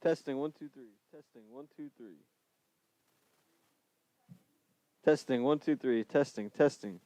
Testing 1 2 3. Testing 1 2 3. Testing 1 2 3. Testing testing.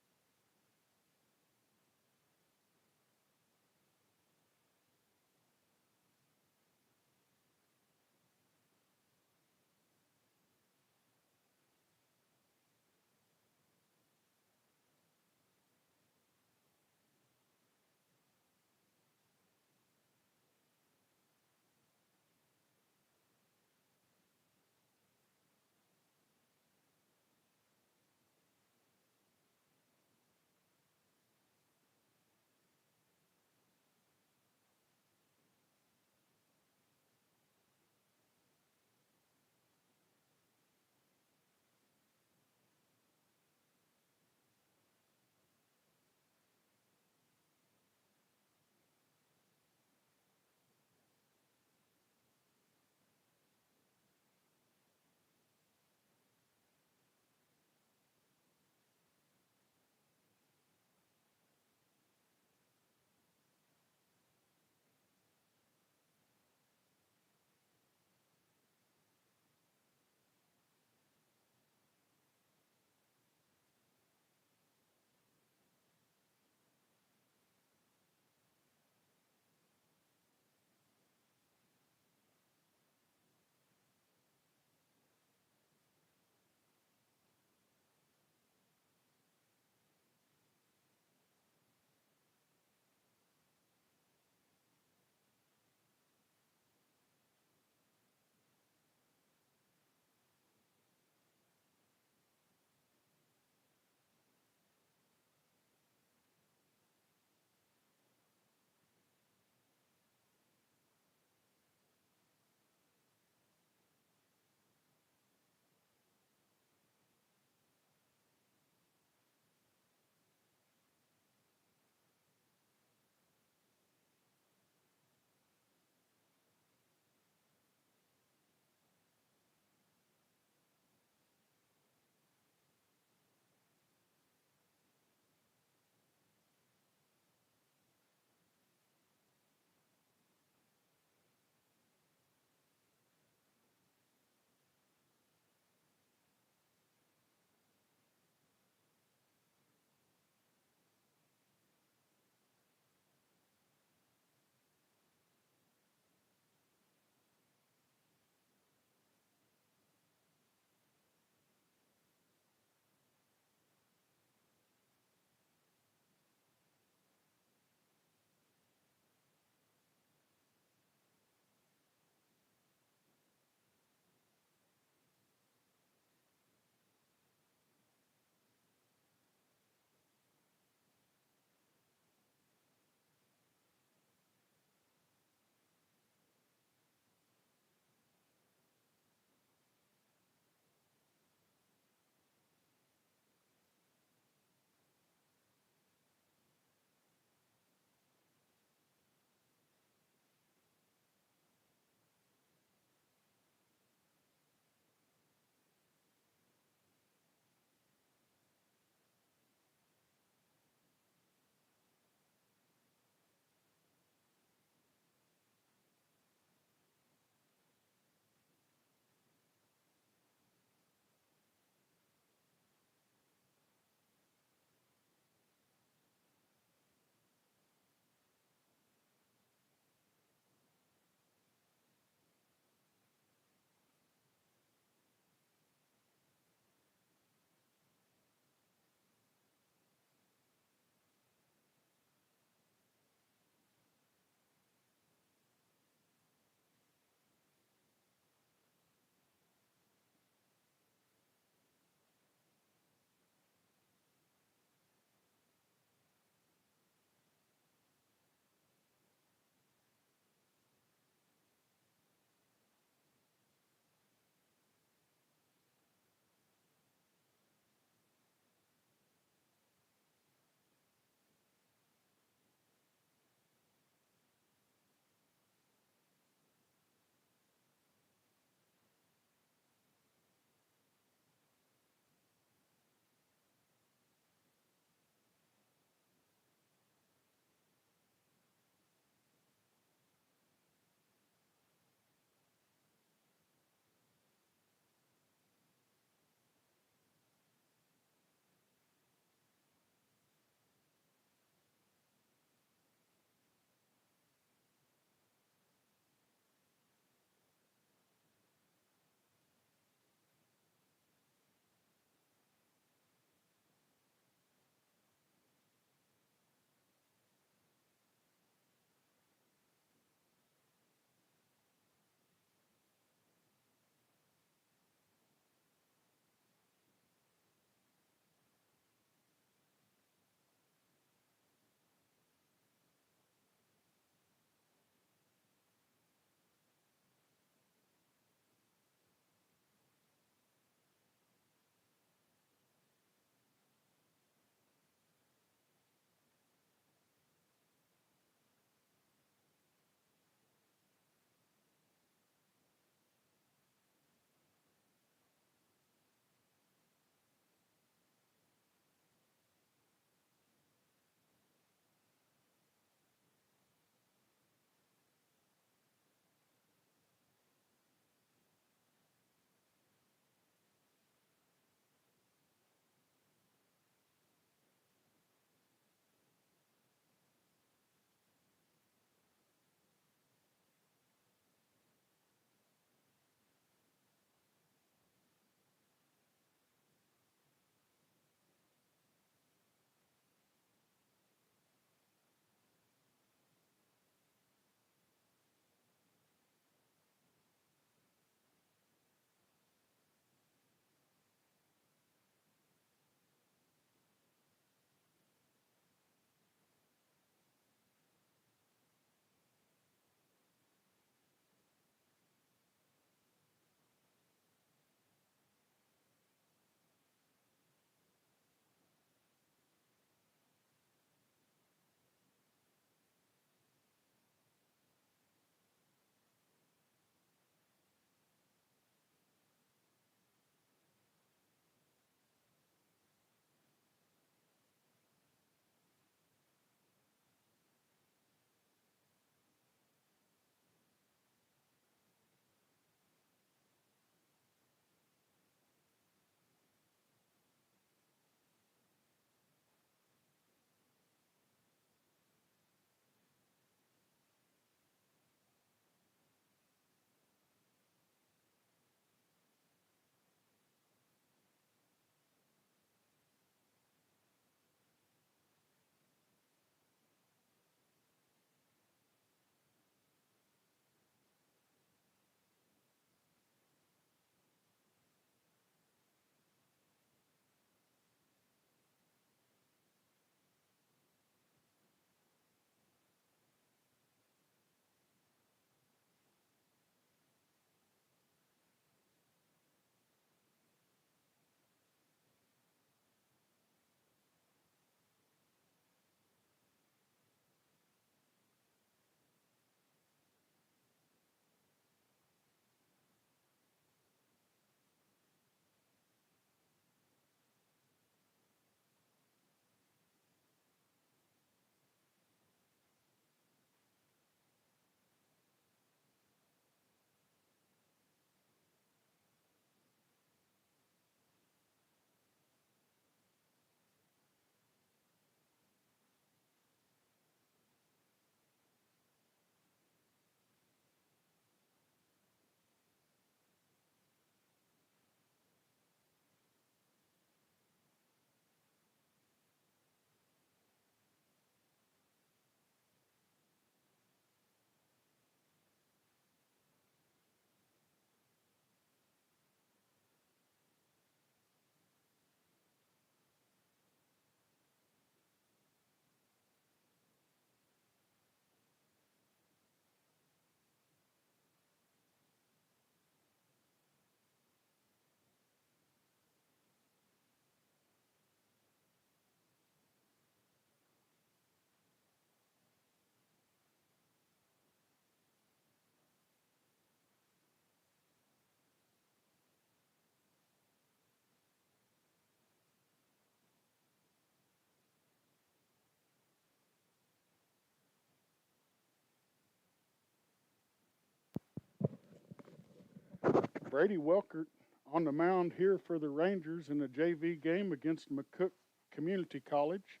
Brady Welkert on the mound here for the Rangers in a JV game against Mccook Community College.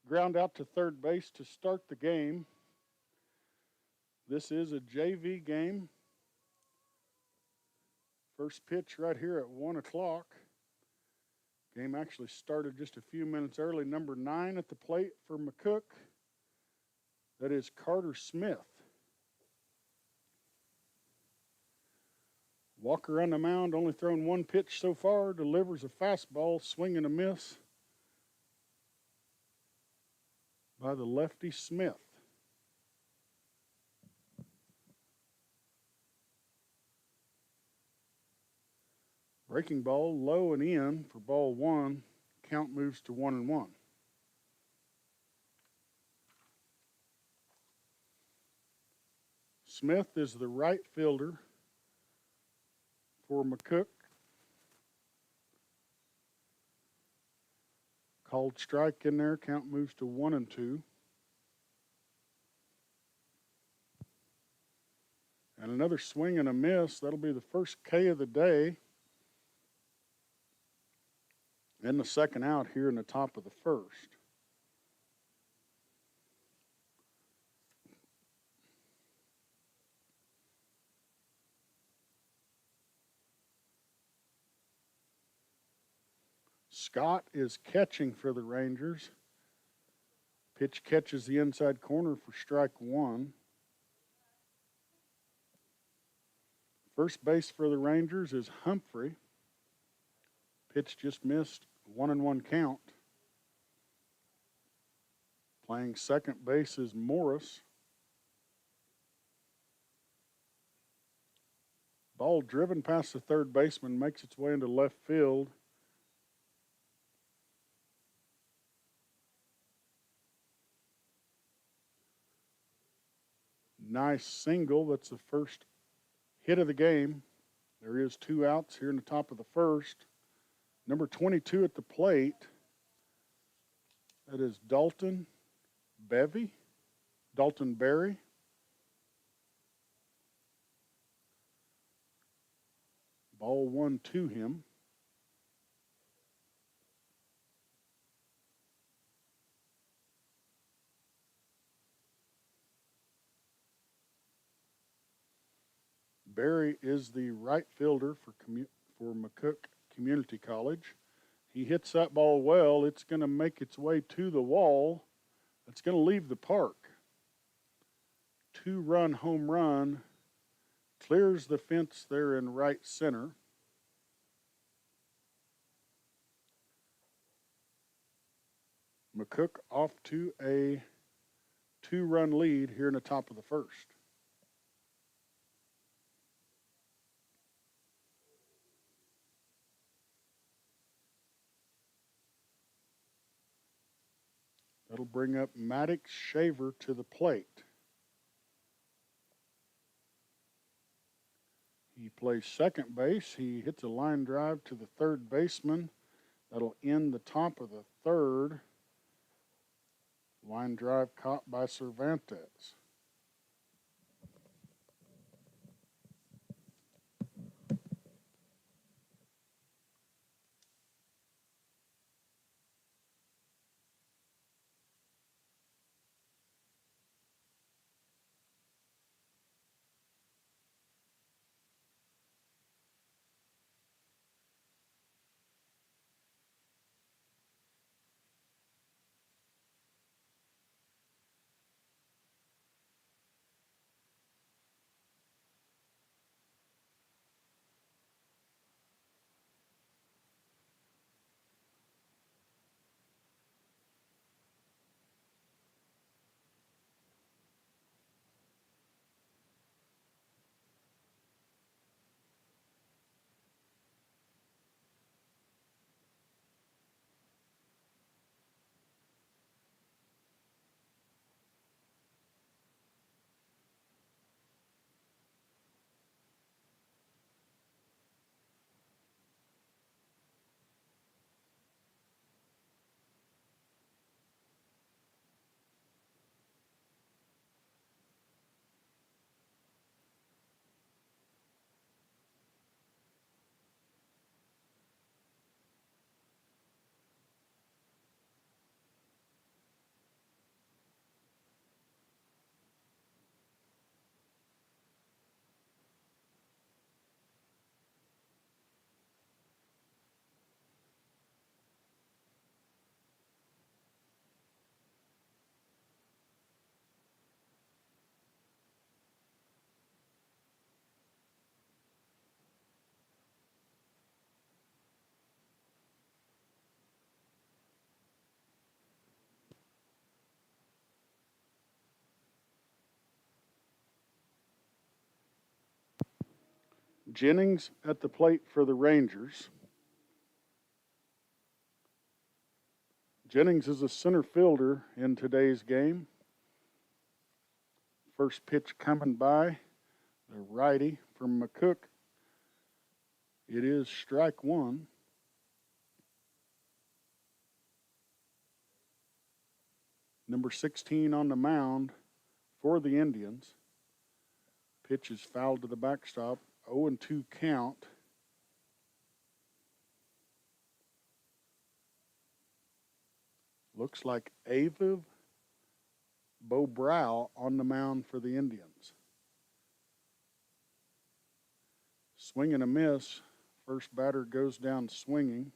Ground out to third base to start the game. This is a JV game. First pitch right here at 1 o'clock. Game actually started just a few minutes early. Number 9 at the plate for Mccook. That is Carter Smith. Walker on the mound, only thrown one pitch so far, delivers a fastball, swing and a miss by the lefty Smith. Breaking ball, low and in for ball 1. Count moves to 1-1. Smith is the right fielder for Mccook. Called strike in there. Count moves to 1-2. And another swing and a miss. That'll be the first K of the day. And the second out here in the top of the first. Scott is catching for the Rangers. Pitch catches the inside corner for strike 1. First base for the Rangers is Humphrey. Pitch just missed, 1-1 count. Playing second base is Morris. Ball driven past the third baseman, makes its way into left field. Nice single. That's the first hit of the game. There is 2 outs here in the top of the first. Number 22 at the plate. That is Dalton Berry. Ball 1 to him. Berry is the right fielder for Mccook Community College. He hits that ball well. It's going to make its way to the wall. It's going to leave the park. 2-run home run. Clears the fence there in right center. Mccook off to a 2-run lead here in the top of the first. That'll bring up Maddox Shaver to the plate. He plays second base. He hits a line drive to the third baseman. That'll end the top of the third. Line drive caught by Cervantes. Jennings at the plate for the Rangers. Jennings is a center fielder in today's game. First pitch coming by, the righty from Mccook. It is strike one. Number 16 on the mound for the Indians. Pitch is fouled to the backstop. 0-2 count. Looks like Aviv Bobrow on the mound for the Indians. Swing and a miss. First batter goes down swinging.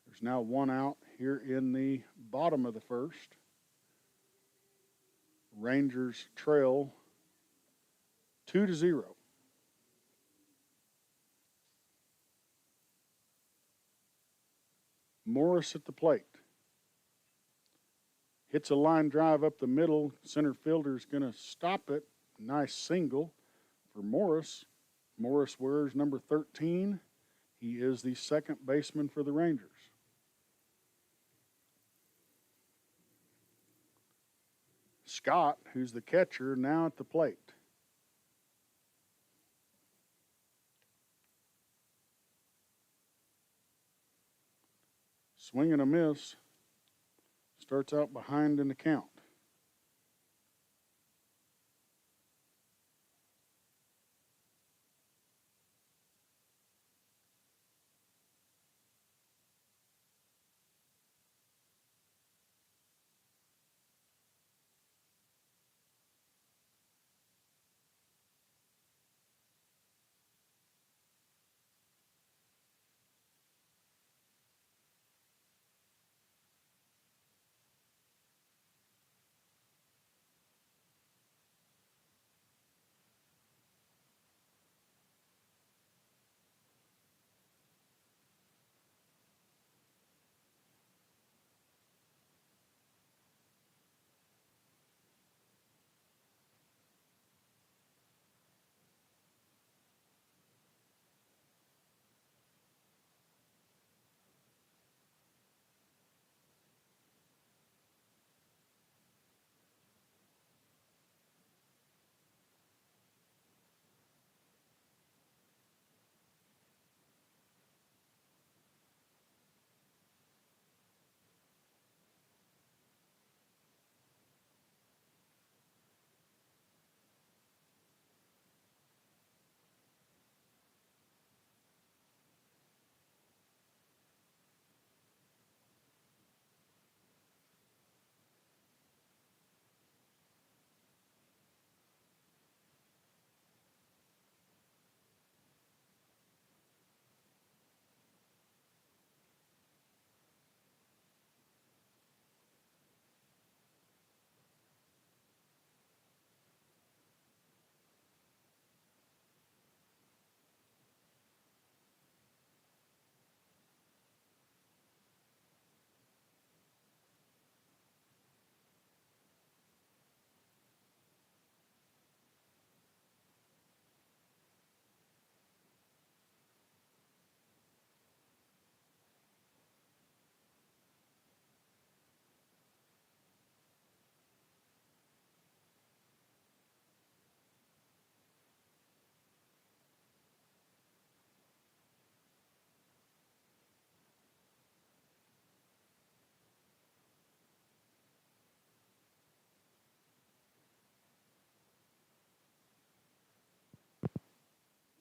There's now one out here in the bottom of the first. Rangers trail 2-0. Morris at the plate. Hits a line drive up the middle. Center fielder's going to stop it. Nice single for Morris. Morris wears number 13. He is the second baseman for the Rangers. Scott, who's the catcher, now at the plate. Swing and a miss. Starts out behind in the count.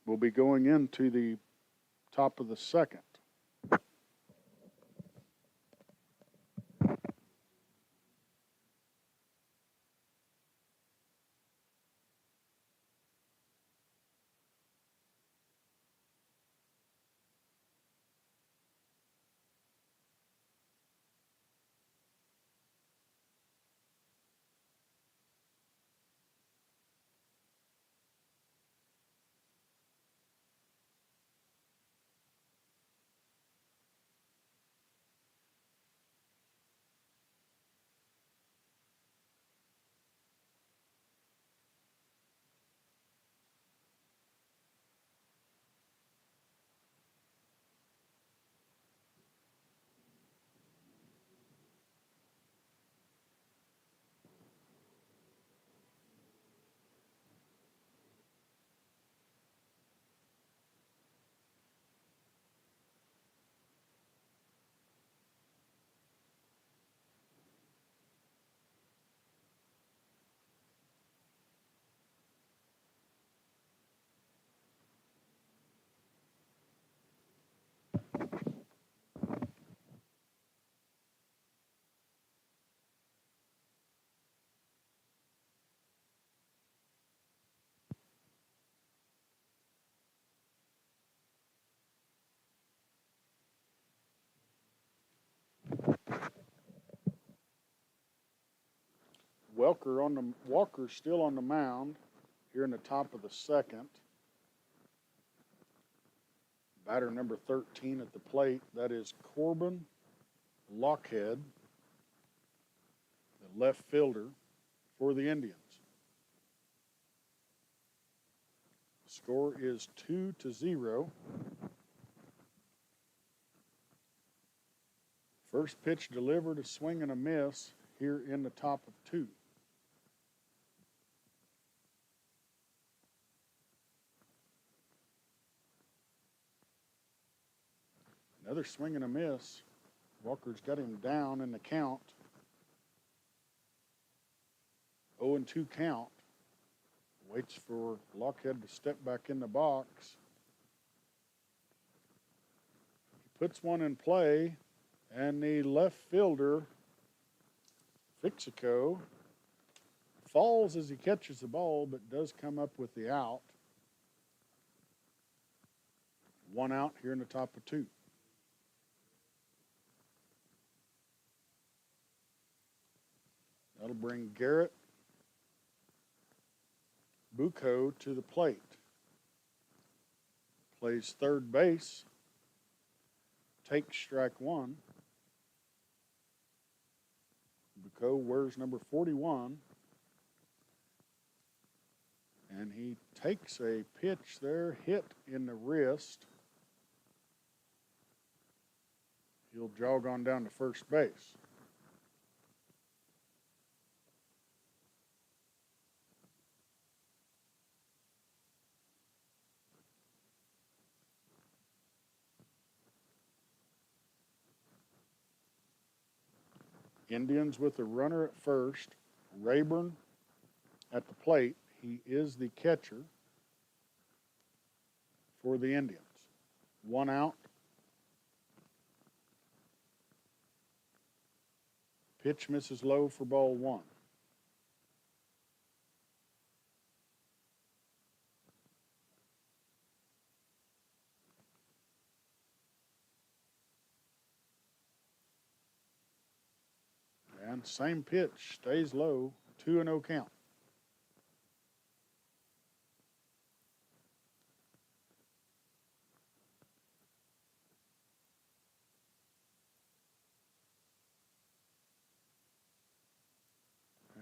Will be going into the top of the second. Walker's still on the mound here in the top of the second. Batter number 13 at the plate, that is Corbin Lockhead, the left fielder for the Indians. Score is 2-0. First pitch delivered, a swing and a miss here in the top of 2. Another swing and a miss. Walker's got him down in the count. 0-2 count. Waits for Lockhead to step back in the box. He puts one in play, and the left fielder, Fixico, falls as he catches the ball, but does come up with the out. 1 out here in the top of 2. That'll bring Garrett Bucco to the plate. Plays third base. Takes strike 1. Bucco wears number 41. And he takes a pitch there, hit in the wrist. He'll jog on down to first base. Indians with a runner at first. Rayburn at the plate. He is the catcher for the Indians. 1 out. Pitch misses low for ball 1. And same pitch, stays low, 2-0 count.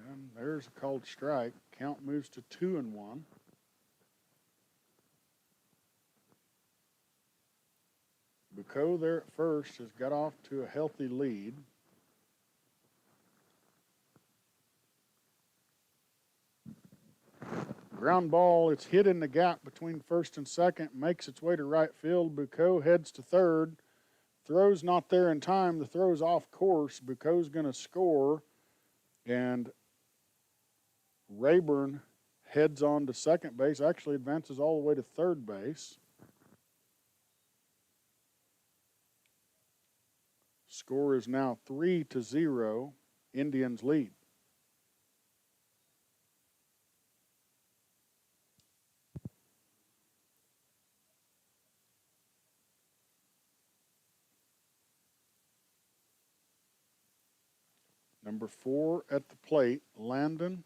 And there's a called strike. Count moves to 2-1. Bucco there at first has got off to a healthy lead. Ground ball, it's hit in the gap between first and second, makes its way to right field. Bucco heads to third. Throw's not there in time. The throw's off course. Bucco's going to score. And Rayburn heads on to second base, actually advances all the way to third base. Score is now 3-0. Indians lead. Number 4 at the plate, Landon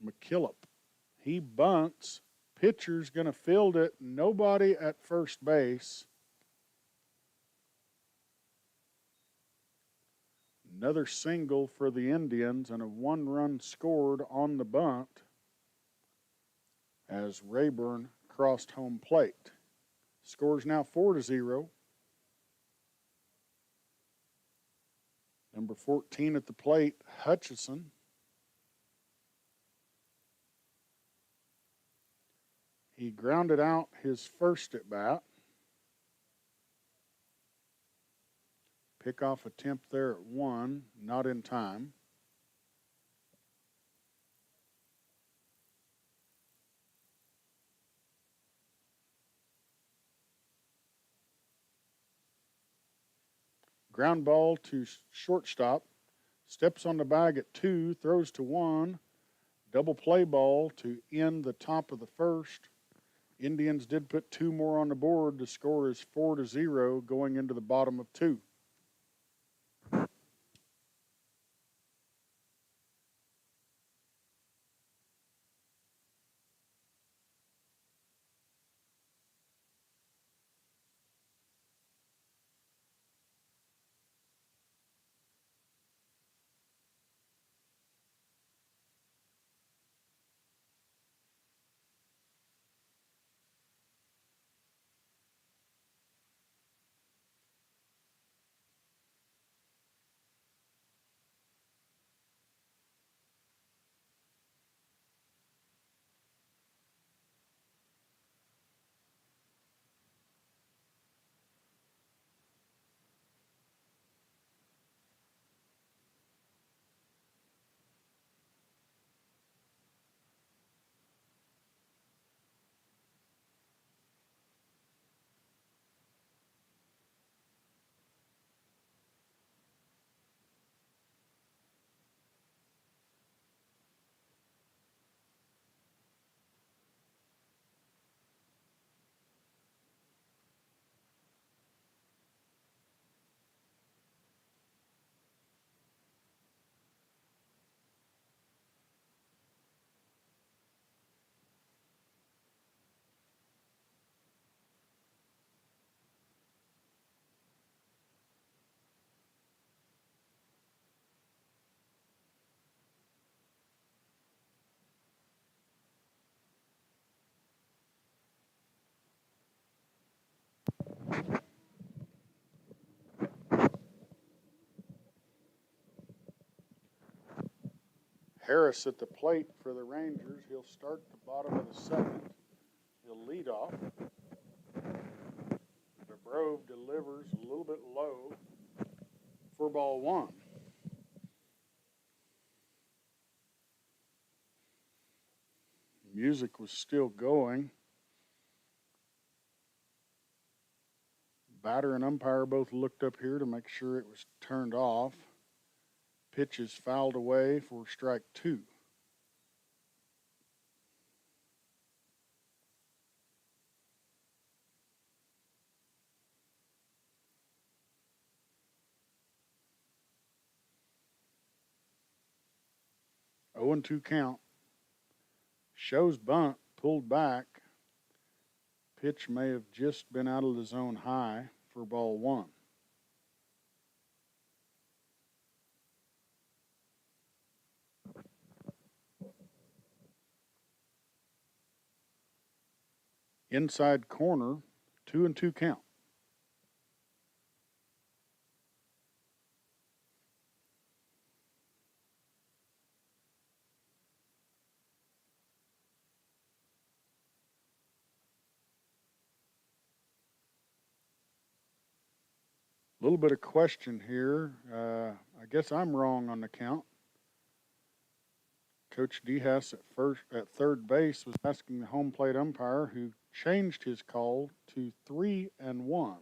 McKillop. He bunts. Pitcher's going to field it. Nobody at first base. Another single for the Indians and a 1-run scored on the bunt as Rayburn crossed home plate. Score's now 4-0. Number 14 at the plate, Hutchison. He grounded out his first at bat. Pickoff attempt there at 1, not in time. Ground ball to shortstop. Steps on the bag at 2, throws to 1. Double play ball to end the top of the first. Indians did put 2 more on the board. The score is 4-0 going into the bottom of 2. Harris at the plate for the Rangers. He'll start the bottom of the second. He'll lead off. Brove delivers a little bit low for ball one. Music was still going. Batter and umpire both looked up here to make sure it was turned off. Pitch is fouled away for strike two. Oh and 2 count. Shows bunt, pulled back. Pitch may have just been out of the zone high for ball one. Inside corner, 2 and 2 count. A little bit of question here. I guess I'm wrong on the count. Coach Dehas at third base was asking the home plate umpire, who changed his call to 3 and 1.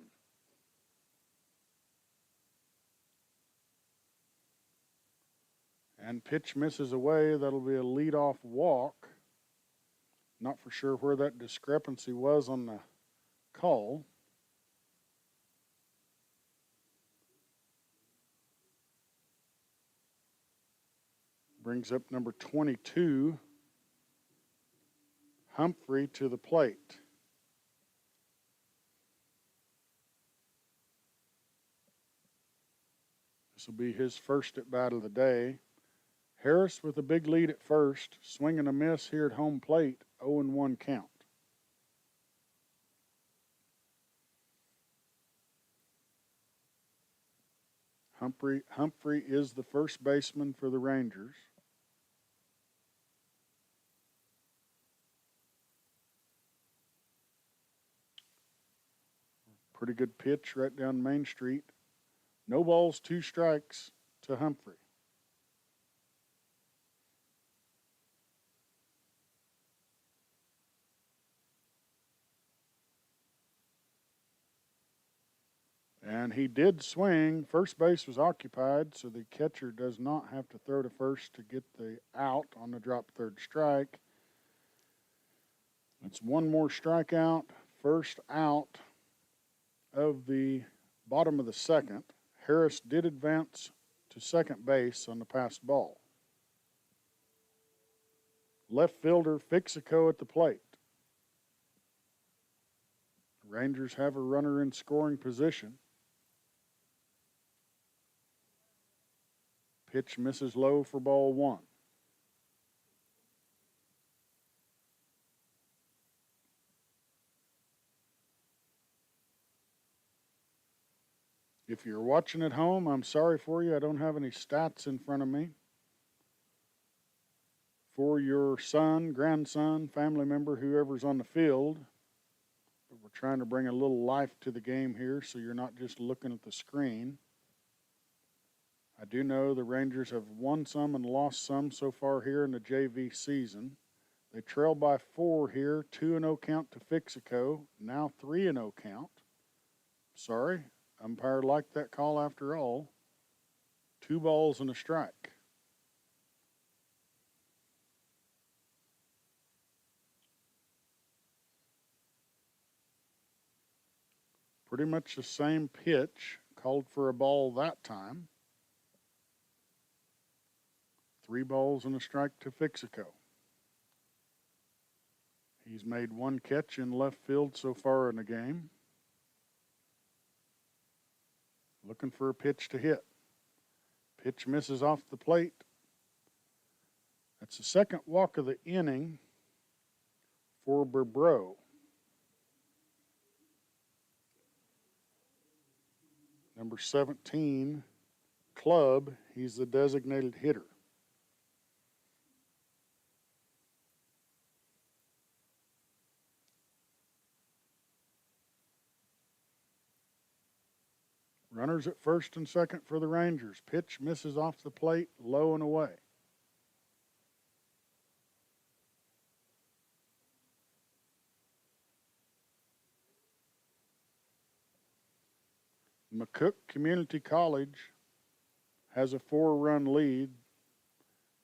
And pitch misses away. That'll be a leadoff walk. Not for sure where that discrepancy was on the call. Brings up number 22, Humphrey, to the plate. This will be his first at bat of the day. Harris with a big lead at first, swing and a miss here at home plate, 0 and 1 count. Humphrey is the first baseman for the Rangers. Pretty good pitch right down Main Street. No balls, 2 strikes to Humphrey. And he did swing. First base was occupied, so the catcher does not have to throw to first to get the out on the drop third strike. It's one more strikeout. First out of the bottom of the second. Harris did advance to second base on the passed ball. Left fielder Fixico at the plate. Rangers have a runner in scoring position. Pitch misses low for ball one. If you're watching at home, I'm sorry for you. I don't have any stats in front of me. For your son, grandson, family member, whoever's on the field. But we're trying to bring a little life to the game here so you're not just looking at the screen. I do know the Rangers have won some and lost some so far here in the JV season. They trail by 4 here, 2-0 count to Fixico, now 3-0 count. Sorry, umpire liked that call after all. 2 balls and a strike. Pretty much the same pitch, called for a ball that time. 3 balls and a strike to Fixico. He's made 1 catch in left field so far in the game. Looking for a pitch to hit. Pitch misses off the plate. That's the second walk of the inning for Bobrow. Number 17, Club, he's the designated hitter. Runners at first and second for the Rangers. Pitch misses off the plate, low and away. Mccook Community College has a 4-run lead.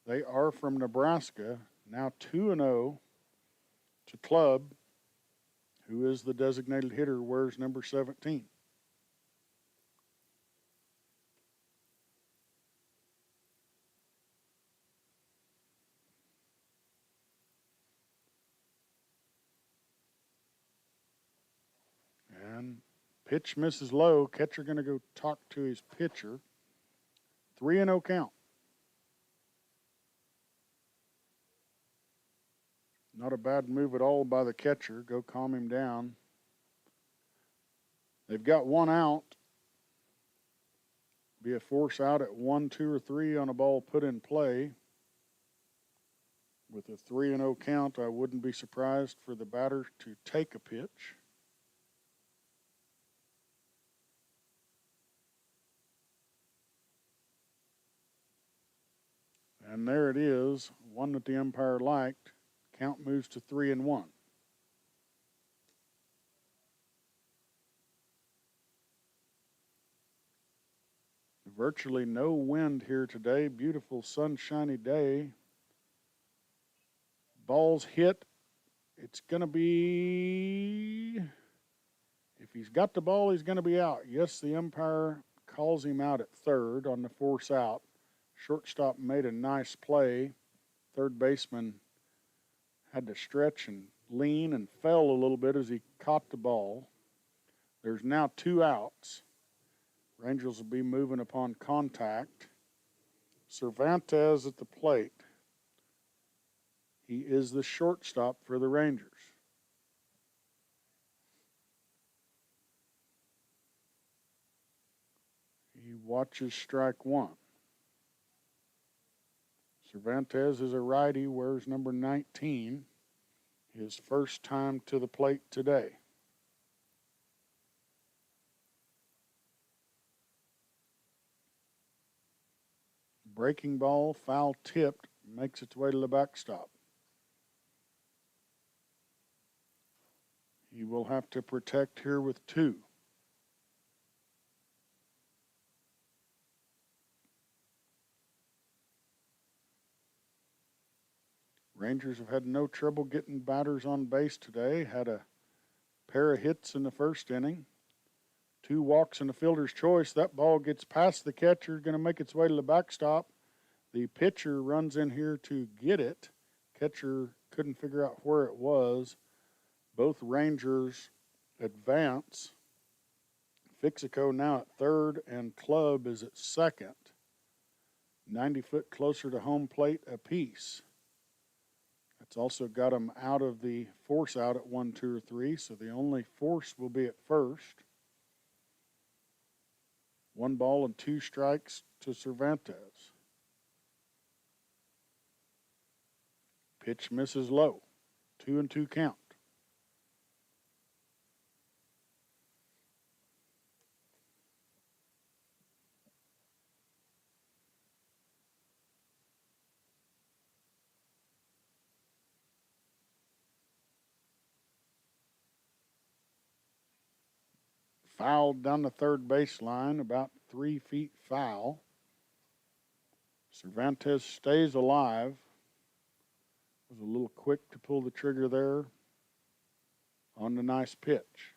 They are from Nebraska, now 2-0 to Club, who is the designated hitter, wears number 17. And pitch misses low. Catcher going to go talk to his pitcher. 3-0 count. Not a bad move at all by the catcher. Go calm him down. They've got one out. Be a force out at 1, 2, or 3 on a ball put in play. With a 3-0 count, I wouldn't be surprised for the batter to take a pitch. And there it is, one that the umpire liked. Count moves to 3-1. Virtually no wind here today. Beautiful sunshiny day. Ball's hit. It's going to be, if he's got the ball, he's going to be out. Yes, the umpire calls him out at third on the force out. Shortstop made a nice play. Third baseman had to stretch and lean and fell a little bit as he caught the ball. There's now 2 outs. Rangers will be moving upon contact. Cervantes at the plate. He is the shortstop for the Rangers. He watches strike 1. Cervantes is a righty, wears number 19. His first time to the plate today. Breaking ball, foul tipped, makes its way to the backstop. He will have to protect here with 2. Rangers have had no trouble getting batters on base today. Had a pair of hits in the first inning. 2 walks and a fielder's choice. That ball gets past the catcher, going to make its way to the backstop. The pitcher runs in here to get it. Catcher couldn't figure out where it was. Both Rangers advance. Fixico now at third, and Club is at second. 90 foot closer to home plate apiece. That's also got them out of the force out at 1, 2, or 3, so the only force will be at first. 1 ball and 2 strikes to Cervantes. Pitch misses low. 2-2 count. Fouled down the third baseline, about 3 feet foul. Cervantes stays alive. Was a little quick to pull the trigger there on the nice pitch.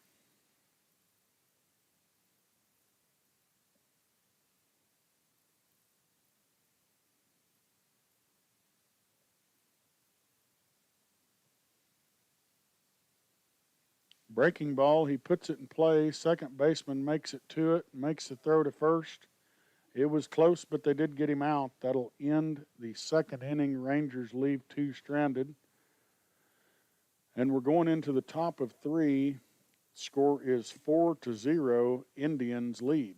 Breaking ball, he puts it in play. Second baseman makes it to it, makes the throw to first. It was close, but they did get him out. That'll end the second inning. Rangers leave 2 stranded. And we're going into the top of 3. Score is 4-0. Indians lead.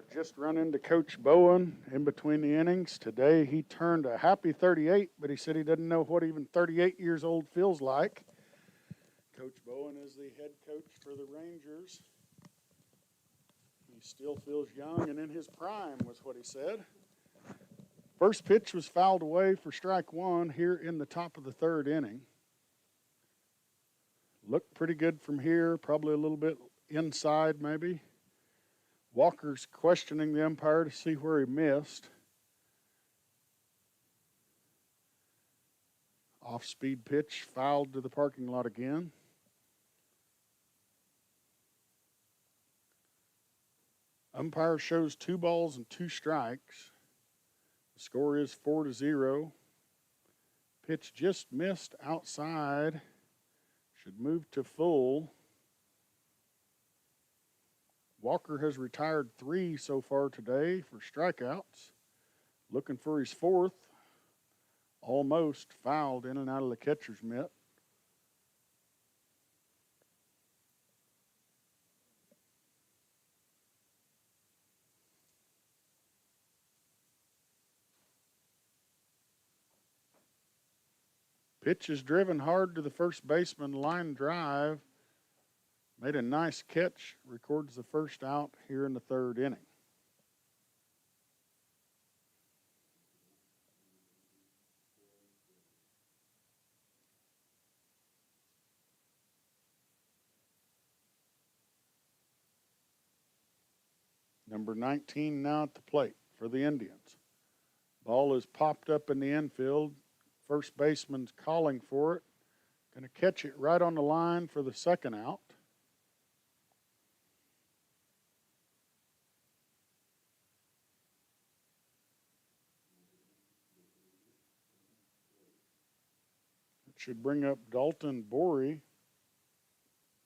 I just run into Coach Bowen in between the innings. Today he turned a happy 38, but he said he doesn't know what even 38 years old feels like. Coach Bowen is the head coach for the Rangers. He still feels young and in his prime, was what he said. First pitch was fouled away for strike one here in the top of the third inning. Looked pretty good from here, probably a little bit inside maybe. Walker's questioning the umpire to see where he missed. Off-speed pitch fouled to the parking lot again. Umpire shows 2 balls and 2 strikes. The score is 4-0. Pitch just missed outside. Should move to full. Walker has retired 3 so far today for strikeouts. Looking for his 4th. Almost fouled in and out of the catcher's mitt. Pitch is driven hard to the first baseman, line drive. Made a nice catch, records the first out here in the third inning. Number 19 now at the plate for the Indians. Ball is popped up in the infield. First baseman's calling for it. Going to catch it right on the line for the second out. It should bring up Dalton Borey.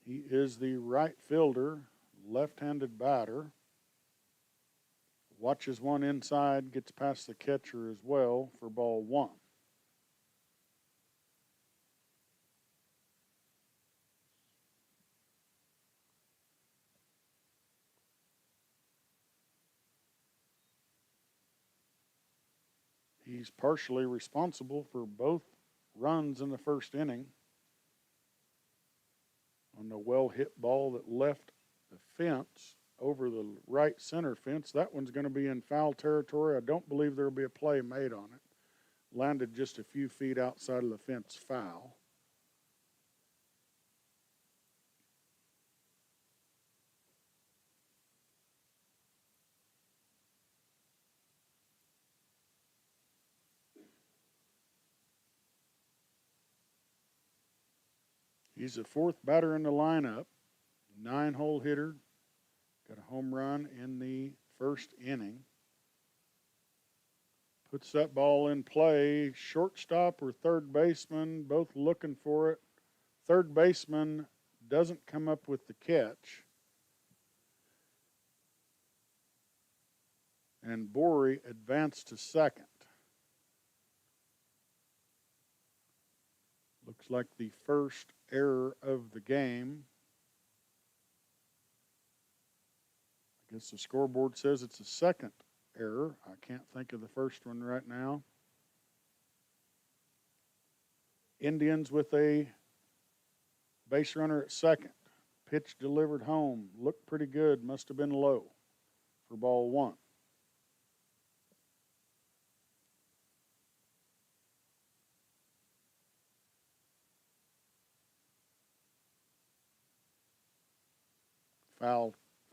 He is the right fielder, left-handed batter. Watches one inside, gets past the catcher as well for ball 1. He's partially responsible for both runs in the first inning on the well-hit ball that left the fence over the right center fence. That one's going to be in foul territory. I don't believe there will be a play made on it. Landed just a few feet outside of the fence, foul. He's the 4th batter in the lineup, 9-hole hitter. Got a home run in the first inning. Puts that ball in play. Shortstop or third baseman, both looking for it. Third baseman doesn't come up with the catch. And Borey advanced to second. Looks like the first error of the game. I guess the scoreboard says it's a second error. I can't think of the first one right now. Indians with a base runner at second. Pitch delivered home. Looked pretty good. Must have been low for ball 1.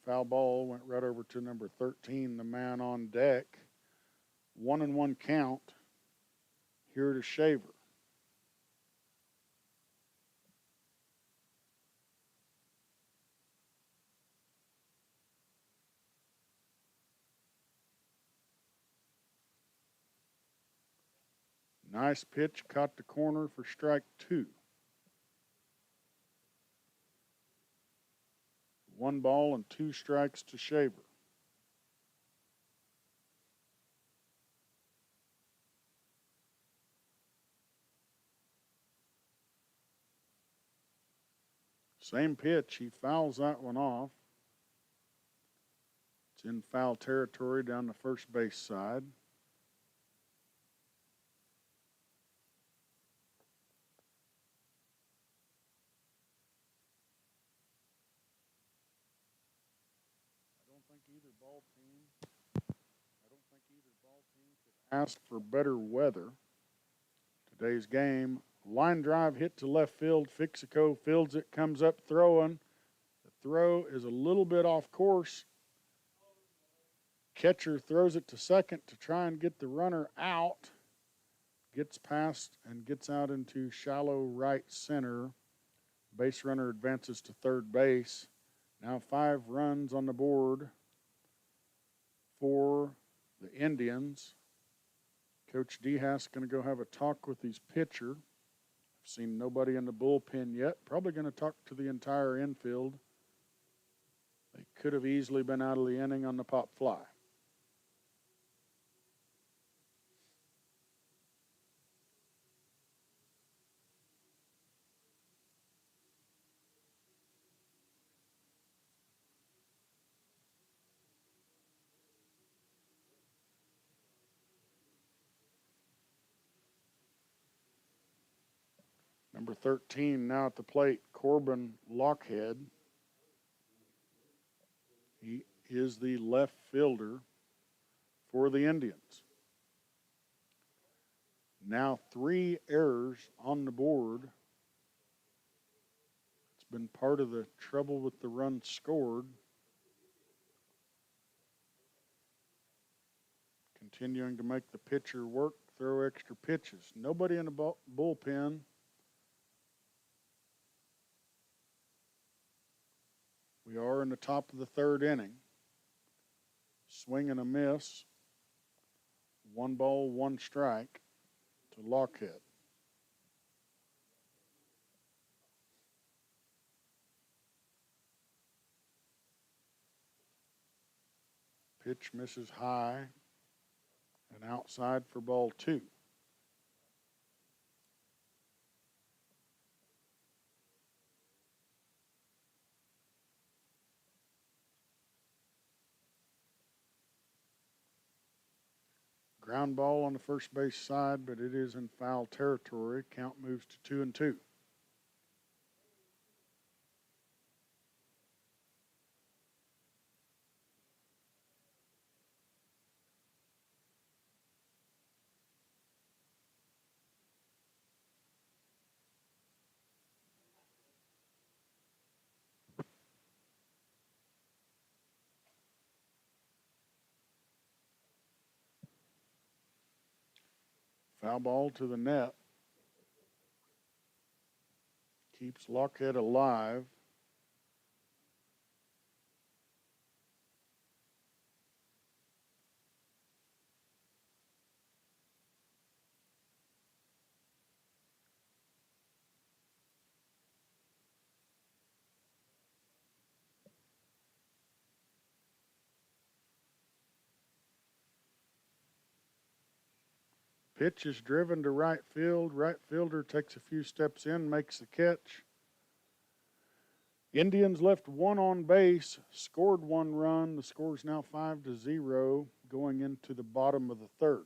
Foul ball went right over to number 13, the man on deck. 1-1 count here to Shaver. Nice pitch, caught the corner for strike 2. 1 ball and 2 strikes to Shaver. Same pitch, he fouls that one off. It's in foul territory down the first base side. I don't think either ball team could ask for better weather. Today's game, line drive hit to left field. Fixico fields it, comes up throwing. The throw is a little bit off course. Catcher throws it to second to try and get the runner out. Gets past and gets out into shallow right center. Base runner advances to third base. Now 5 runs on the board for the Indians. Coach DeHaas going to go have a talk with his pitcher. I've seen nobody in the bullpen yet. Probably going to talk to the entire infield. They could have easily been out of the inning on the pop fly. Number 13 now at the plate, Corbin Lockhead. He is the left fielder for the Indians. Now 3 errors on the board. It's been part of the trouble with the runs scored. Continuing to make the pitcher work, throw extra pitches. Nobody in the bullpen. We are in the top of the 3rd inning. Swing and a miss. 1 ball, 1 strike to Lockhead. Pitch misses high and outside for ball 2. Ground ball on the first base side, but it is in foul territory. Count moves to 2-2. Foul ball to the net. Keeps Lockhead alive. Pitch is driven to right field. Right fielder takes a few steps in, makes the catch. Indians left 1 on base, scored 1 run. The score is now 5-0 going into the bottom of the 3rd.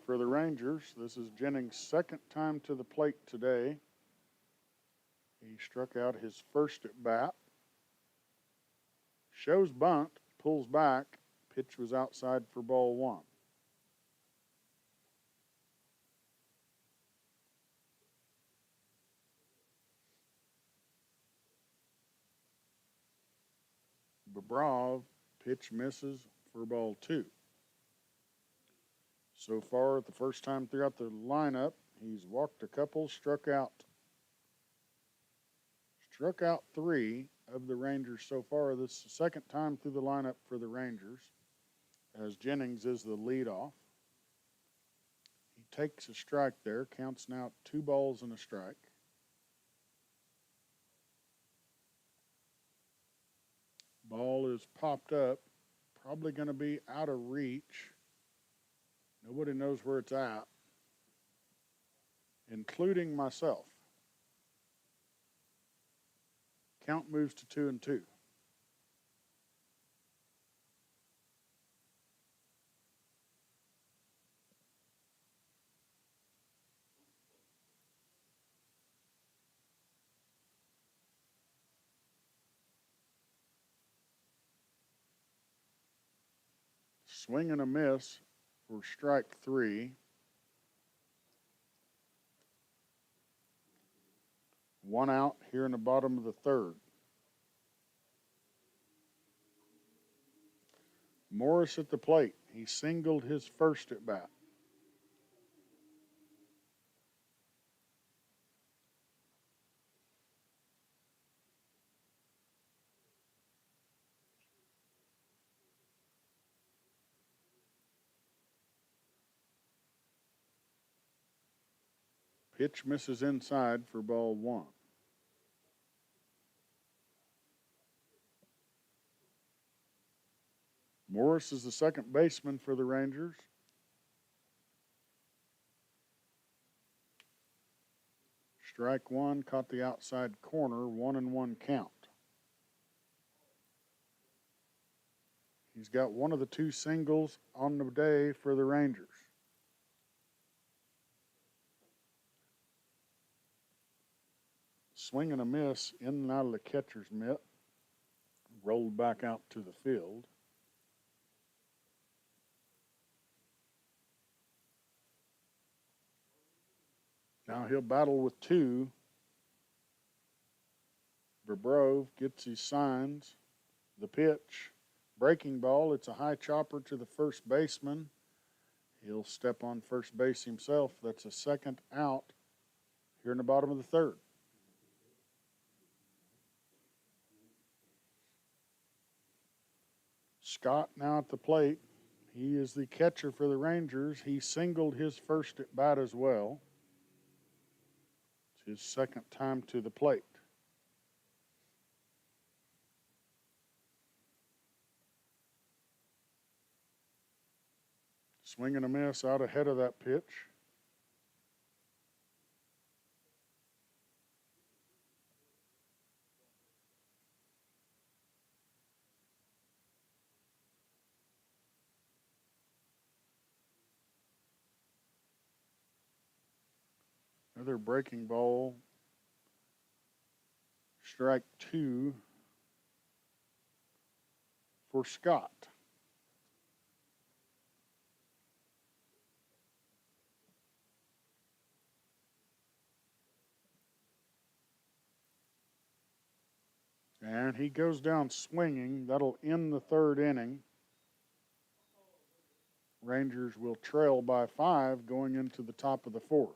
for the Rangers. This is Jennings' second time to the plate today. He struck out his first at bat. Shows bunt, pulls back. Pitch was outside for ball one. Bobrov, pitch misses for ball two. So far, the first time throughout the lineup, he's walked a couple, struck out three of the Rangers so far. This is the second time through the lineup for the Rangers, as Jennings is the leadoff. He takes a strike there, counts now 2 balls and a strike. Ball is popped up, probably going to be out of reach. Nobody knows where it's at, including myself. Count moves to 2-2. Swing and a miss for strike 3. 1 out here in the bottom of the third. Morris at the plate. He singled his first at bat. Pitch misses inside for ball one. Morris is the second baseman for the Rangers. Strike one, caught the outside corner, 1-1 count. He's got one of the 2 singles on the day for the Rangers. Swing and a miss in and out of the catcher's mitt. Rolled back out to the field. Now he'll battle with 2. Bobrov gets his signs. The pitch. Breaking ball. It's a high chopper to the first baseman. He'll step on first base himself. That's a second out here in the bottom of the third. Scott now at the plate. He is the catcher for the Rangers. He singled his first at bat as well. It's his second time to the plate. Swing and a miss out ahead of that pitch. Another breaking ball. Strike 2 for Scott. And he goes down swinging. That'll end the third inning. Rangers will trail by 5 going into the top of the fourth.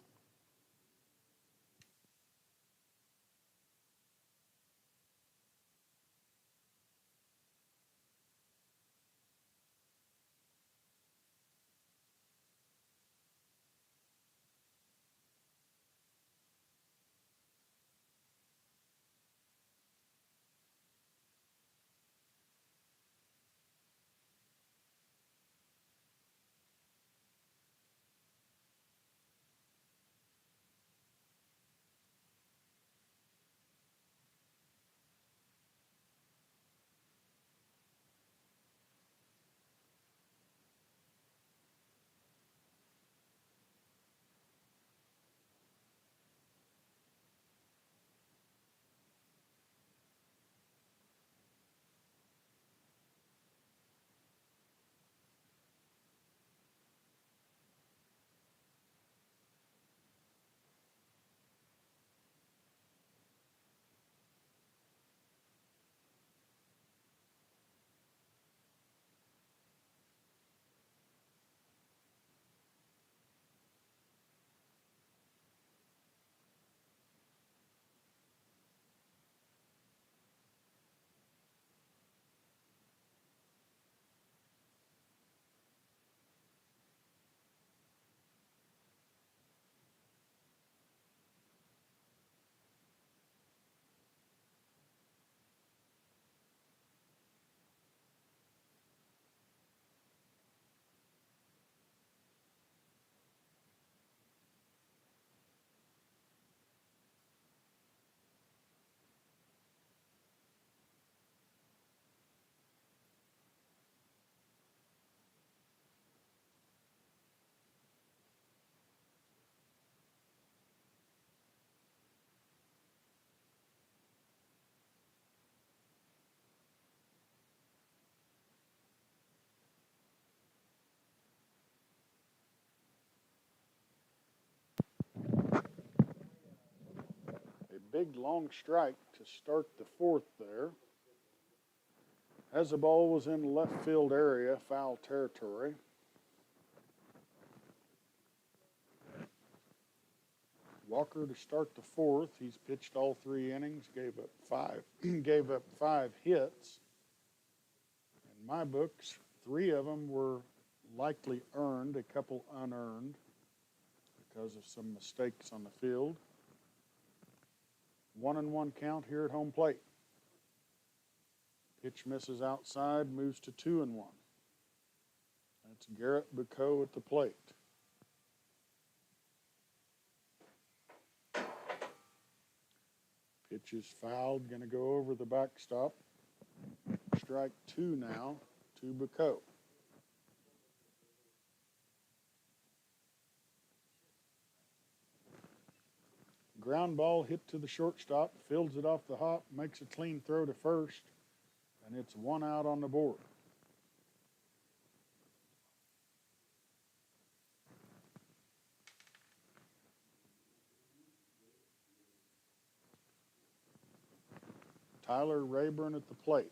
big long strike to start the fourth there. As the ball was in the left field area, foul territory. Walker to start the fourth. He's pitched all 3 innings, gave up 5 hits. In my books, 3 of them were likely earned, a couple unearned because of some mistakes on the field. 1-1 count here at home plate. Pitch misses outside, moves to 2-1. That's Garrett Mccook at the plate. Pitch is fouled, going to go over the backstop. Strike 2 now to Mccook. Ground ball hit to the shortstop, fields it off the hop, makes a clean throw to first, and it's 1 out on the board. Tyler Rayburn at the plate.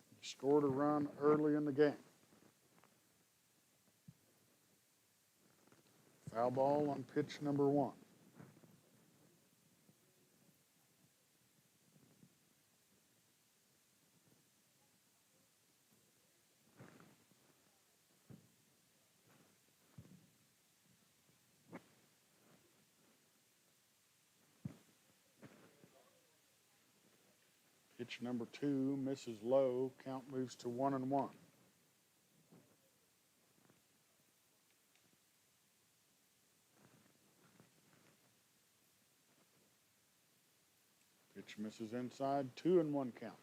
He scored a run early in the game. Foul ball on pitch number 1. Pitch number 2 misses low. Count moves to 1-1. Pitch misses inside. 2-1 count.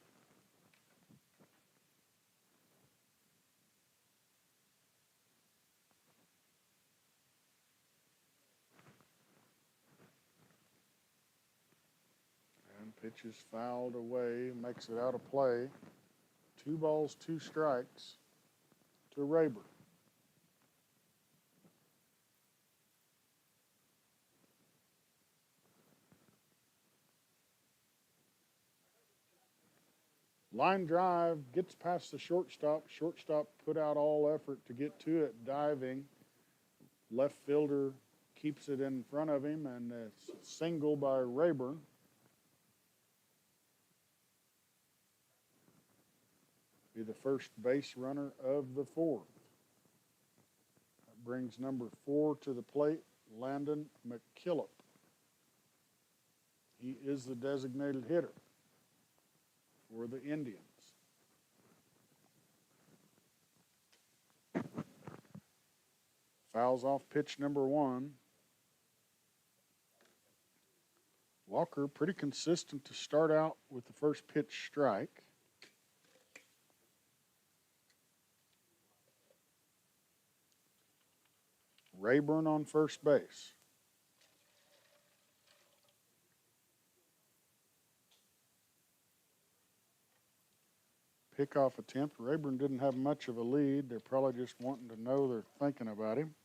Pitch is fouled away, makes it out of play. 2 balls, 2 strikes to Rayburn. Line drive, gets past the shortstop. Shortstop put out all effort to get to it, diving. Left fielder keeps it in front of him, and it's a single by Rayburn. Be the first base runner of the fourth. That brings number 4 to the plate, Landon Mccook. He is the designated hitter for the Indians. Fouls off pitch number 1. Walker pretty consistent to start out with the first pitch strike. Rayburn on first base. Pickoff attempt. Rayburn didn't have much of a lead. They're probably just wanting to know they're thinking about him.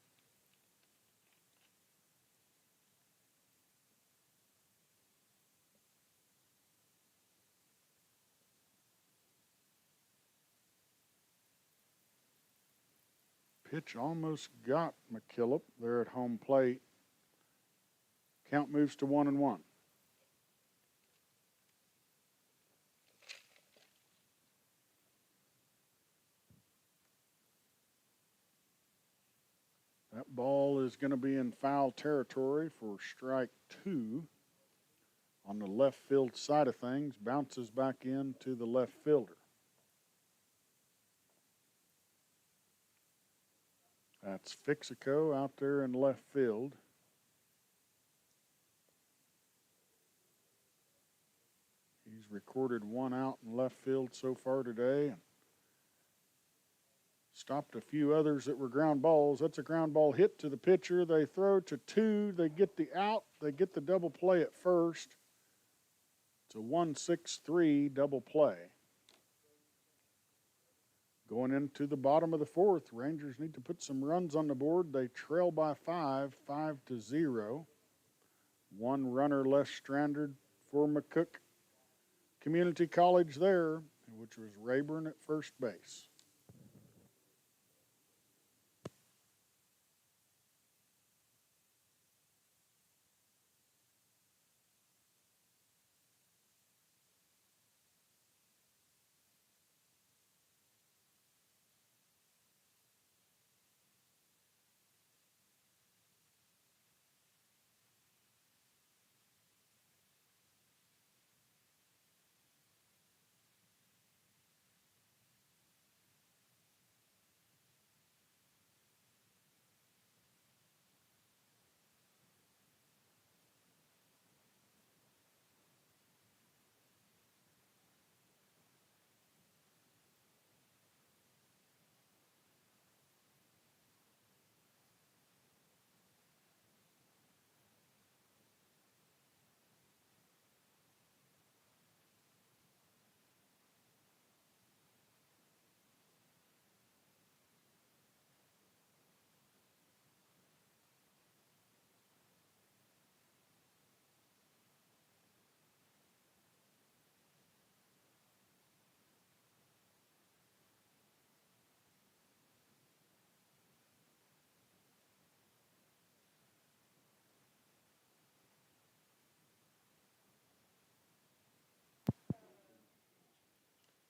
Pitch almost got Mccook there at home plate. Count moves to 1-1. That ball is going to be in foul territory for strike 2 on the left field side of things. Bounces back into the left fielder. That's Fixico out there in left field. He's recorded 1 out in left field so far today. And stopped a few others that were ground balls. That's a ground ball hit to the pitcher. They throw to 2. They get the out. They get the double play at first. It's a 1-6-3 double play. Going into the bottom of the fourth, Rangers need to put some runs on the board. They trail by 5, 5-0. One runner less stranded for Mccook Community College there, which was Rayburn at first base.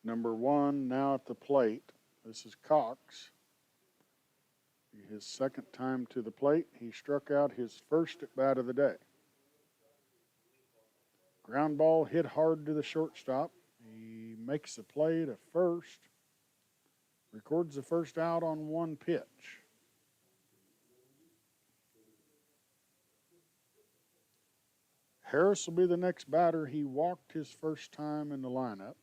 Number 1 now at the plate. This is Cox. His second time to the plate. He struck out his first at bat of the day. Ground ball hit hard to the shortstop. He makes the play to first. Records the first out on one pitch. Harris will be the next batter. He walked his first time in the lineup.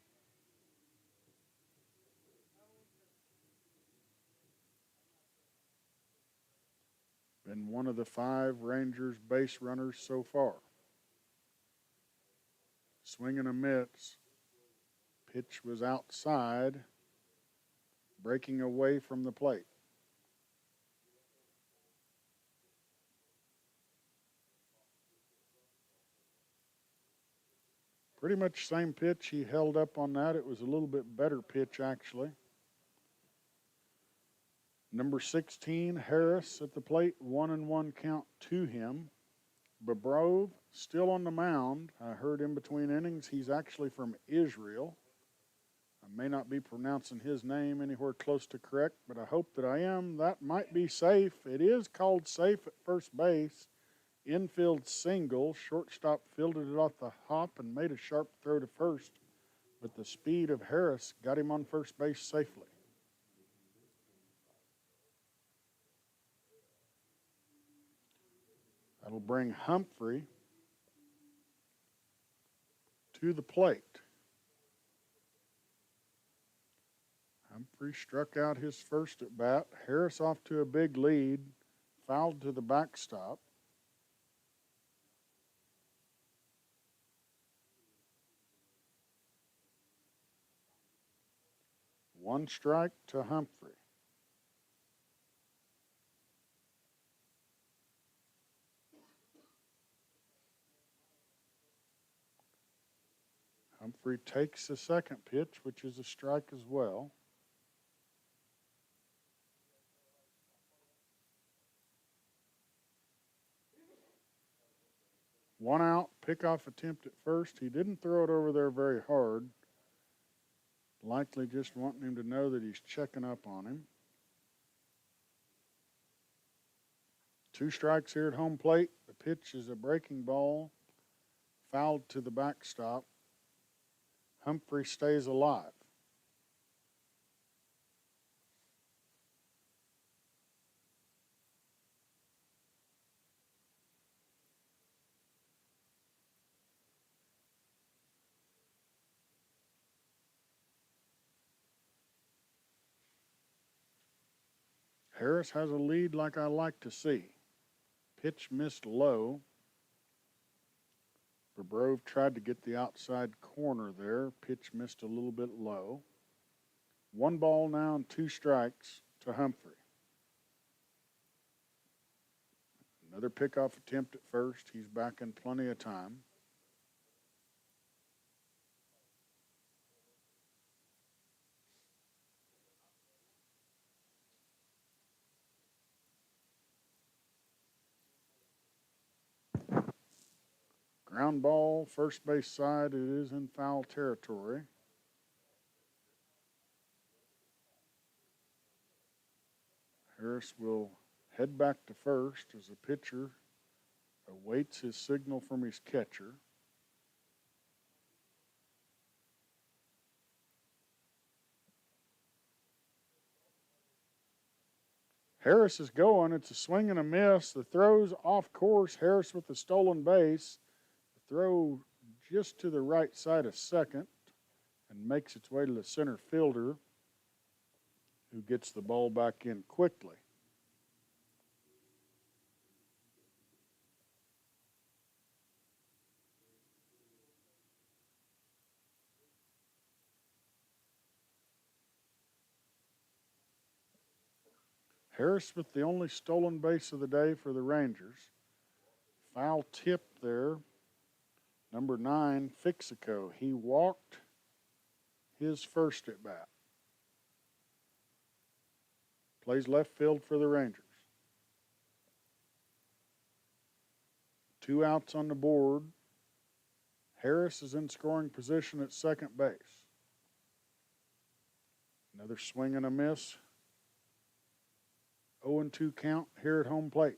Been one of the 5 Rangers base runners so far. Swing and a miss. Pitch was outside, breaking away from the plate. Pretty much same pitch. He held up on that. It was a little bit better pitch, actually. Number 16, Harris at the plate. 1-1 count to him. Bobrov still on the mound. I heard in between innings he's actually from Israel. I may not be pronouncing his name anywhere close to correct, but I hope that I am. That might be safe. It is called safe at first base. Infield single. Shortstop fielded it off the hop and made a sharp throw to first, but the speed of Harris got him on first base safely. That'll bring Humphrey to the plate. Humphrey struck out his first at bat. Harris off to a big lead, fouled to the backstop. One strike to Humphrey. Humphrey takes the second pitch, which is a strike as well. One out, pickoff attempt at first. He didn't throw it over there very hard. Likely just wanting him to know that he's checking up on him. 2 strikes here at home plate. The pitch is a breaking ball, fouled to the backstop. Humphrey stays alive. Harris has a lead like I like to see. Pitch missed low. Bobrov tried to get the outside corner there. Pitch missed a little bit low. 1 ball now and 2 strikes to Humphrey. Another pickoff attempt at first. He's back in plenty of time. Ground ball, first base side. It is in foul territory. Harris will head back to first as the pitcher awaits his signal from his catcher. Harris is going. It's a swing and a miss. The throw's off course. Harris with the stolen base. The throw just to the right side of second and makes its way to the center fielder, who gets the ball back in quickly. Harris with the only stolen base of the day for the Rangers. Foul tip there. Number 9, Fixico. He walked his first at bat. Plays left field for the Rangers. 2 outs on the board. Harris is in scoring position at second base. Another swing and a miss. 0-2 count here at home plate.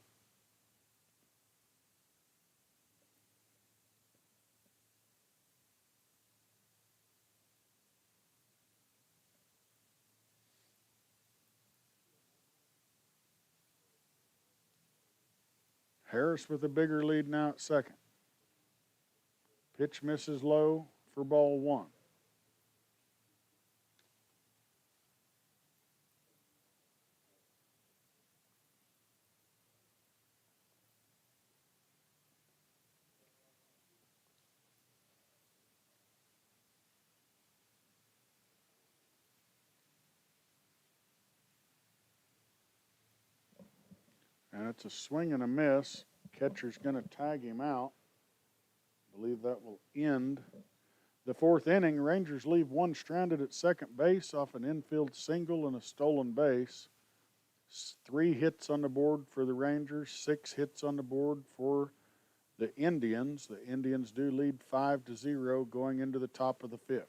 Harris with a bigger lead now at second. Pitch misses low for ball 1. And it's a swing and a miss. Catcher's going to tag him out. I believe that will end the 4th inning. Rangers leave 1 stranded at second base off an infield single and a stolen base. 3 hits on the board for the Rangers, 6 hits on the board for the Indians. The Indians do lead 5-0 going into the top of the 5th.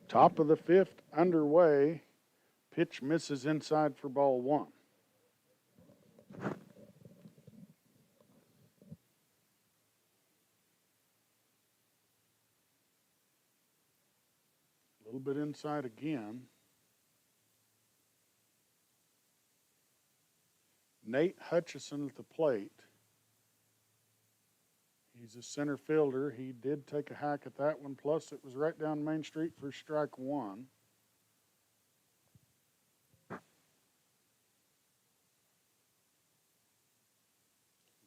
Top of the 5th underway. Pitch misses inside for ball 1. A little bit inside again. Nate Hutchison at the plate. He's a center fielder. He did take a hack at that one. Plus, it was right down Main Street for strike one.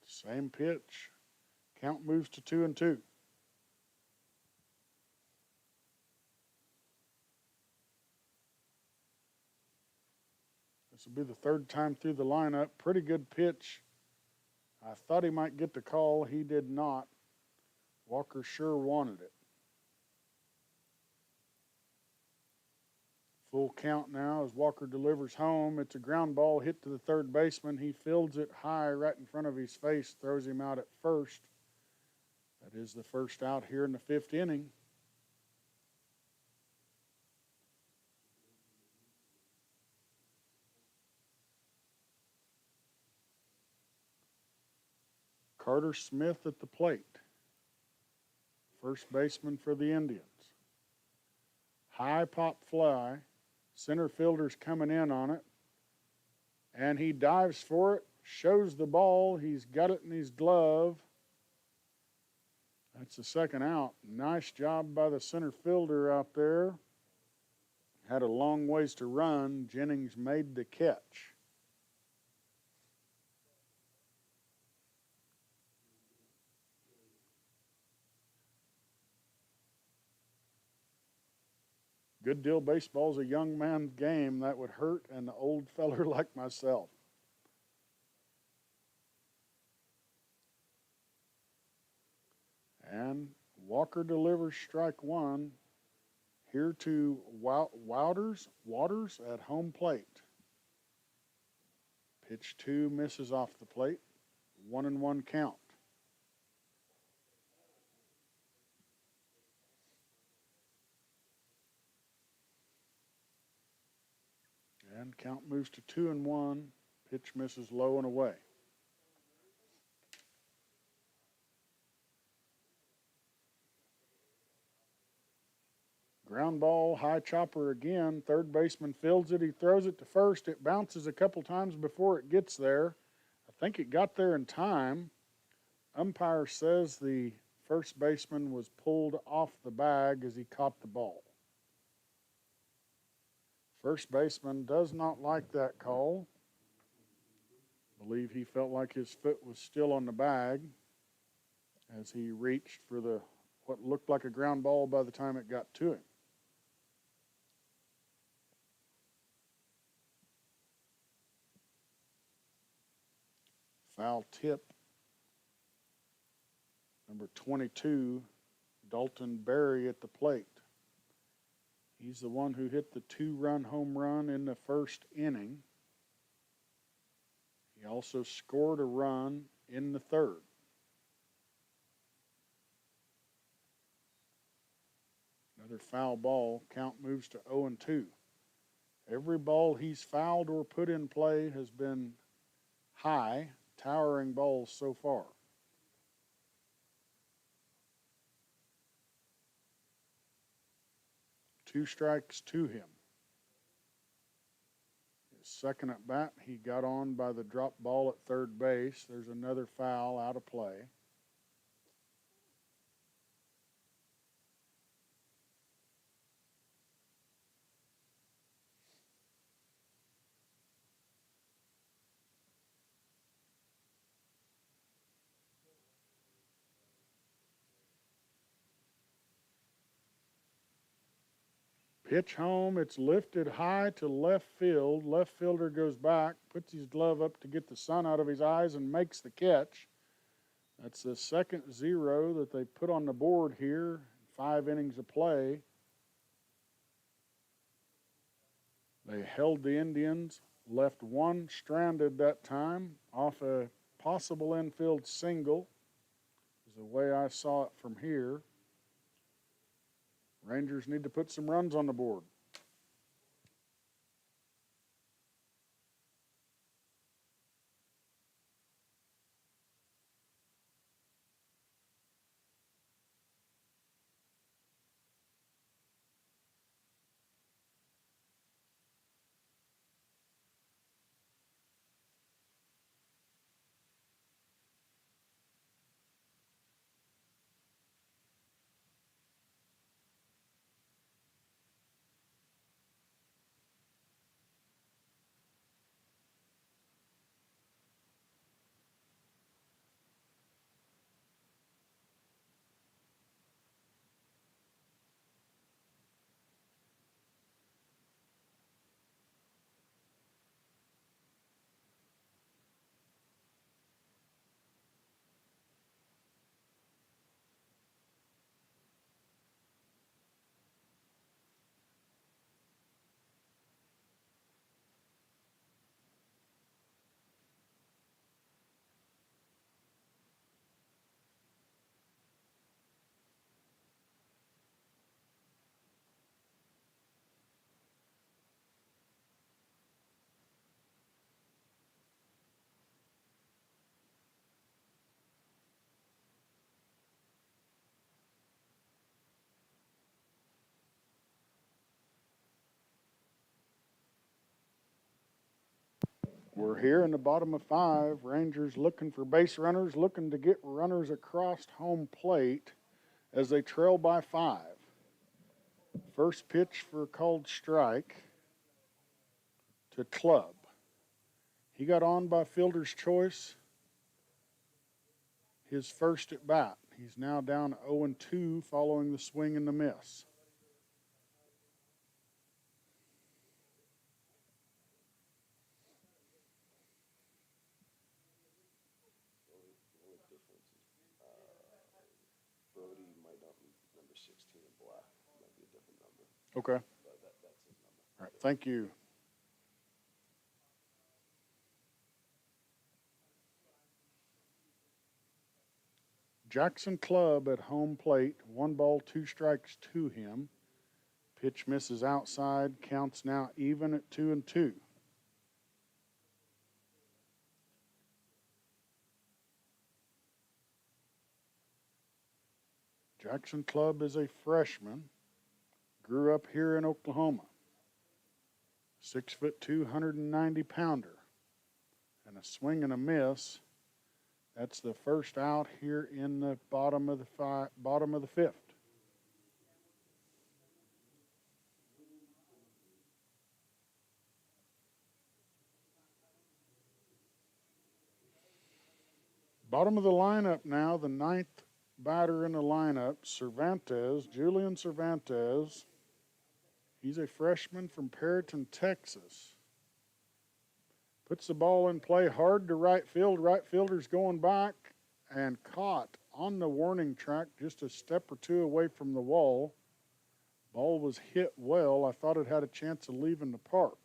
Same pitch. Count moves to 2-2. This will be the third time through the lineup. Pretty good pitch. I thought he might get the call. He did not. Walker sure wanted it. Full count now as Walker delivers home. It's a ground ball hit to the third baseman. He fields it high right in front of his face, throws him out at first. That is the first out here in the fifth inning. Carter Smith at the plate. First baseman for the Indians. High pop fly. Center fielder's coming in on it. And he dives for it. Shows the ball. He's got it in his glove. That's the second out. Nice job by the center fielder out there. Had a long ways to run. Jennings made the catch. Good deal baseball's a young man's game. That would hurt an old feller like myself. And Walker delivers strike one. Here to Waters at home plate. Pitch 2 misses off the plate. 1-1 count. And count moves to 2-1. Pitch misses low and away. Ground ball, high chopper again. Third baseman fields it. He throws it to first. It bounces a couple times before it gets there. I think it got there in time. Umpire says the first baseman was pulled off the bag as he caught the ball. First baseman does not like that call. I believe he felt like his foot was still on the bag as he reached for what looked like a ground ball by the time it got to him. Foul tip. Number 22, Dalton Berry at the plate. He's the one who hit the 2-run home run in the first inning. He also scored a run in the third. Another foul ball. Count moves to 0-2. Every ball he's fouled or put in play has been high, towering balls so far. Two strikes to him. His second at bat, he got on by the drop ball at third base. There's another foul out of play. Pitch home. It's lifted high to left field. Left fielder goes back, puts his glove up to get the sun out of his eyes, and makes the catch. That's the second 0 that they put on the board here. 5 innings of play. They held the Indians, left one stranded that time off a possible infield single, is the way I saw it from here. Rangers need to put some runs on the board. We're here in the bottom of 5. Rangers looking for base runners, looking to get runners across home plate as they trail by 5. First pitch for a called strike to Club. He got on by fielder's choice. His first at bat. He's now down 0-2 following the swing and the miss. Brody might not be number 16 in black. It might be a different number. Okay. But that's his number. All right. Thank you. Jackson Club at home plate. 1 ball, 2 strikes to him. Pitch misses outside. Counts now even at 2-2. Jackson Club is a freshman. Grew up here in Oklahoma. 6'2", 190-pounder. And a swing and a miss. That's the first out here in the bottom of the 5th. Bottom of the lineup now, the 9th batter in the lineup, Julian Cervantes. He's a freshman from Perryton, Texas. Puts the ball in play hard to right field. Right fielder's going back and caught on the warning track just a step or two away from the wall. Ball was hit well. I thought it had a chance of leaving the park.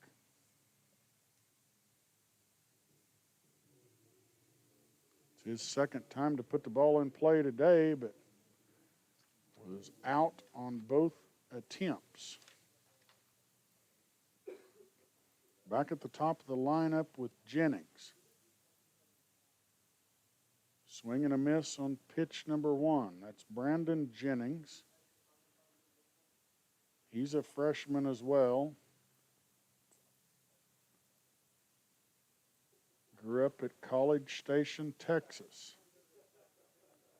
It's his second time to put the ball in play today, but was out on both attempts. Back at the top of the lineup with Jennings. Swing and a miss on pitch number 1. That's Brandon Jennings. He's a freshman as well. Grew up at College Station, Texas.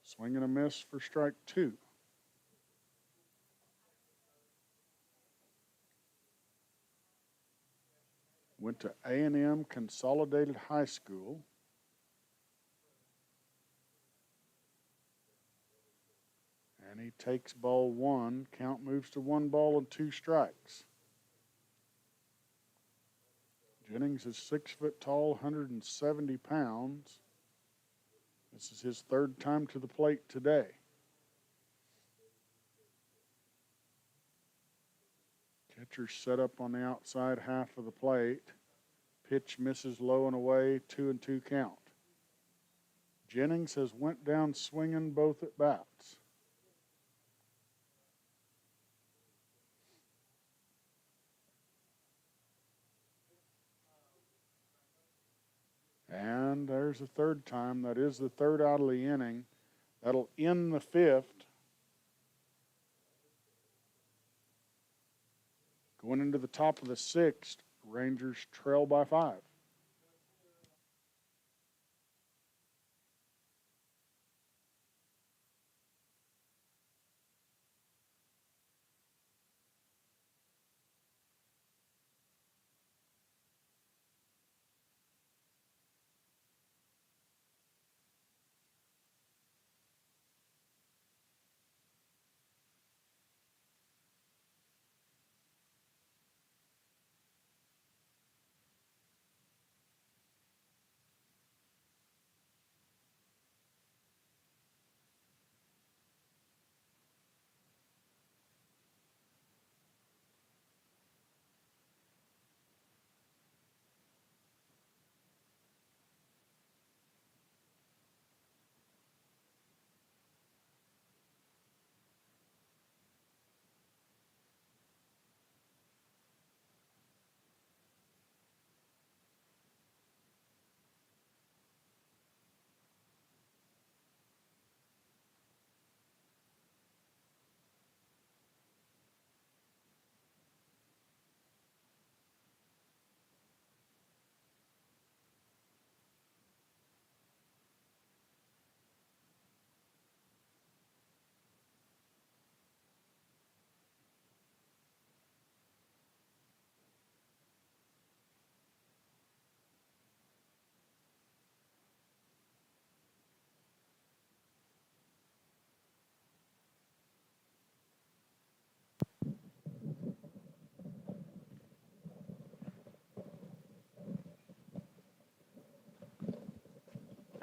Swing and a miss for strike 2. Went to A&M Consolidated High School. And he takes ball 1. Count moves to 1 ball and 2 strikes. Jennings is 6 foot tall, 170 pounds. This is his 3rd time to the plate today. Catcher set up on the outside half of the plate. Pitch misses low and away, 2-2 count. Jennings has went down swinging both at bats. And there's a 3rd time. That is the 3rd out of the inning. That'll end the 5th. Going into the top of the 6th, Rangers trail by 5.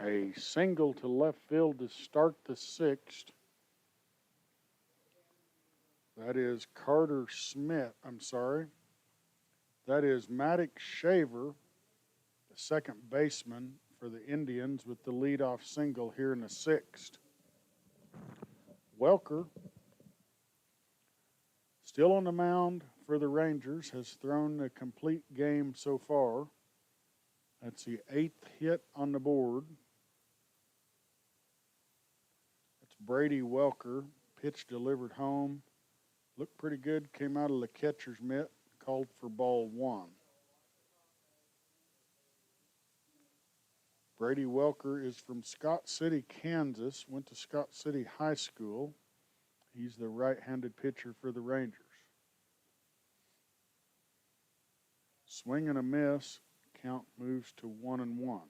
A single to left field to start the sixth. That is Carter Smith. I'm sorry. That is Maddox Shaver, the second baseman for the Indians, with the leadoff single here in the sixth. Welker, still on the mound for the Rangers, has thrown a complete game so far. That's the 8th hit on the board. That's Brady Welker. Pitch delivered home. Looked pretty good. Came out of the catcher's mitt. Called for ball one. Brady Welker is from Scott City, Kansas. Went to Scott City High School. He's the right-handed pitcher for the Rangers. Swing and a miss. Count moves to 1-1.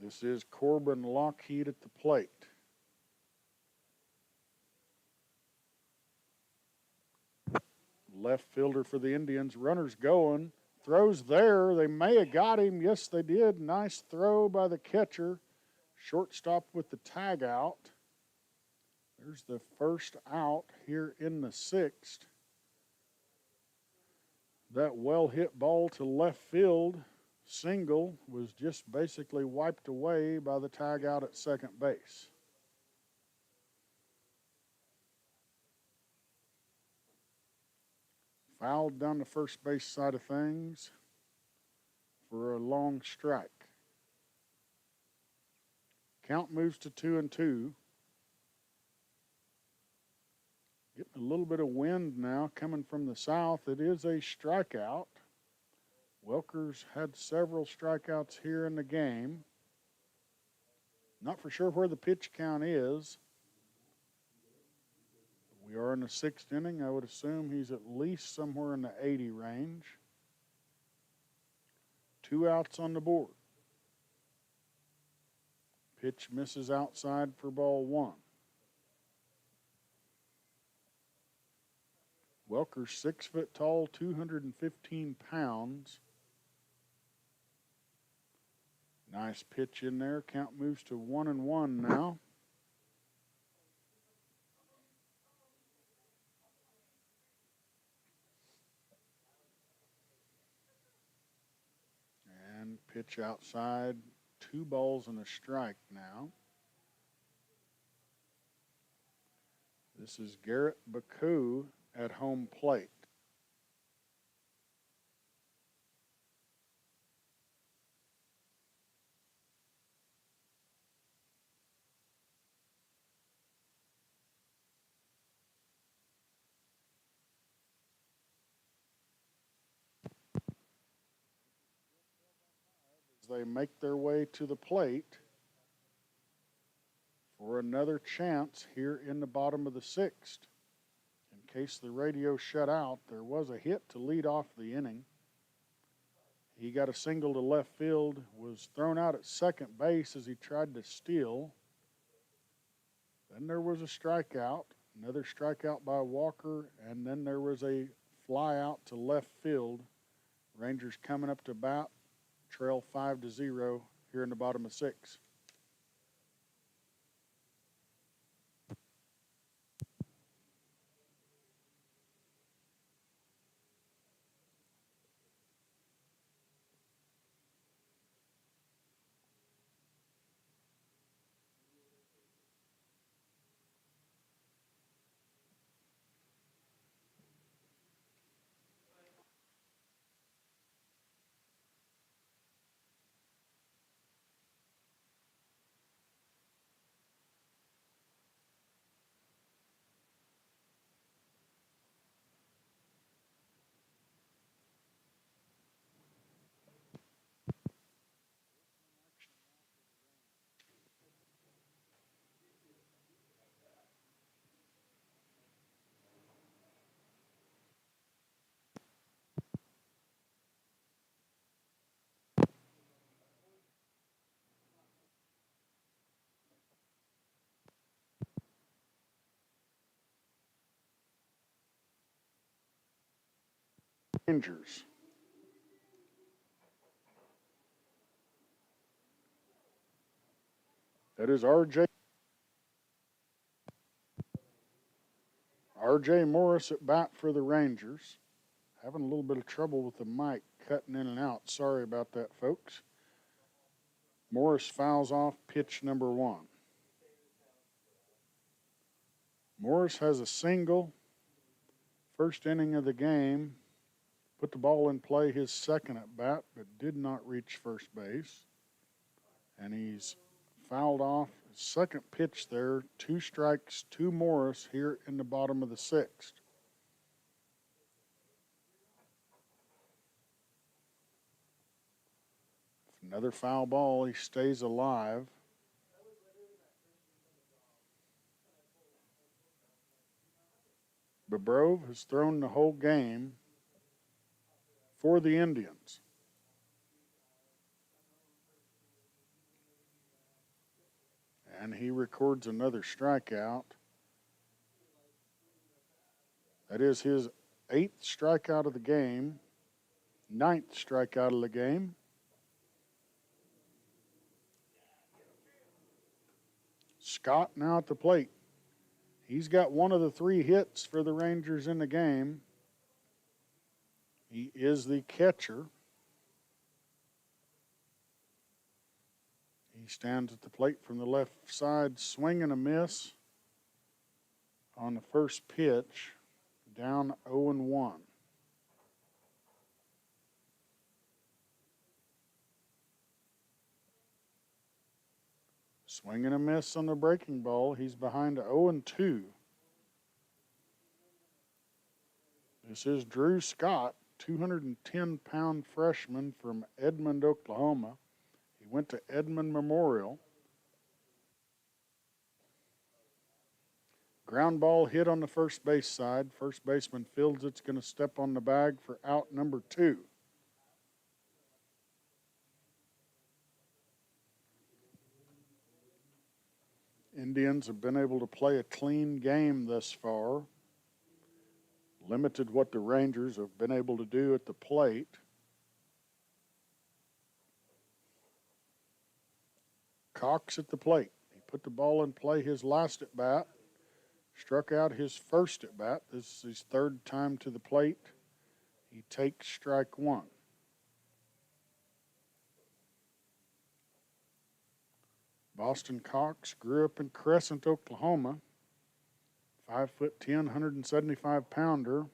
This is Corbin Lockheed at the plate. Left fielder for the Indians. Runners going. Throws there. They may have got him. Yes, they did. Nice throw by the catcher. Shortstop with the tag out. There's the first out here in the sixth. That well-hit ball to left field, single, was just basically wiped away by the tag out at second base. Fouled down the first base side of things for a long strike. Count moves to 2-2. Getting a little bit of wind now coming from the south. It is a strikeout. Welker's had several strikeouts here in the game. Not for sure where the pitch count is. We are in the sixth inning. I would assume he's at least somewhere in the 80 range. 2 outs on the board. Pitch misses outside for ball one. Welker's 6 foot tall, 215 pounds. Nice pitch in there. Count moves to 1-1 now. And pitch outside. 2 balls and a strike now. This is Garrett Mccook at home plate. As they make their way to the plate for another chance here in the bottom of the sixth. In case the radio shut out, there was a hit to lead off the inning. He got a single to left field, was thrown out at second base as he tried to steal. Then there was a strikeout, another strikeout by Walker, and then there was a fly out to left field. Rangers coming up to bat, trail 5-0 here in the bottom of 6. Rangers. That is R.J. Morris at bat for the Rangers. Having a little bit of trouble with the mic cutting in and out. Sorry about that, folks. Morris fouls off pitch number 1. Morris has a single. First inning of the game. Put the ball in play his second at bat, but did not reach first base. And he's fouled off his second pitch there. 2 strikes to Morris here in the bottom of the 6th. Another foul ball. He stays alive. Bobrov has thrown the whole game for the Indians. And he records another strikeout. That is his 8th strikeout of the game, 9th strikeout of the game. Scott now at the plate. He's got one of the 3 hits for the Rangers in the game. He is the catcher. He stands at the plate from the left side, swing and a miss on the first pitch, down 0-1. Swing and a miss on the breaking ball. He's behind 0-2. This is Drew Scott, 210-pound freshman from Edmond, Oklahoma. He went to Edmond Memorial. Ground ball hit on the first base side. First baseman fields it's going to step on the bag for out number 2. Indians have been able to play a clean game thus far. Limited what the Rangers have been able to do at the plate. Cox at the plate. He put the ball in play his last at bat. Struck out his first at bat. This is his 3rd time to the plate. He takes strike 1. Boston Cox grew up in Crescent, Oklahoma. 5'10", 175-pounder.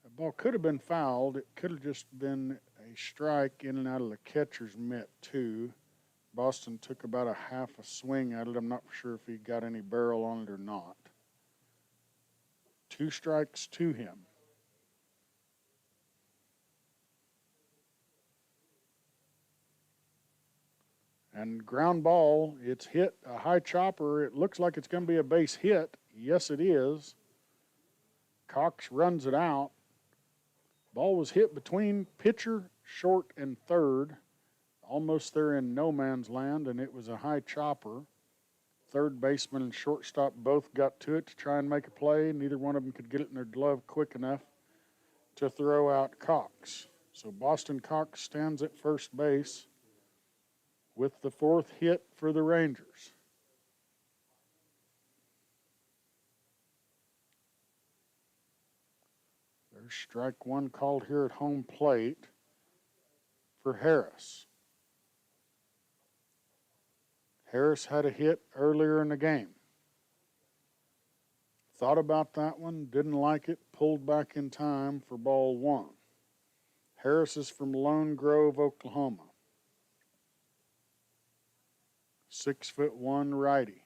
That ball could have been fouled. It could have just been a strike in and out of the catcher's mitt, too. Boston took about a half a swing at it. I'm not sure if he got any barrel on it or not. 2 strikes to him. And ground ball, it's hit a high chopper. It looks like it's going to be a base hit. Yes, it is. Cox runs it out. Ball was hit between pitcher, short, and third. Almost there in no man's land, and it was a high chopper. Third baseman and shortstop both got to it to try and make a play. Neither one of them could get it in their glove quick enough to throw out Cox. So Boston Cox stands at first base with the 4th hit for the Rangers. There's strike 1 called here at home plate for Harris. Harris had a hit earlier in the game. Thought about that one, didn't like it, pulled back in time for ball 1. Harris is from Lone Grove, Oklahoma. 6'1" righty.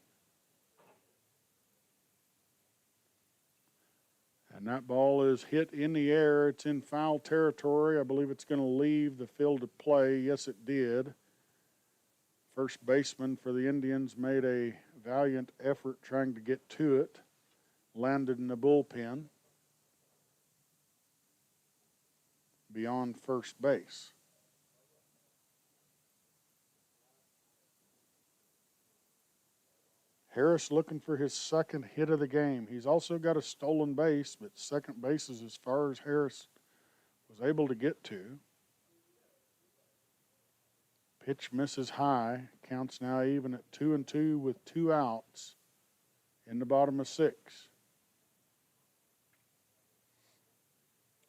And that ball is hit in the air. It's in foul territory. I believe it's going to leave the field of play. Yes, it did. First baseman for the Indians made a valiant effort trying to get to it. Landed in the bullpen beyond first base. Harris looking for his 2nd hit of the game. He's also got a stolen base, but second base is as far as Harris was able to get to. Pitch misses high. Count's now even at 2-2 with 2 outs in the bottom of 6.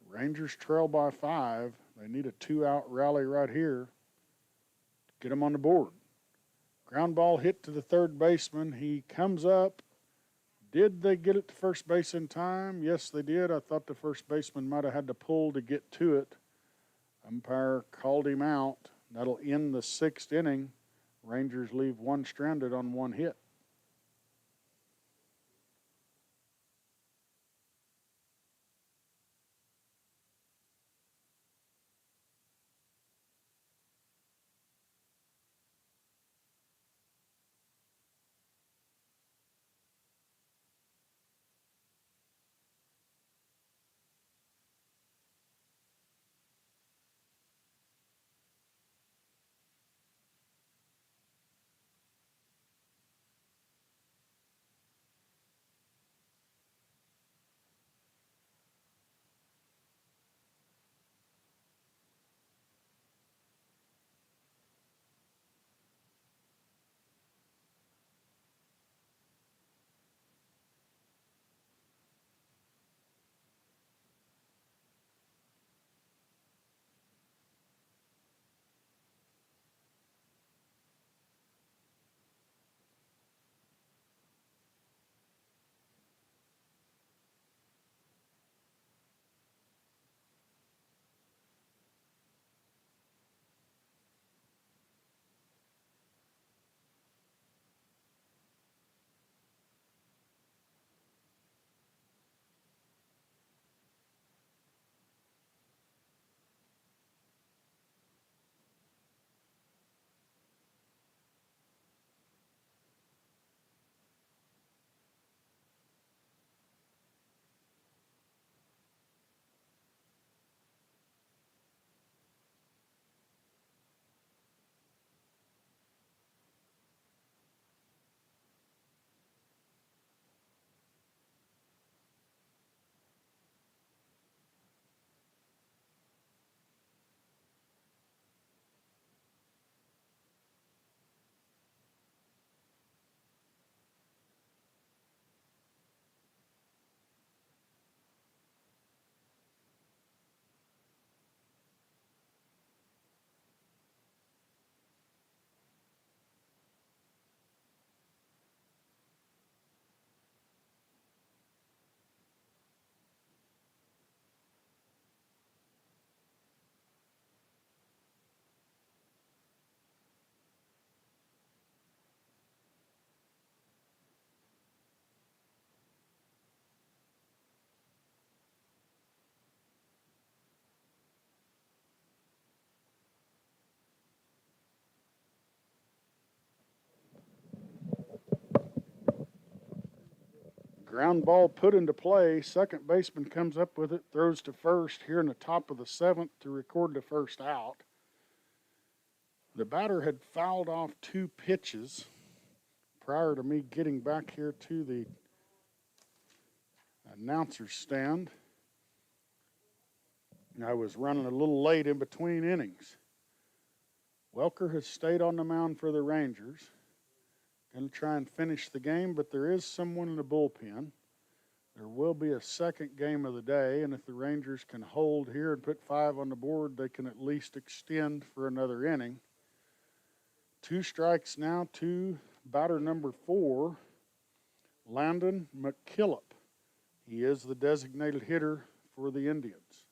Rangers trail by 5. They need a 2-out rally right here to get them on the board. Ground ball hit to the third baseman. He comes up. Did they get it to first base in time? Yes, they did. I thought the first baseman might have had to pull to get to it. Umpire called him out. That'll end the 6th inning. Rangers leave 1 stranded on 1 hit. Ground ball put into play. Second baseman comes up with it, throws to first here in the top of the 7th to record the first out. The batter had fouled off 2 pitches prior to me getting back here to the announcer's stand. I was running a little late in between innings. Welker has stayed on the mound for the Rangers. Going to try and finish the game, but there is someone in the bullpen. There will be a second game of the day, and if the Rangers can hold here and put 5 on the board, they can at least extend for another inning. 2 strikes now to batter number 4, Landon Mccook. He is the designated hitter for the Indians.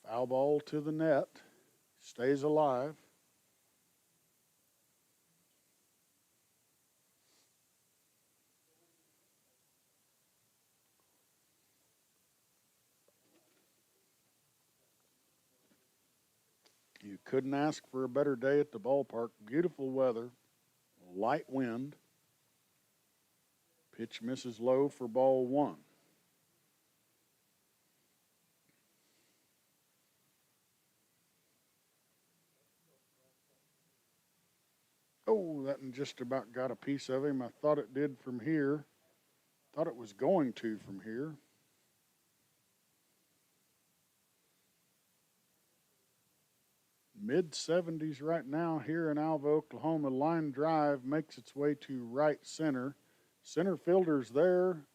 Foul ball to the net. Stays alive. You couldn't ask for a better day at the ballpark. Beautiful weather, light wind. Pitch misses low for ball 1. Oh, that just about got a piece of him. I thought it did from here. Thought it was going to from here. Mid-70s right now here in Alva, Oklahoma. Line drive makes its way to right center. Center fielder's there.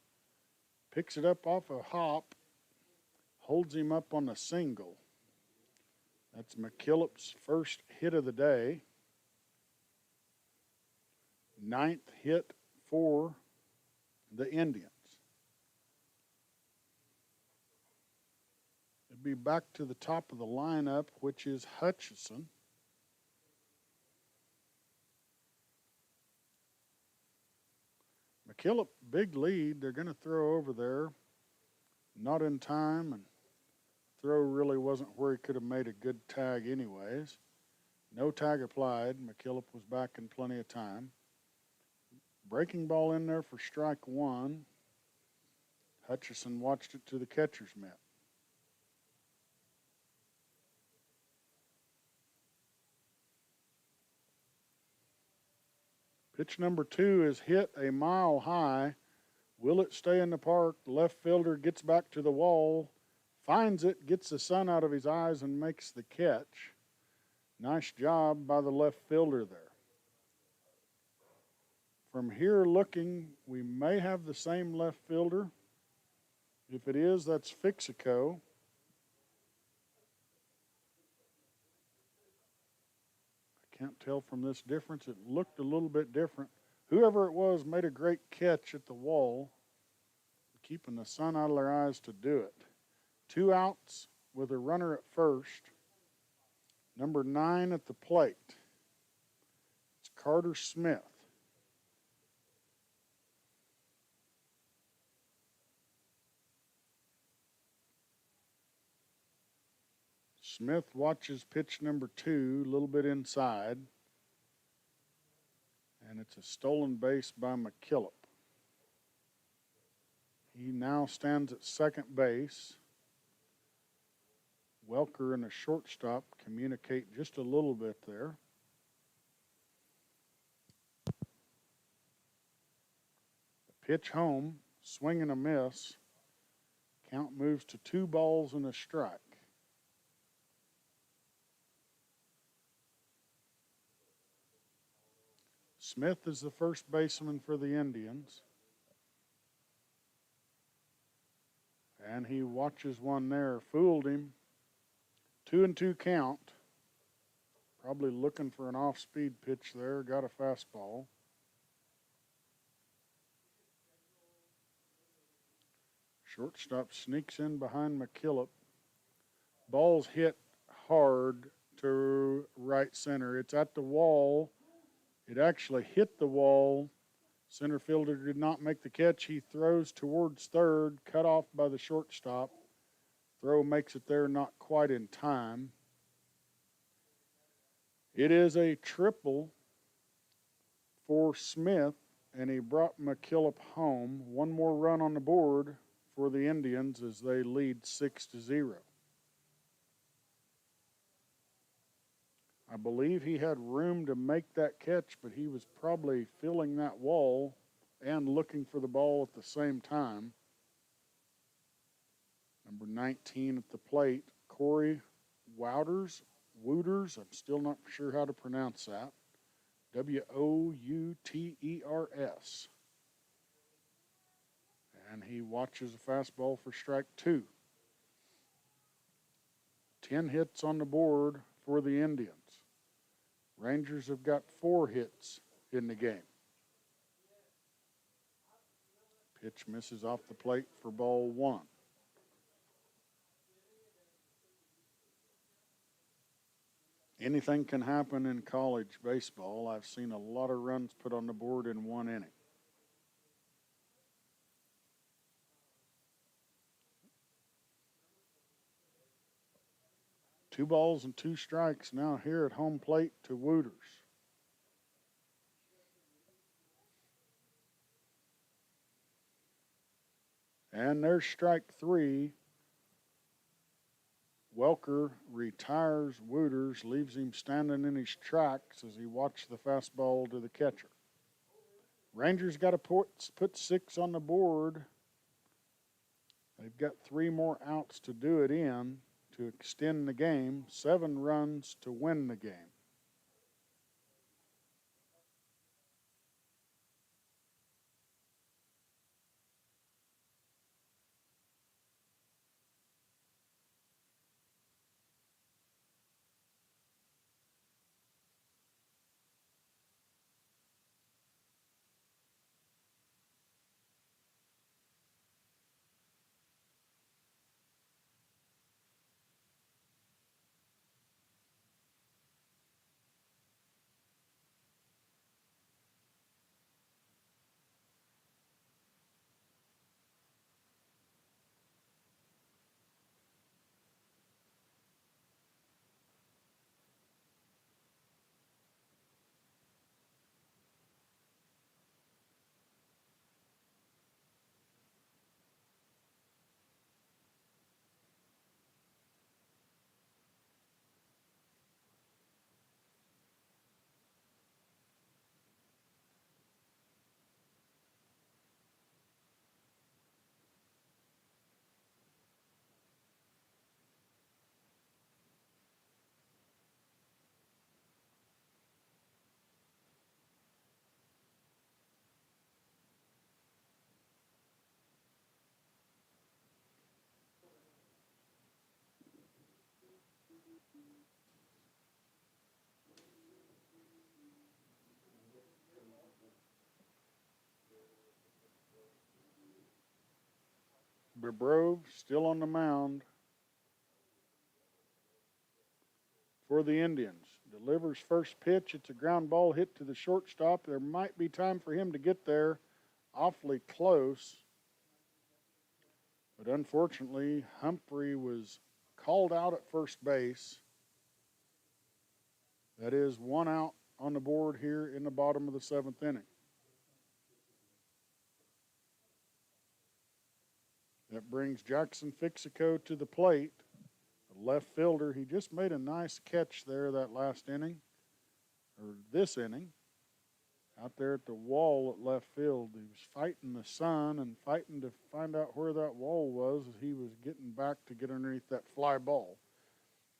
Picks it up off a hop. Holds him up on a single. That's McKillop's first hit of the day. 9th hit for the Indians. It'll be back to the top of the lineup, which is Hutchison. McKillop, big lead. They're going to throw over there. Not in time, and throw really wasn't where he could have made a good tag anyways. No tag applied. McKillop was back in plenty of time. Breaking ball in there for strike one. Hutchison watched it to the catcher's mitt. Pitch number 2 is hit a mile high. Will it stay in the park? The left fielder gets back to the wall, finds it, gets the sun out of his eyes, and makes the catch. Nice job by the left fielder there. From here looking, we may have the same left fielder. If it is, that's Fixico. I can't tell from this difference. It looked a little bit different. Whoever it was made a great catch at the wall, keeping the sun out of their eyes to do it. 2 outs with a runner at first. Number 9 at the plate. It's Carter Smith. Smith watches pitch number 2, a little bit inside. And it's a stolen base by McKillop. He now stands at second base. Welker and the shortstop communicate just a little bit there. The pitch home, swing and a miss. Count moves to 2 balls and a strike. Smith is the first baseman for the Indians. And he watches one there. Fooled him. 2-2 count. Probably looking for an off-speed pitch there. Got a fastball. Shortstop sneaks in behind McKillop. Ball's hit hard to right center. It's at the wall. It actually hit the wall. Center fielder did not make the catch. He throws towards third, cut off by the shortstop. Throw makes it there, not quite in time. It is a triple for Smith, and he brought McKillop home. One more run on the board for the Indians as they lead 6-0. I believe he had room to make that catch, but he was probably filling that wall and looking for the ball at the same time. Number 19 at the plate, Corey Wouters. I'm still not sure how to pronounce that. Wouters. And he watches a fastball for strike 2. 10 hits on the board for the Indians. Rangers have got 4 hits in the game. Pitch misses off the plate for ball 1. Anything can happen in college baseball. I've seen a lot of runs put on the board in 1 inning. Two balls and 2 strikes now here at home plate to Wouters. And there's strike 3. Welker retires Wouters, leaves him standing in his tracks as he watched the fastball to the catcher. Rangers got to put 6 on the board. They've got 3 more outs to do it in to extend the game, 7 runs to win the game. Bobrov still on the mound for the Indians. Delivers first pitch. It's a ground ball hit to the shortstop. There might be time for him to get there. Awfully close. But unfortunately, Humphrey was called out at first base. That is 1 out on the board here in the bottom of the 7th inning. That brings Jackson Fixico to the plate. The left fielder, he just made a nice catch there that last inning, or this inning, out there at the wall at left field. He was fighting the sun and fighting to find out where that wall was as he was getting back to get underneath that fly ball.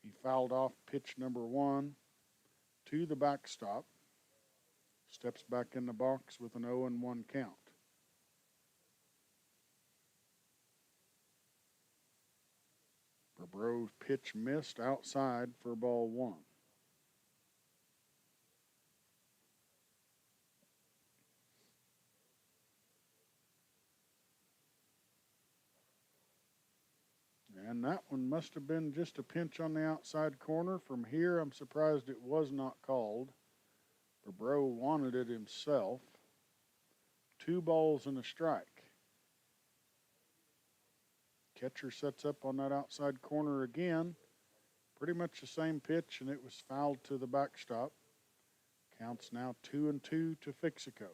He fouled off pitch number 1 to the backstop. Steps back in the box with an 0-1 count. Bobrov's pitch missed outside for ball 1. And that one must have been just a pinch on the outside corner. From here, I'm surprised it was not called. Bobrov wanted it himself. 2 balls and a strike. Catcher sets up on that outside corner again. Pretty much the same pitch, and it was fouled to the backstop. Counts now 2-2 to Fixico.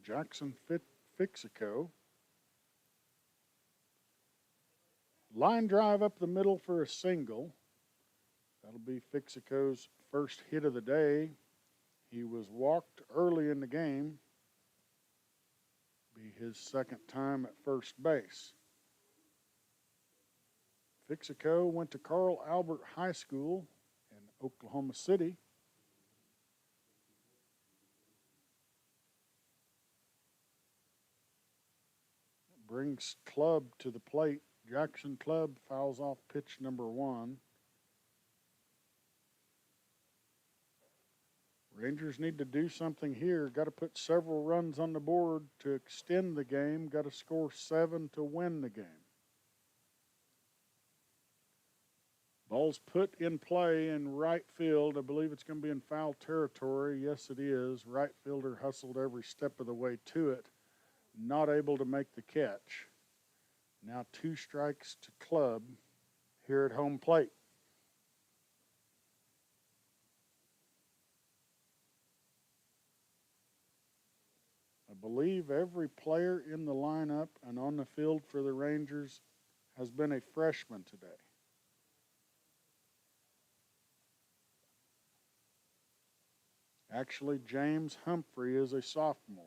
Jackson Fixico. Line drive up the middle for a single. That'll be Fixico's first hit of the day. He was walked early in the game. Be his second time at first base. Fixico went to Carl Albert High School in Oklahoma City. Brings Clubb to the plate. Jackson Clubb fouls off pitch number 1. Rangers need to do something here. Got to put several runs on the board to extend the game. Got to score 7 to win the game. Ball's put in play in right field. I believe it's going to be in foul territory. Yes, it is. Right fielder hustled every step of the way to it. Not able to make the catch. Now 2 strikes to Clubb here at home plate. I believe every player in the lineup and on the field for the Rangers has been a freshman today. Actually, James Humphrey is a sophomore.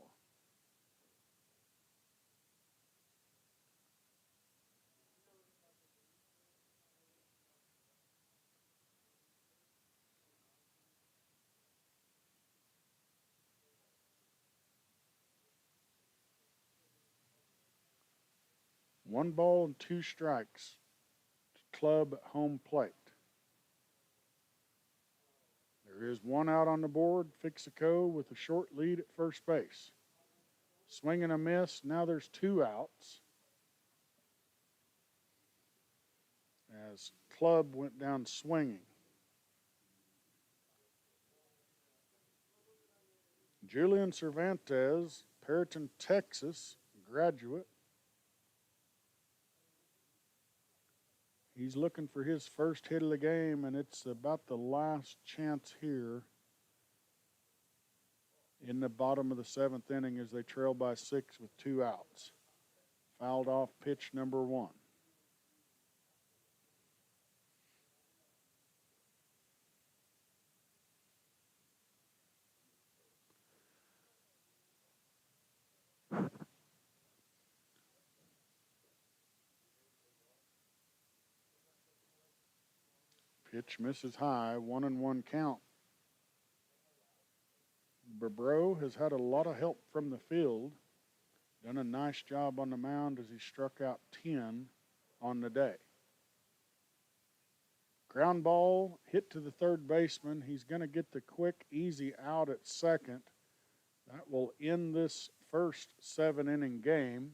One ball and two strikes. Club at home plate. There is one out on the board. Fixico with a short lead at first base. Swing and a miss. Now there's two outs. As Club went down swinging. Julian Cervantes, Perryton, Texas, graduate. He's looking for his first hit of the game, and it's about the last chance here in the bottom of the seventh inning as they trail by 6 with two outs. Fouled off pitch number 1. Pitch misses high, 1-1 count. Bobrow has had a lot of help from the field. Done a nice job on the mound as he struck out 10 on the day. Ground ball hit to the third baseman. He's going to get the quick, easy out at second. That will end this first 7-inning game.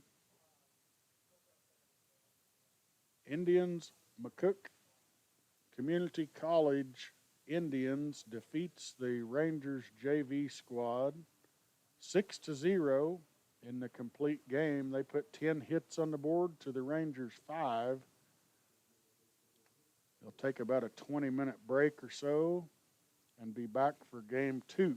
Indians, Mccook Community College Indians defeats the Rangers JV squad 6-0 in the complete game. They put 10 hits on the board to the Rangers 5. They'll take about a 20-minute break or so and be back for game 2.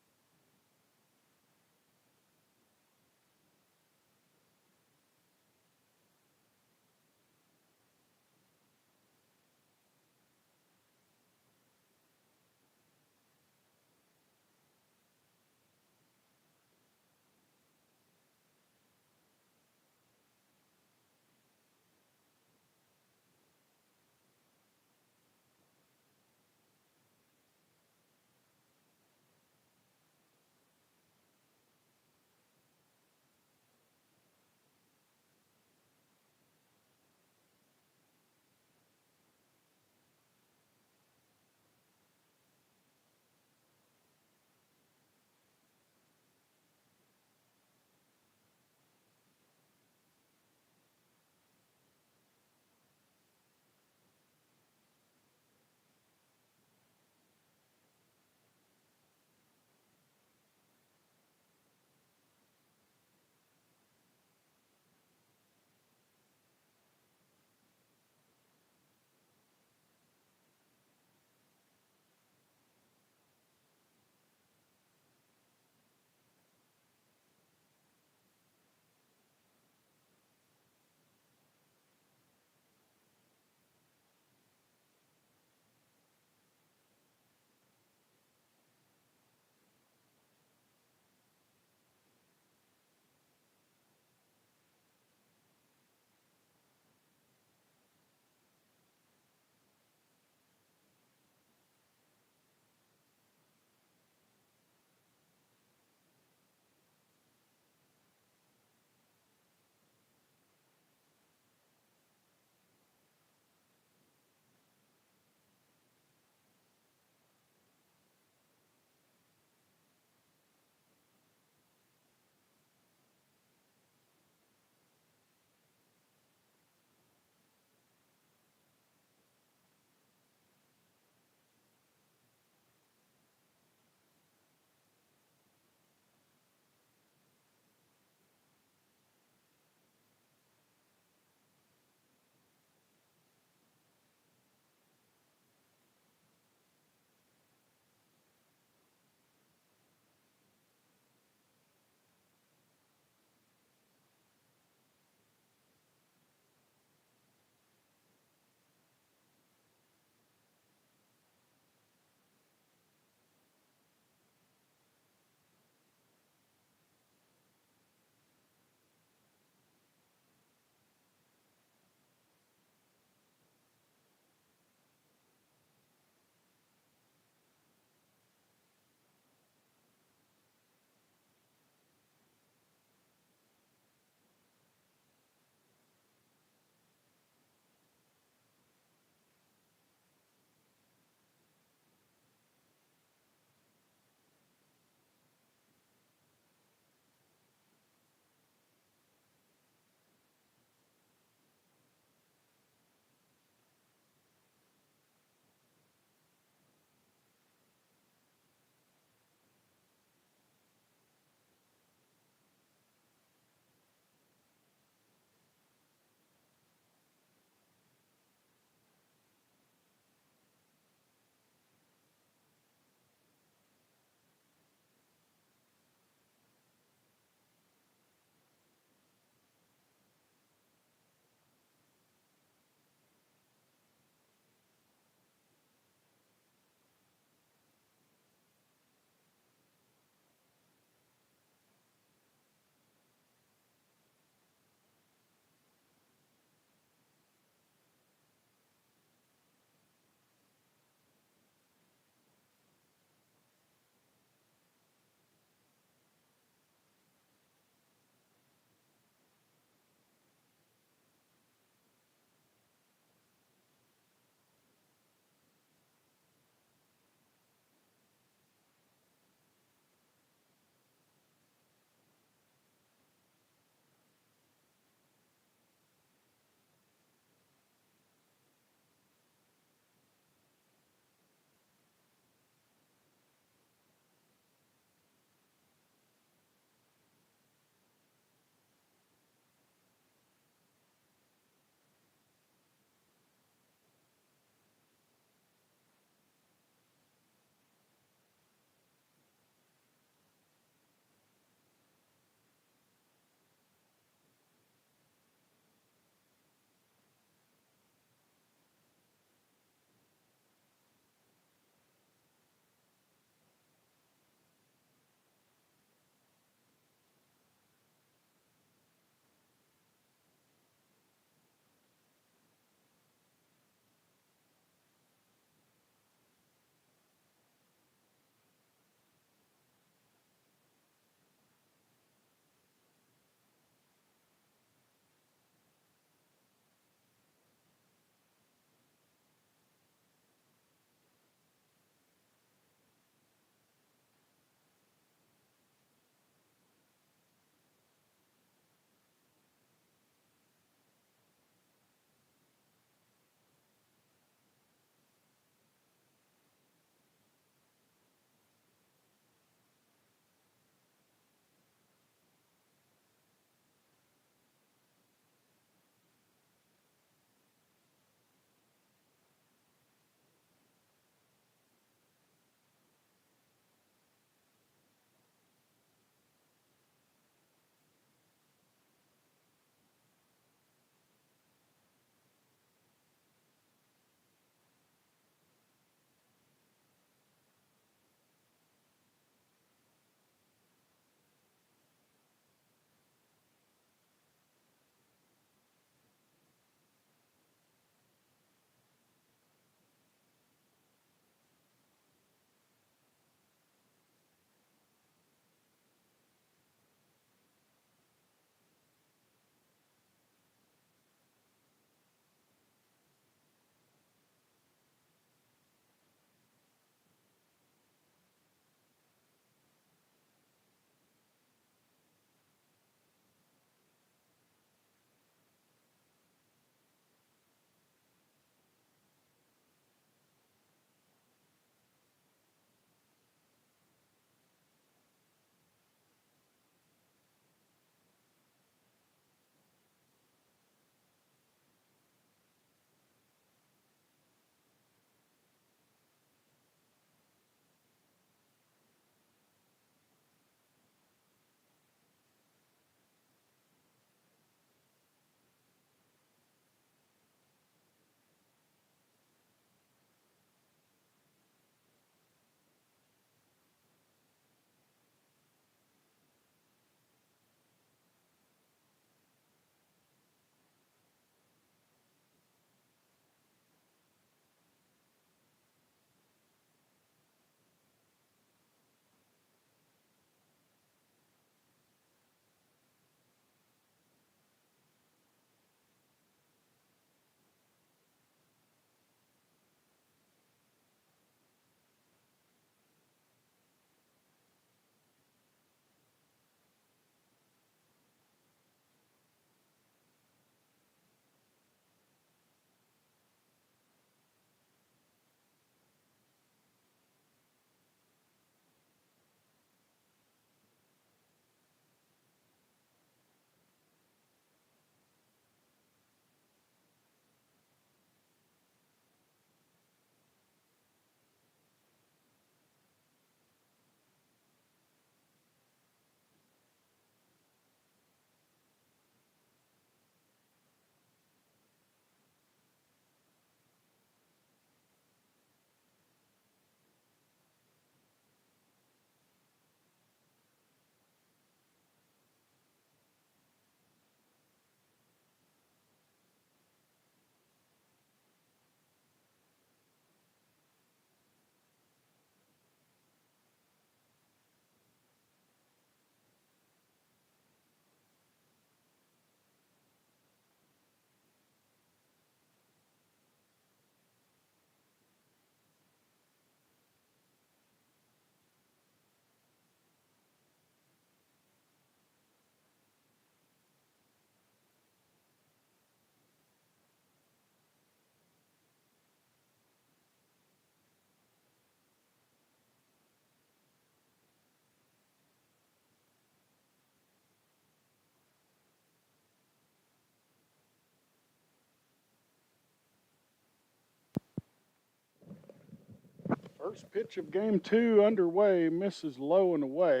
First pitch of game 2 underway, misses low and away.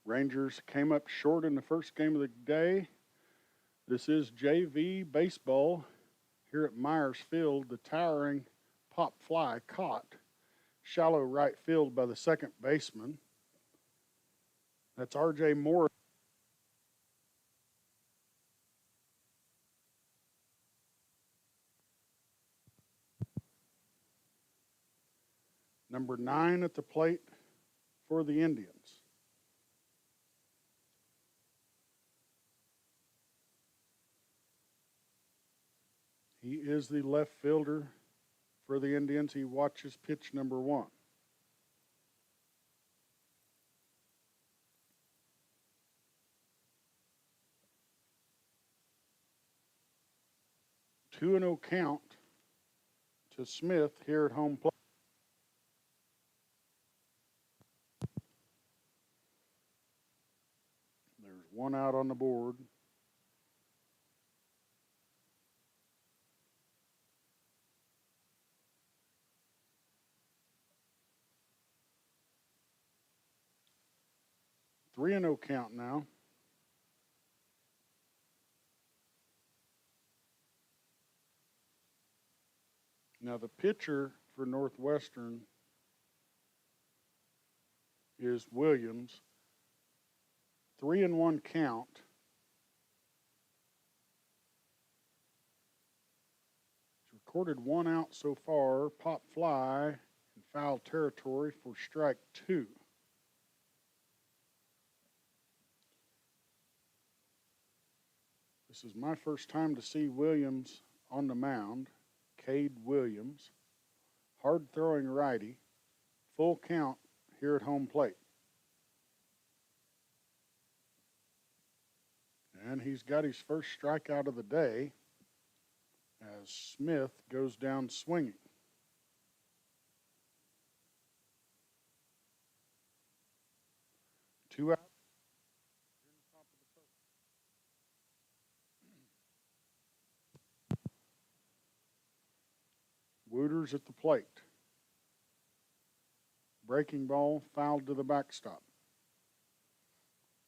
Rangers came up short in the first game of the day. This is JV baseball here at Myers Field. The towering pop fly caught shallow right field by the second baseman. That's R.J. Morris. Number 9 at the plate for the Indians. He is the left fielder for the Indians. He watches pitch number 1. Two and 0 count to Smith here at home plate. There's one out on the board. Three and 0 count now. Now the pitcher for Northwestern is Williams. 3 and 1 count. He's recorded 1 out so far. Pop fly in foul territory for strike 2. This is my first time to see Williams on the mound. Cade Williams, hard-throwing righty, full count here at home plate. And he's got his first strikeout of the day as Smith goes down swinging. Two out. Wooters at the plate. Breaking ball fouled to the backstop.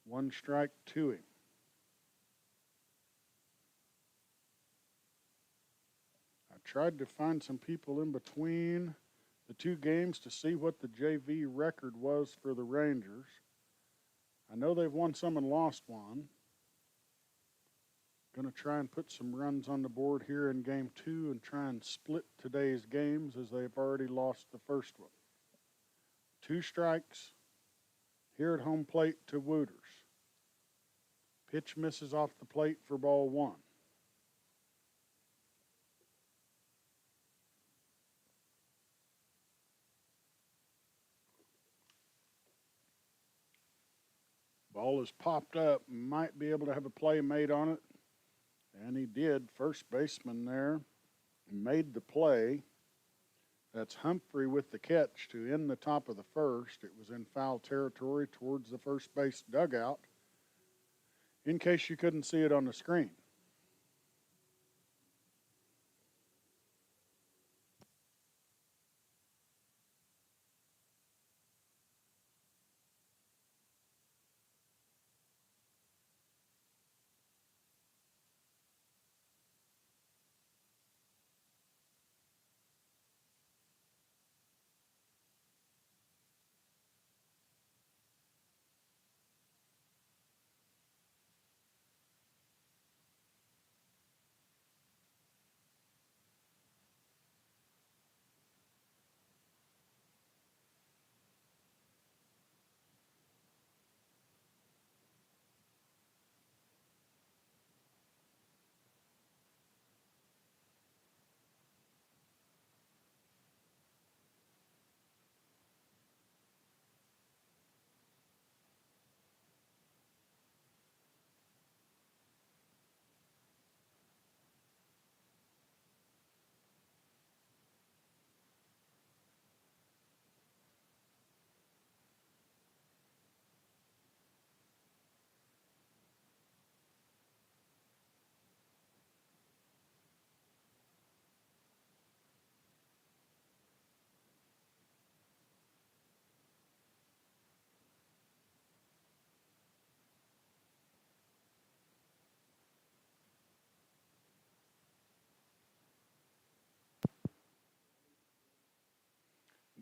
1 strike to him. I tried to find some people in between the 2 games to see what the JV record was for the Rangers. I know they've won some and lost one. Going to try and put some runs on the board here in game 2 and try and split today's games as they've already lost the first one. 2 strikes here at home plate to Wooters. Pitch misses off the plate for ball 1. Ball is popped up, might be able to have a play made on it. And he did. First baseman there made the play. That's Humphrey with the catch to end the top of the first. It was in foul territory towards the first base dugout, in case you couldn't see it on the screen.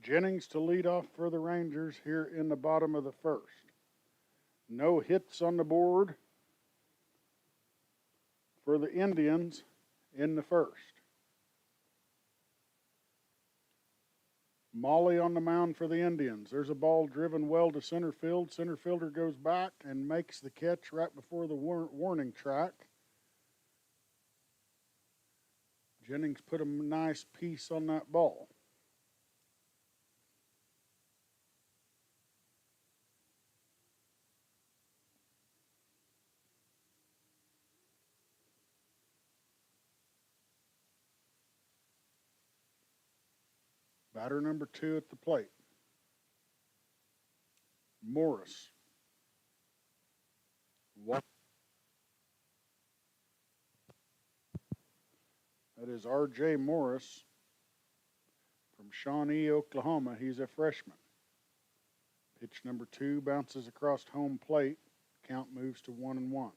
Jennings to lead off for the Rangers here in the bottom of the first. No hits on the board for the Indians in the first. Molly on the mound for the Indians. There's a ball driven well to center field. Center fielder goes back and makes the catch right before the warning track. Jennings put a nice piece on that ball. Batter number 2 at the plate. Morris. That is R.J. Morris from Shawnee, Oklahoma. He's a freshman. Pitch number 2 bounces across home plate. Count moves to 1-1.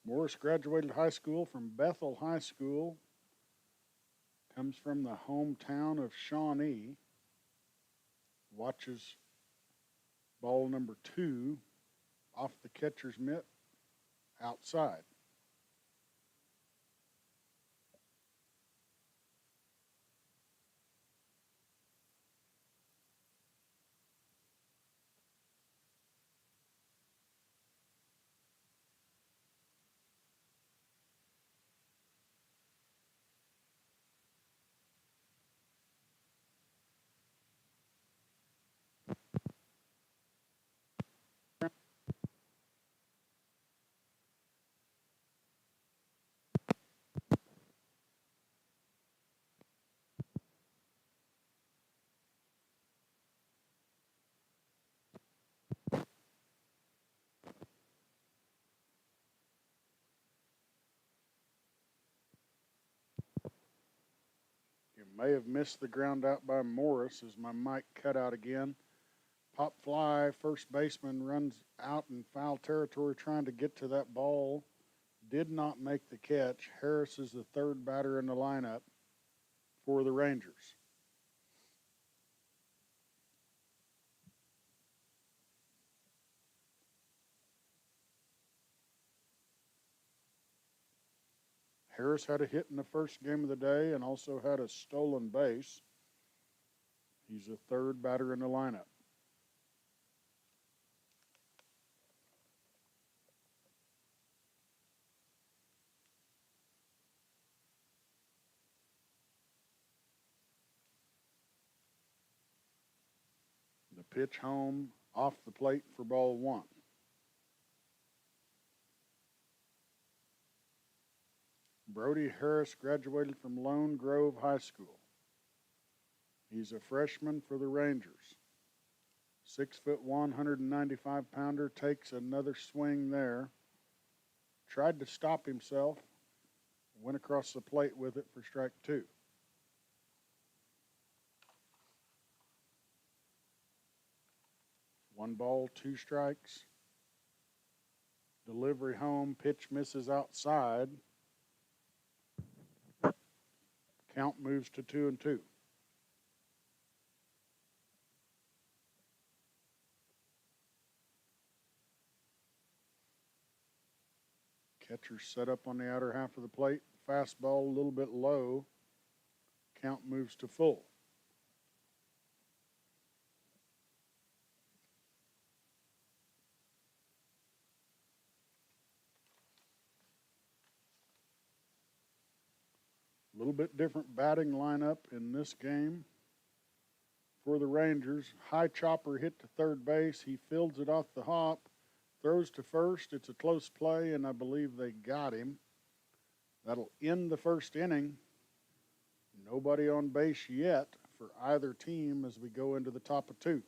Morris graduated high school from Bethel High School. Comes from the hometown of Shawnee. Watches ball number 2 off the catcher's mitt outside. You may have missed the ground out by Morris as my mic cut out again. Pop fly, first baseman runs out in foul territory trying to get to that ball. Did not make the catch. Harris is the third batter in the lineup for the Rangers. Harris had a hit in the first game of the day and also had a stolen base. He's the third batter in the lineup. The pitch home off the plate for ball 1. Brody Harris graduated from Lone Grove High School. He's a freshman for the Rangers. 6'1", 195-pounder, takes another swing there. Tried to stop himself. Went across the plate with it for strike 2. One ball, 2 strikes. Delivery home, pitch misses outside. Count moves to 2-2. Catcher set up on the outer half of the plate. Fastball a little bit low. Count moves to full. A little bit different batting lineup in this game for the Rangers. High chopper hit to third base. He fields it off the hop, throws to first. It's a close play, and I believe they got him. That'll end the first inning. Nobody on base yet for either team as we go into the top of 2.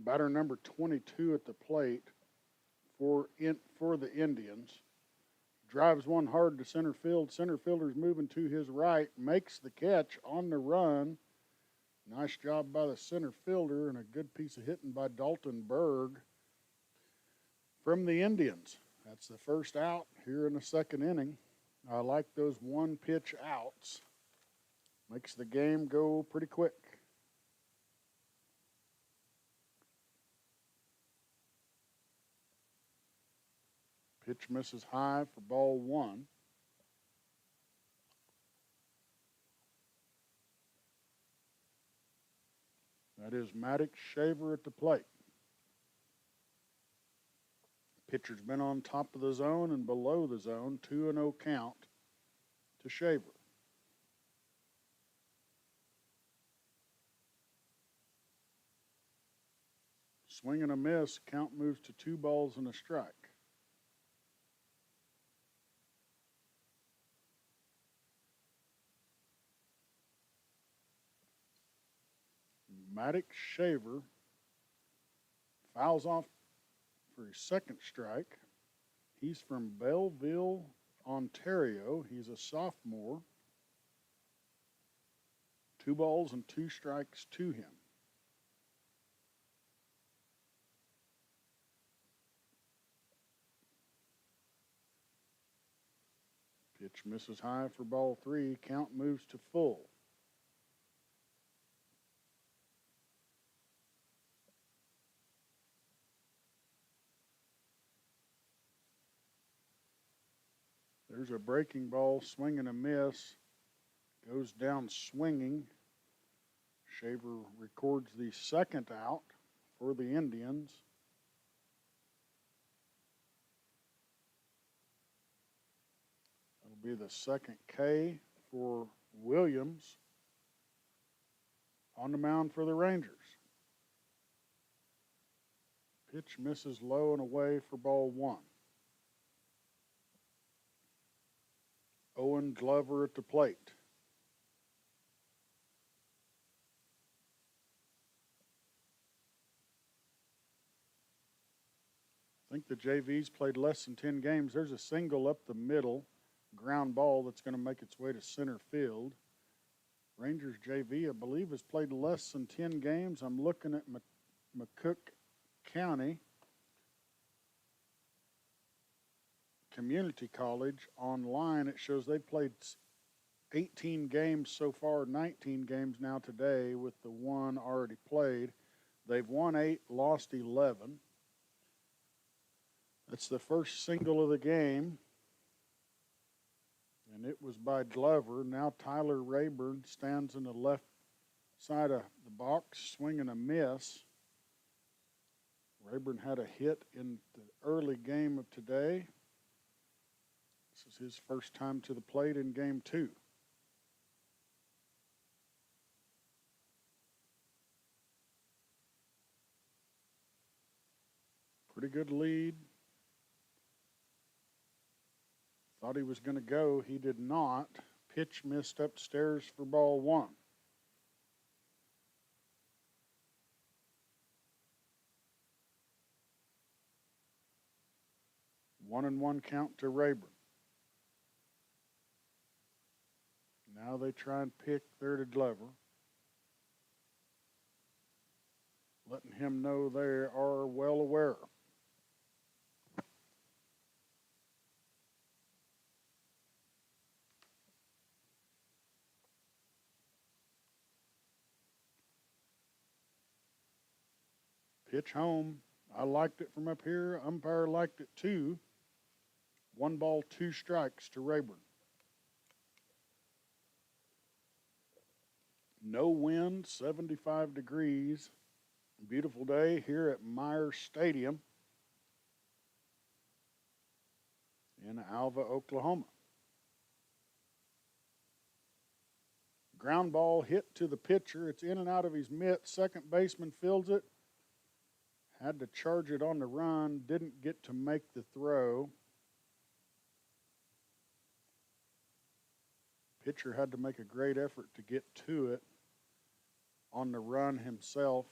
Batter number 22 at the plate for the Indians. Drives one hard to center field. Center fielder's moving to his right. Makes the catch on the run. Nice job by the center fielder and a good piece of hitting by Dalton Berg from the Indians. That's the first out here in the second inning. I like those one-pitch outs. Makes the game go pretty quick. Pitch misses high for ball one. That is Maddox Shaver at the plate. Pitcher's been on top of the zone and below the zone. 2-0 count to Shaver. Swing and a miss. Count moves to 2 balls and a strike. Maddox Shaver fouls off for his second strike. He's from Belleville, Ontario. He's a sophomore. 2 balls and 2 strikes to him. Pitch misses high for ball 3. Count moves to full. There's a breaking ball, swing and a miss. Goes down swinging. Shaver records the second out for the Indians. That'll be the second K for Williams on the mound for the Rangers. Pitch misses low and away for ball 1. Owen Glover at the plate. I think the JVs played less than 10 games. There's a single up the middle, ground ball that's going to make its way to center field. Rangers JV, I believe, has played less than 10 games. I'm looking at Mccook County Community College online. It shows they've played 18 games so far, 19 games now today with the one already played. They've won 8, lost 11. That's the first single of the game, and it was by Glover. Now Tyler Rayburn stands in the left side of the box, swinging a miss. Rayburn had a hit in the early game of today. This is his first time to the plate in game 2. Pretty good lead. Thought he was going to go. He did not. Pitch missed upstairs for ball 1. One and one count to Rayburn. Now they try and pick there to Glover. Letting him know they are well aware. Pitch home. I liked it from up here. Umpire liked it too. 1 ball, 2 strikes to Rayburn. No wind, 75 degrees. Beautiful day here at Myers Stadium in Alva, Oklahoma. Ground ball hit to the pitcher. It's in and out of his mitt. Second baseman fields it. Had to charge it on the run. Didn't get to make the throw. Pitcher had to make a great effort to get to it on the run himself.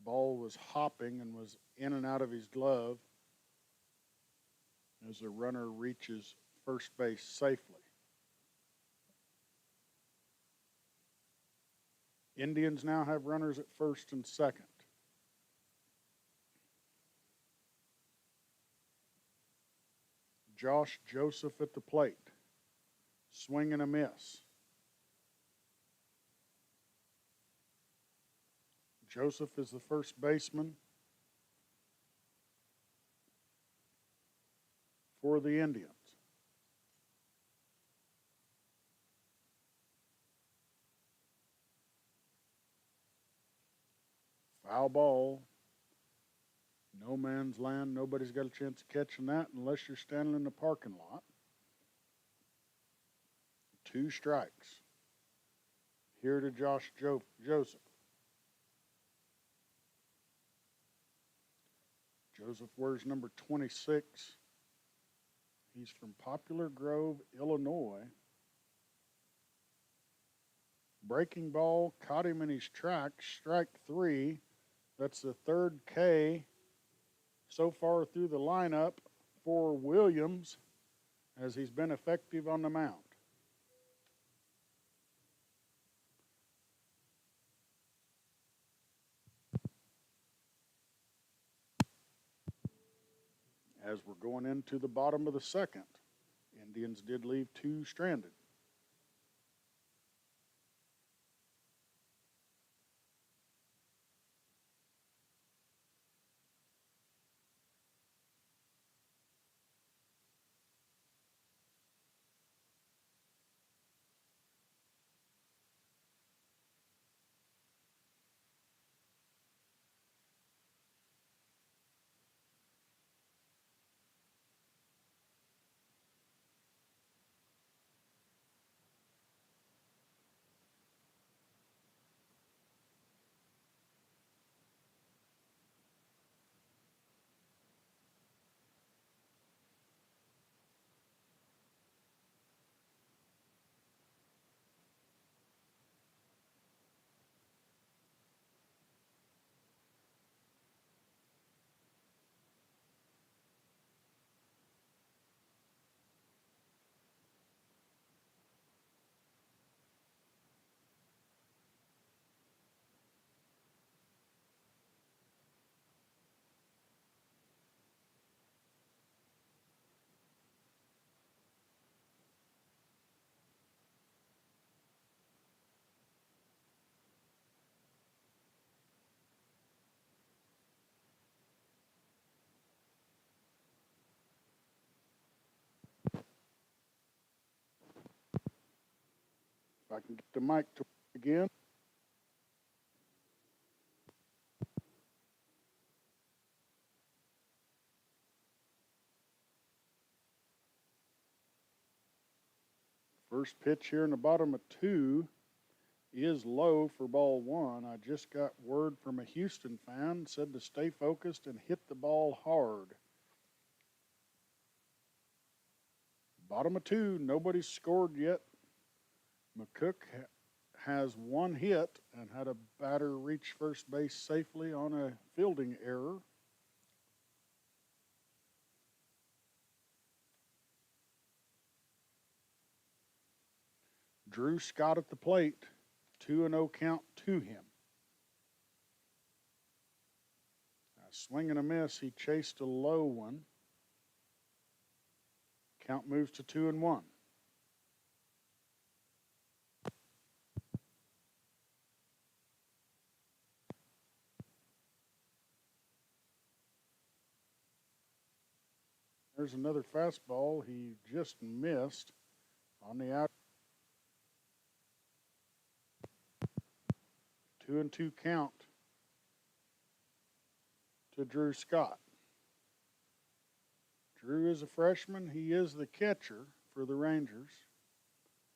Ball was hopping and was in and out of his glove as the runner reaches first base safely. Indians now have runners at first and second. Josh Joseph at the plate. Swing and a miss. Joseph is the first baseman for the Indians. Foul ball. No man's land. Nobody's got a chance of catching that unless you're standing in the parking lot. 2 strikes. Here to Josh Joseph. Joseph wears number 26. He's from Poplar Grove, Illinois. Breaking ball caught him in his tracks. Strike 3. That's the 3rd K so far through the lineup for Williams as he's been effective on the mound. As we're going into the bottom of the second, Indians did leave 2 stranded. If I can get the mic to work again. First pitch here in the bottom of 2 is low for ball 1. I just got word from a Houston fan, said to stay focused and hit the ball hard. Bottom of 2, nobody's scored yet. Mccook has 1 hit and had a batter reach first base safely on a fielding error. Drew Scott at the plate, 2-0 count to him. A swing and a miss, he chased a low one. Count moves to 2-1. There's another fastball he just missed on the out. 2-2 count to Drew Scott. Drew is a freshman. He is the catcher for the Rangers.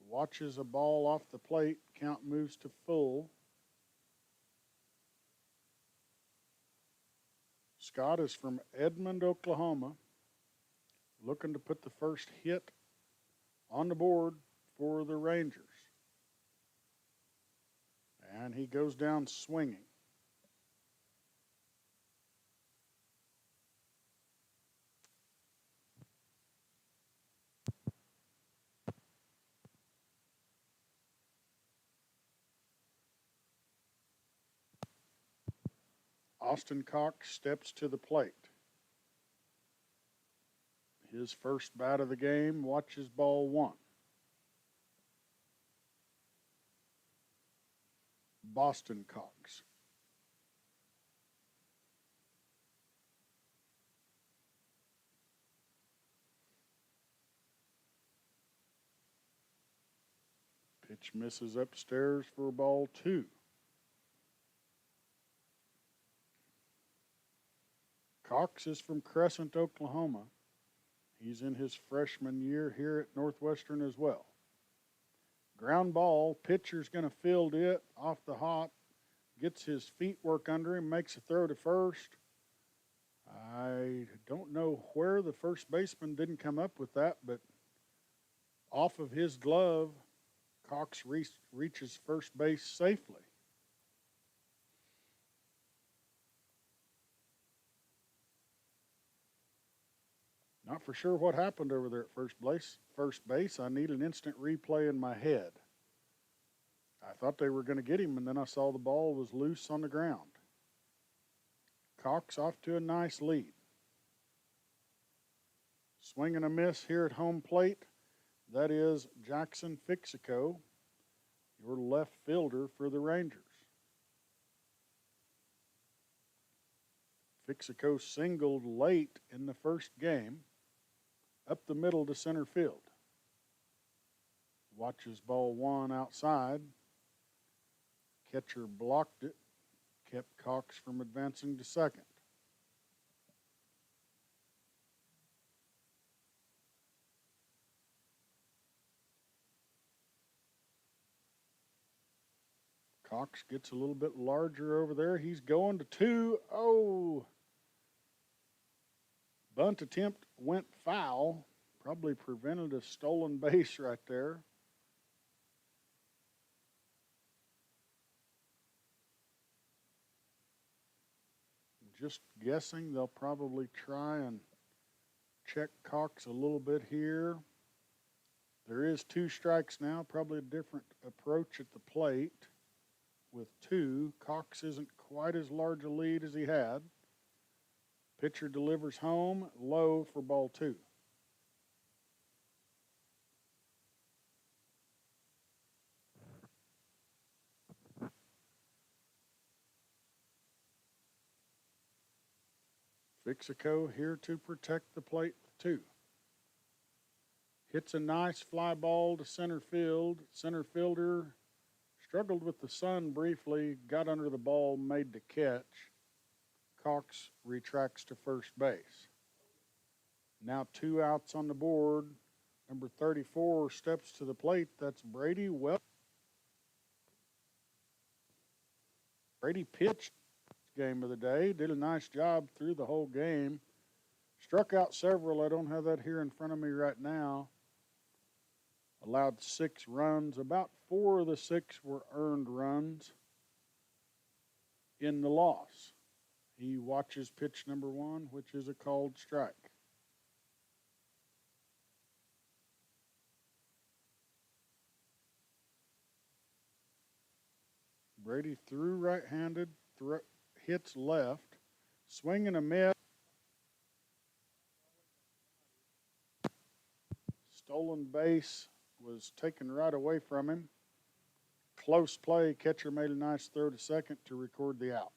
Watches a ball off the plate. Count moves to full. Scott is from Edmond, Oklahoma, looking to put the first hit on the board for the Rangers. And he goes down swinging. Boston Cox steps to the plate. His first bat of the game, watches ball 1. Boston Cox. Pitch misses upstairs for ball 2. Cox is from Crescent, Oklahoma. He's in his freshman year here at Northwestern as well. Ground ball, pitcher's going to field it off the hop, gets his feet work under him, makes a throw to first. I don't know where the first baseman didn't come up with that, but off of his glove, Cox reaches first base safely. Not for sure what happened over there at first base. I need an instant replay in my head. I thought they were going to get him, and then I saw the ball was loose on the ground. Cox off to a nice lead. Swing and a miss here at home plate. That is Jackson Fixico, your left fielder for the Rangers. Fixico singled late in the first game, up the middle to center field. Watches ball 1 outside. Catcher blocked it, kept Cox from advancing to second. Cox gets a little bit larger over there. He's going to 2. Oh! Bunt attempt went foul. Probably prevented a stolen base right there. Just guessing they'll probably try and check Cox a little bit here. There is 2 strikes now, probably a different approach at the plate. With 2, Cox isn't quite as large a lead as he had. Pitcher delivers home, low for ball 2. Fixico here to protect the plate with 2. Hits a nice fly ball to center field. Center fielder struggled with the sun briefly, got under the ball, made the catch. Cox retracts to first base. Now 2 outs on the board. Number 34 steps to the plate. That's Brady. Well, Brady pitched game of the day, did a nice job through the whole game. Struck out several. I don't have that here in front of me right now. Allowed 6 runs. About 4 of the 6 were earned runs in the loss. He watches pitch number 1, which is a called strike. Brady threw right-handed, hits left, swing and a miss. Stolen base was taken right away from him. Close play. Catcher made a nice throw to second to record the out.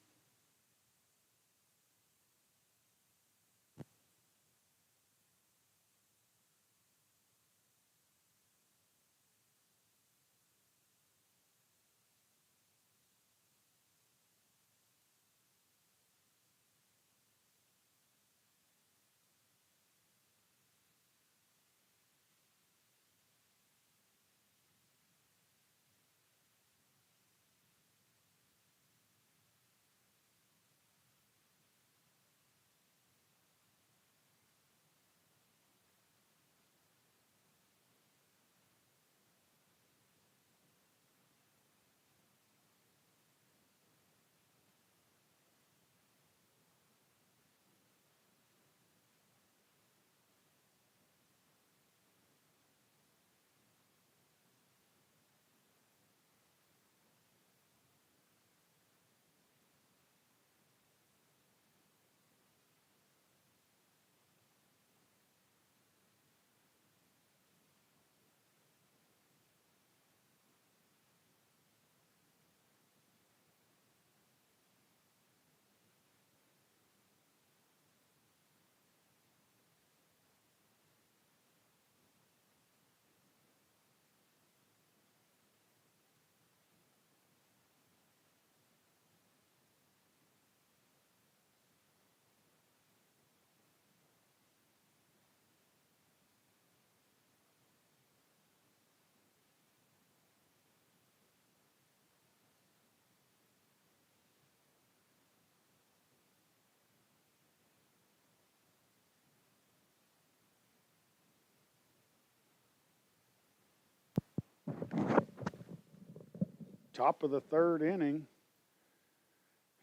Top of the third inning.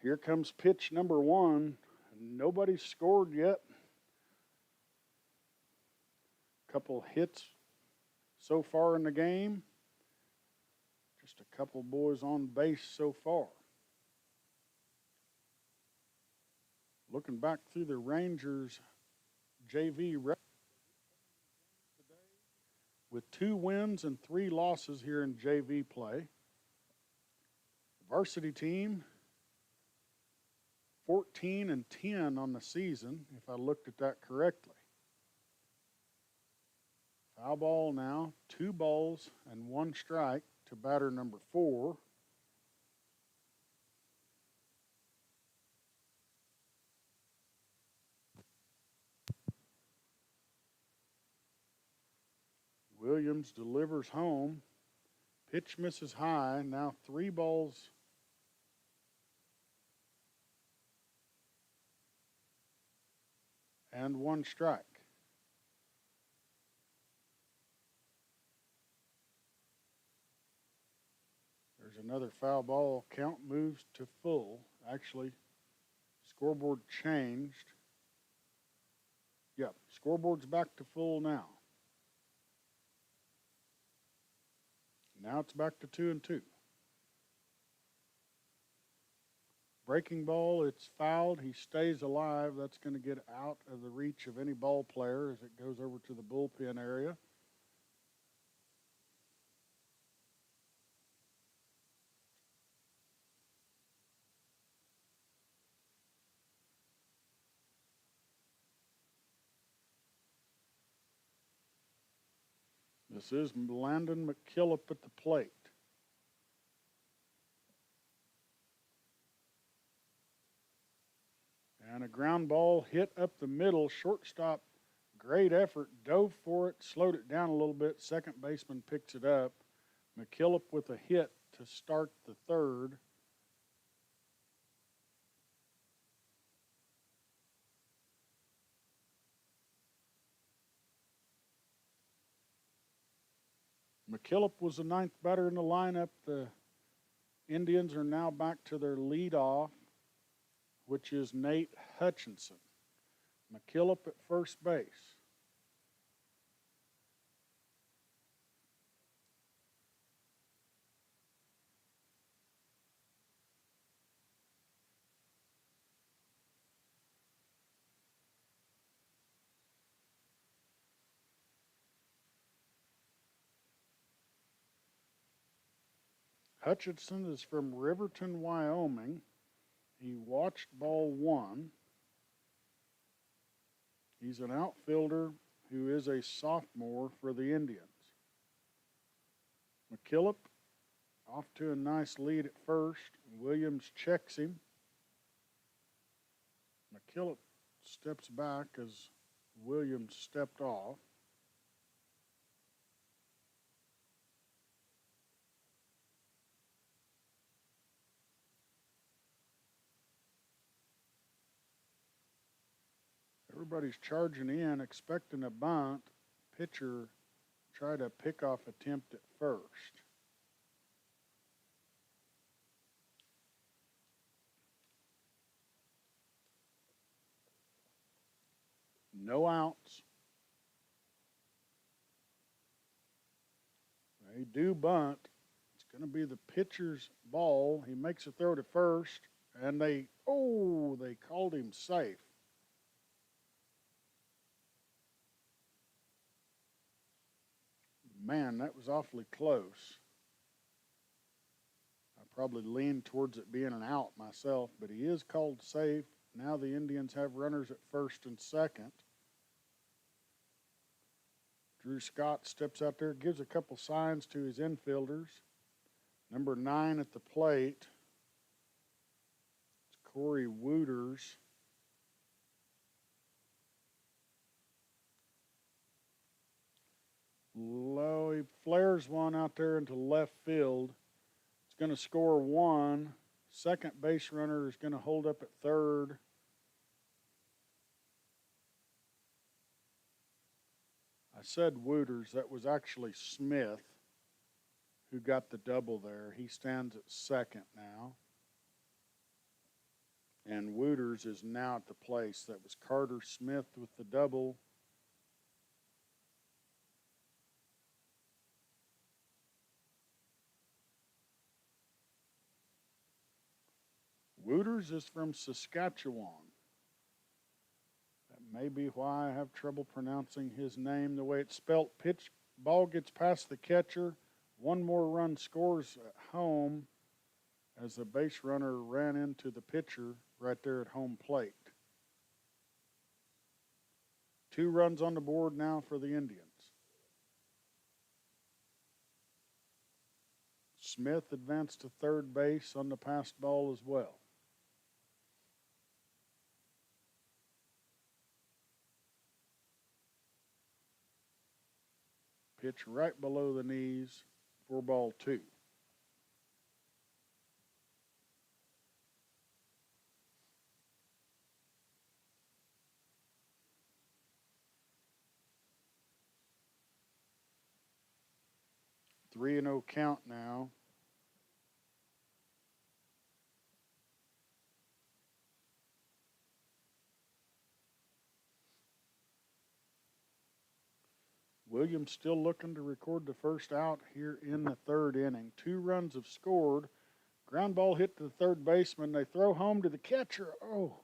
Here comes pitch number 1. Nobody's scored yet. Couple hits so far in the game. Just a couple boys on base so far. Looking back through the Rangers JV record today with 2 wins and 3 losses here in JV play. Varsity team 14-10 on the season, if I looked at that correctly. Foul ball now, 2 balls and 1 strike to batter number 4. Williams delivers home. Pitch misses high. Now 3 balls and 1 strike. There's another foul ball. Count moves to full. Actually, scoreboard changed. Yep, scoreboard's back to full now. Now it's back to 2-2. Breaking ball, it's fouled. He stays alive. That's going to get out of the reach of any ball player as it goes over to the bullpen area. This is Landon McKillop at the plate. And a ground ball hit up the middle. Shortstop, great effort, dove for it, slowed it down a little bit. Second baseman picks it up. McKillop with a hit to start the third. McKillop was the 9th batter in the lineup. The Indians are now back to their leadoff, which is Nate Hutchinson. McKillop at first base. Hutchinson is from Riverton, Wyoming. He watched ball 1. He's an outfielder who is a sophomore for the Indians. McKillop off to a nice lead at first. Williams checks him. McKillop steps back as Williams stepped off. Everybody's charging in, expecting a bunt. Pitcher tried a pickoff attempt at first. No outs. They do bunt. It's going to be the pitcher's ball. He makes a throw to first, and they called him safe. Man, that was awfully close. I probably leaned towards it being an out myself, but he is called safe. Now the Indians have runners at first and second. Drew Scott steps out there, gives a couple signs to his infielders. Number 9 at the plate. It's Corey Wooters. Low, he flares one out there into left field. It's going to score 1. Second base runner is going to hold up at third. I said Wooters. That was actually Smith, who got the double there. He stands at second now. And Wooters is now at the place. That was Carter Smith with the double. Wooters is from Saskatchewan. That may be why I have trouble pronouncing his name the way it's spelt. Pitch, ball gets past the catcher. One more run scores at home as the base runner ran into the pitcher right there at home plate. 2 runs on the board now for the Indians. Smith advanced to third base on the passed ball as well. Pitch right below the knees for ball 2. Three and 0 count now. Williams still looking to record the first out here in the third inning. 2 runs have scored. Ground ball hit to the third baseman. They throw home to the catcher. Oh.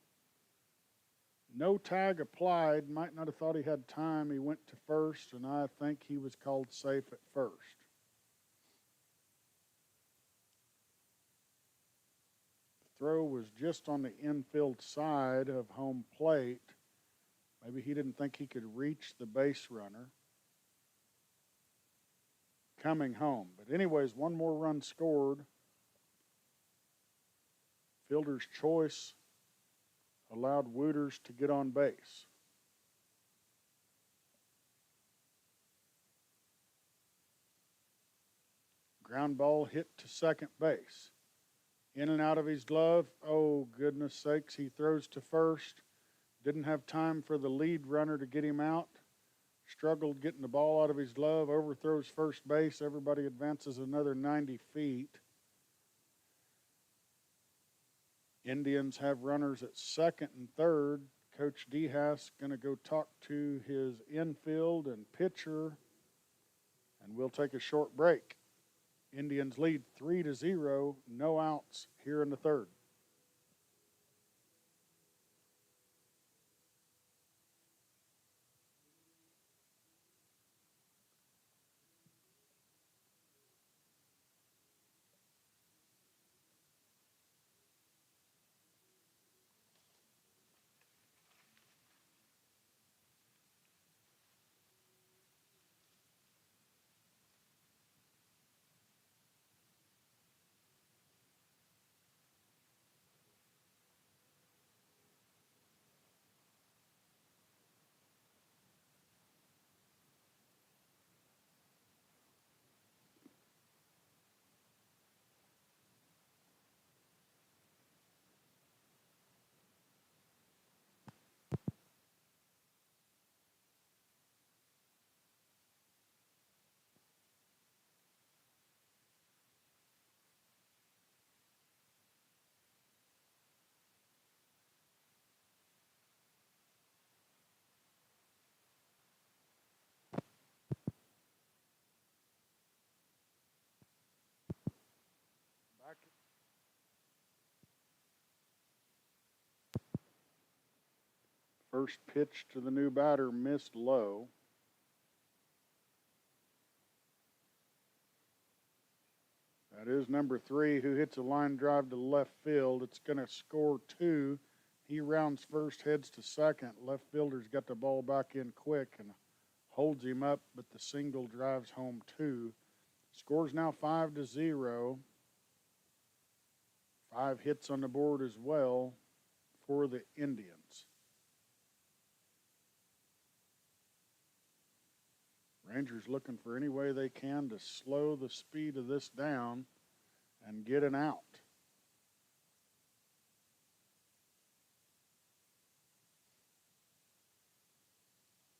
No tag applied. Might not have thought he had time. He went to first, and I think he was called safe at first. The throw was just on the infield side of home plate. Maybe he didn't think he could reach the base runner coming home. But anyways, 1 more run scored. Fielder's choice allowed Wooters to get on base. Ground ball hit to second base. In and out of his glove. Oh, goodness sakes, he throws to first. Didn't have time for the lead runner to get him out. Struggled getting the ball out of his glove, overthrows first base. Everybody advances another 90 feet. Indians have runners at second and third. Coach DeHaas going to go talk to his infield and pitcher, and we'll take a short break. Indians lead 3-0, no outs here in the third. Back. First pitch to the new batter missed low. That is number 3, who hits a line drive to left field. It's going to score 2. He rounds first, heads to second. Left fielder's got the ball back in quick and holds him up, but the single drives home 2. Scores now 5-0. 5 hits on the board as well for the Indians. Rangers looking for any way they can to slow the speed of this down and get an out.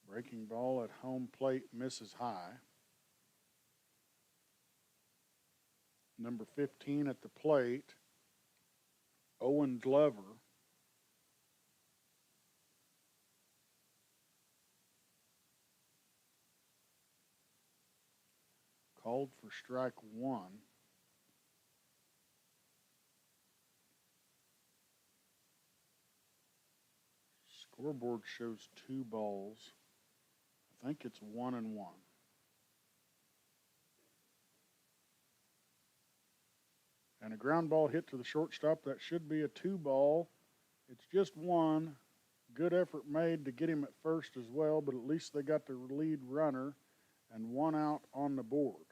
Breaking ball at home plate misses high. Number 15 at the plate, Owen Glover. Called for strike one. Scoreboard shows 2 balls. I think it's 1-1. And a ground ball hit to the shortstop. That should be a 2 ball. It's just 1. Good effort made to get him at first as well, but at least they got the lead runner and 1 out on the board.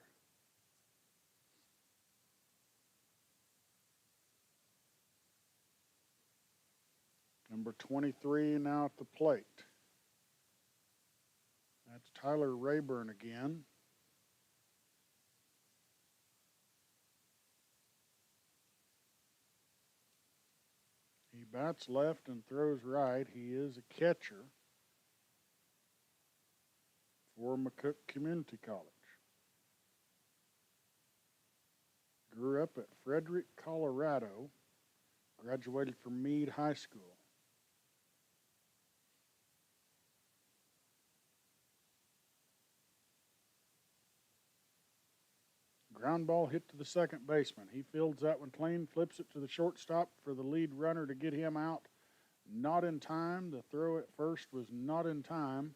Number 23 now at the plate. That's Tyler Rayburn again. He bats left and throws right. He is a catcher for Mccook Community College. Grew up at Frederick, Colorado. Graduated from Meade High School. Ground ball hit to the second baseman. He fields that one clean, flips it to the shortstop for the lead runner to get him out. Not in time. The throw at first was not in time.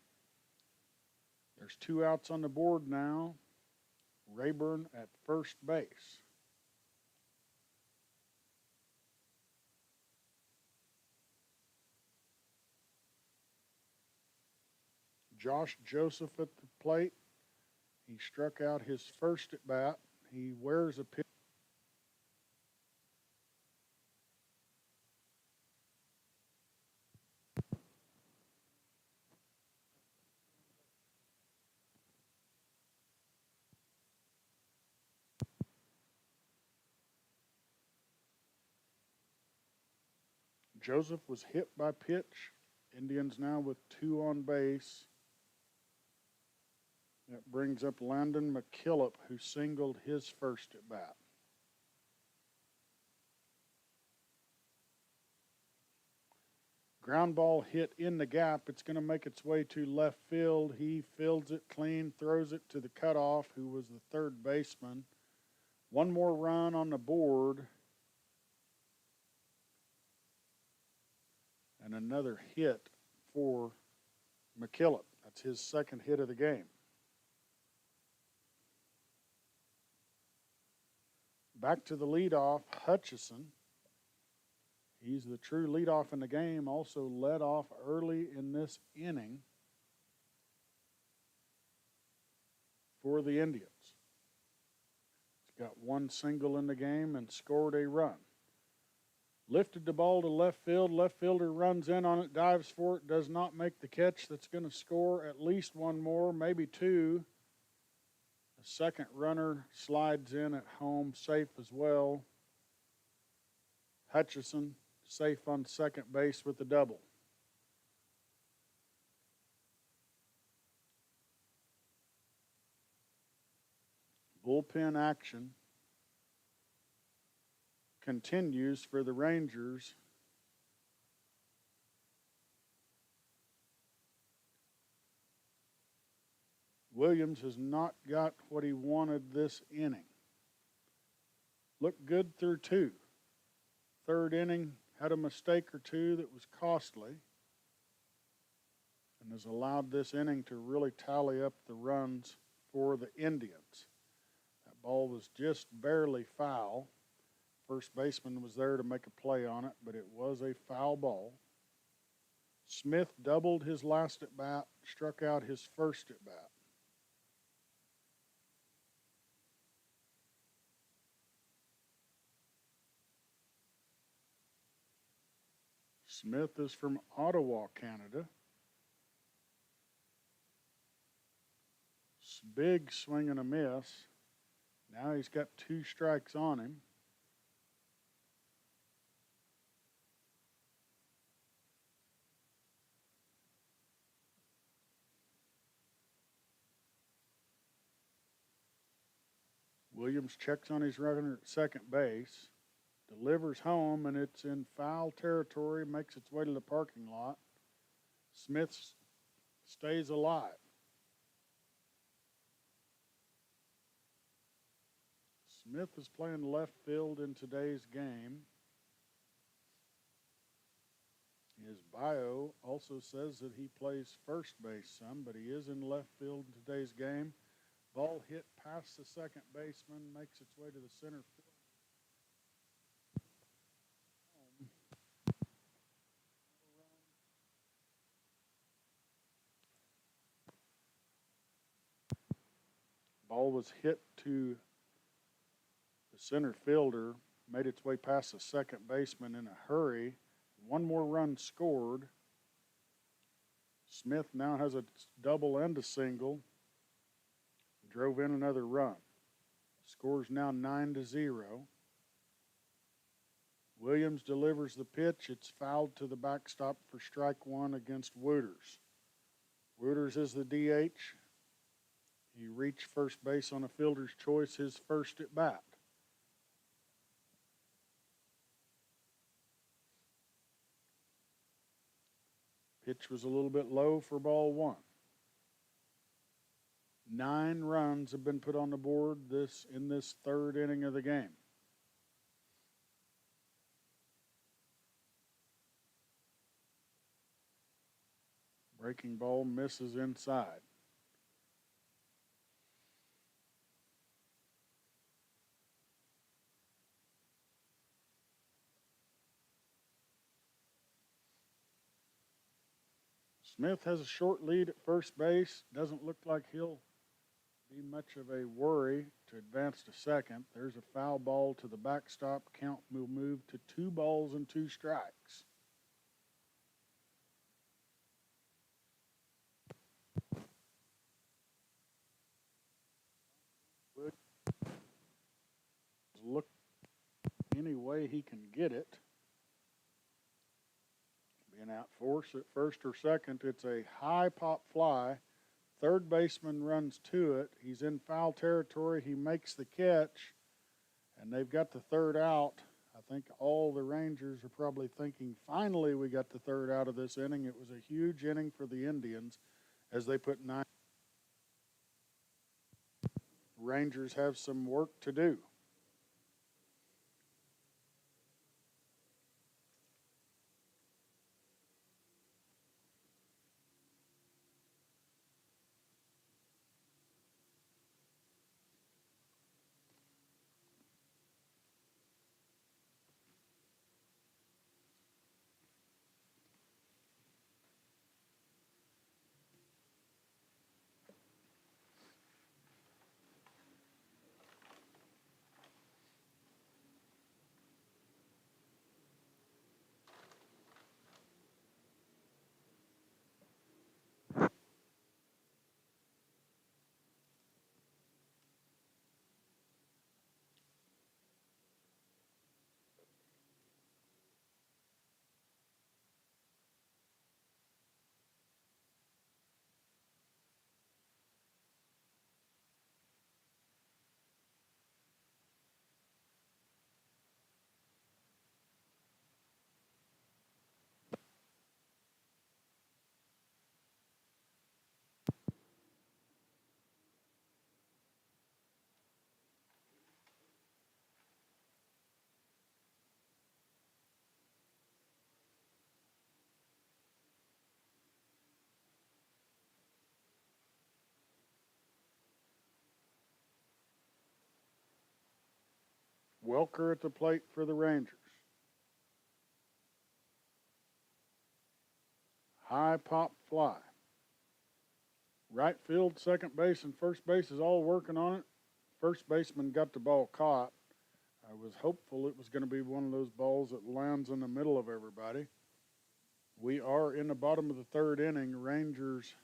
There's 2 outs on the board now. Rayburn at first base. Josh Joseph at the plate. He struck out his first at bat. He wears a pitch. Joseph was hit by pitch. Indians now with 2 on base. That brings up Landon McKillop, who singled his first at bat. Ground ball hit in the gap. It's going to make its way to left field. He fields it clean, throws it to the cutoff, who was the third baseman. 1 more run on the board. And another hit for McKillop. That's his second hit of the game. Back to the leadoff, Hutchison. He's the true leadoff in the game, also led off early in this inning for the Indians. He's got 1 single in the game and scored a run. Lifted the ball to left field. Left fielder runs in on it, dives for it, does not make the catch. That's going to score at least 1 more, maybe 2. The second runner slides in at home, safe as well. Hutchison safe on second base with the double. Bullpen action continues for the Rangers. Williams has not got what he wanted this inning. Looked good through 2. Third inning, had a mistake or 2 that was costly and has allowed this inning to really tally up the runs for the Indians. That ball was just barely foul. First baseman was there to make a play on it, but it was a foul ball. Smith doubled his last at bat, struck out his first at bat. Smith is from Ottawa, Canada. Big swing and a miss. Now he's got 2 strikes on him. Williams checks on his runner at second base, delivers home, and it's in foul territory, makes its way to the parking lot. Smith stays alive. Smith is playing left field in today's game. His bio also says that he plays first base some, but he is in left field in today's game. Ball hit past the second baseman, makes its way to the center field. Ball was hit to the center fielder, made its way past the second baseman in a hurry. One more run scored. Smith now has a double and a single. Drove in another run. Score's now 9-0. Williams delivers the pitch. It's fouled to the backstop for strike one against Wooters. Wooters is the DH. He reached first base on a fielder's choice, his first at bat. Pitch was a little bit low for ball one. 9 runs have been put on the board in this third inning of the game. Breaking ball misses inside. Smith has a short lead at first base. Doesn't look like he'll be much of a worry to advance to second. There's a foul ball to the backstop. Count will move to 2 balls and 2 strikes. Look any way he can get it. Being out force at first or second, it's a high pop fly. Third baseman runs to it. He's in foul territory. He makes the catch, and they've got the third out. I think all the Rangers are probably thinking, finally we got the third out of this inning. It was a huge inning for the Indians as they put 9. Rangers have some work to do. Welker at the plate for the Rangers. High pop fly. Right field, second base, and first base is all working on it. First baseman got the ball caught. I was hopeful it was going to be one of those balls that lands in the middle of everybody. We are in the bottom of the third inning. Rangers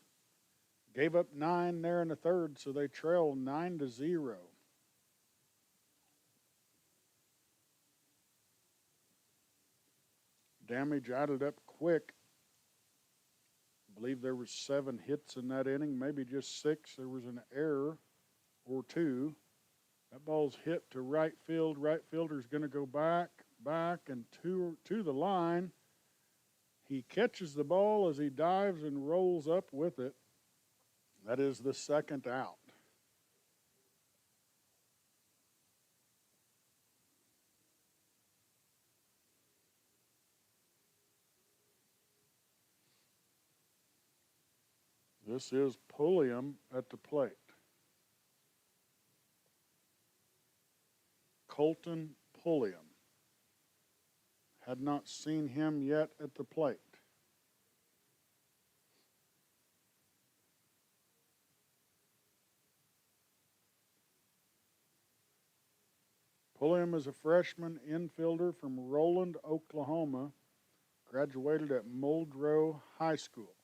gave up 9 there in the third, so they trail 9-0. Damage added up quick. I believe there was 7 hits in that inning, maybe just 6. There was an error or 2. That ball's hit to right field. Right fielder's going to go back, and to the line. He catches the ball as he dives and rolls up with it. That is the second out. This is Pulliam at the plate. Colton Pulliam. Had not seen him yet at the plate. Pulliam is a freshman infielder from Roland, Oklahoma. Graduated at Muldrow High School.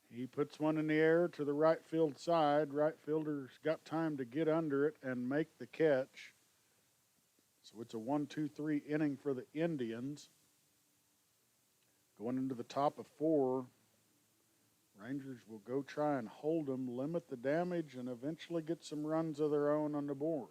He puts one in the air to the right field side. Right fielder's got time to get under it and make the catch. So it's a 1-2-3 inning for the Indians. Going into the top of 4, Rangers will go try and hold them, limit the damage, and eventually get some runs of their own on the board.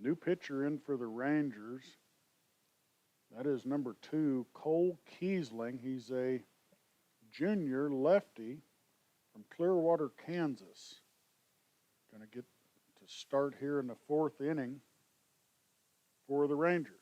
New pitcher in for the Rangers. That is number 2, Cole Kiesling. He's a junior lefty from Clearwater, Kansas. Going to get to start here in the 4th inning for the Rangers.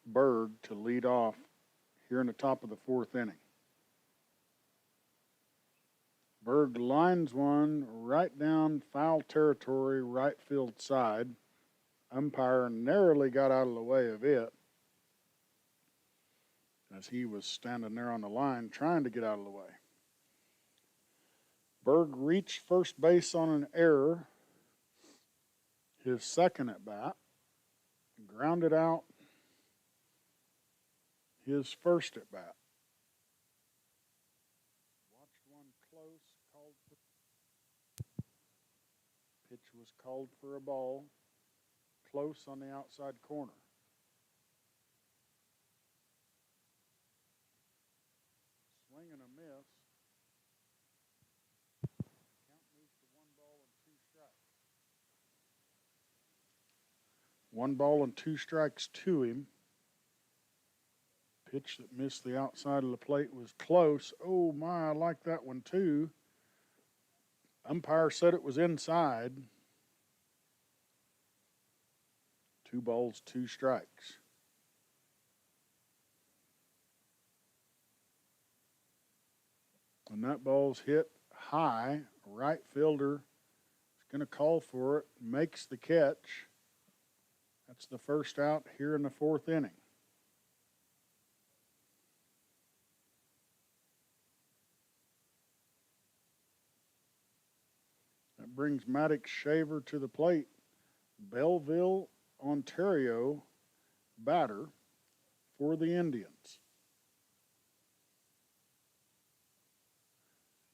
Berg to lead off here in the top of the 4th inning. Berg lines one right down foul territory, right field side. Umpire narrowly got out of the way of it as he was standing there on the line trying to get out of the way. Berg reached first base on an error. His second at bat. Grounded out his first at bat. Watched one close, called for. Pitch was called for a ball. Close on the outside corner. Swing and a miss. Count moves to 1 ball and 2 strikes. 1 ball and 2 strikes to him. Pitch that missed the outside of the plate was close. Oh my, I like that one too. Umpire said it was inside. 2 balls, 2 strikes. . . . . . . . . . . . . . . . . . . . . . . . . . . . . . . . . . . . . . . . . . . . . . . . . . . . . . . . . . When that ball's hit high, right fielder is going to call for it, makes the catch. That's the first out here in the fourth inning. That brings Maddox Shaver to the plate. Belleville, Ontario batter for the Indians.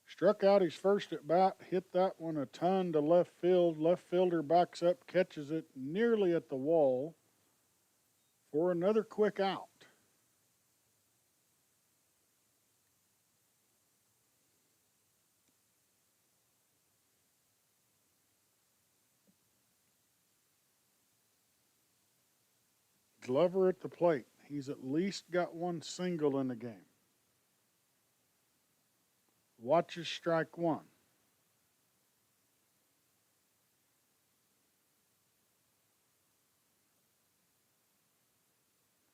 Struck out his first at bat, hit that one a ton to left field. Left fielder backs up, catches it nearly at the wall for another quick out. Glover at the plate. He's at least got one single in the game. Watches strike one.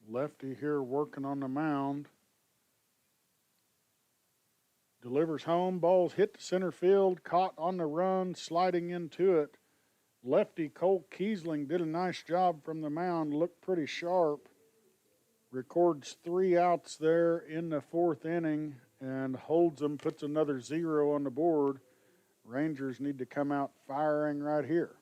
Lefty here working on the mound. Delivers home. Ball's hit to center field. Caught on the run. Sliding into it. Lefty Cole Kiesling did a nice job from the mound. Looked pretty sharp. Records 3 outs there in the fourth inning and holds them. Puts another 0 on the board. Rangers need to come out firing right here.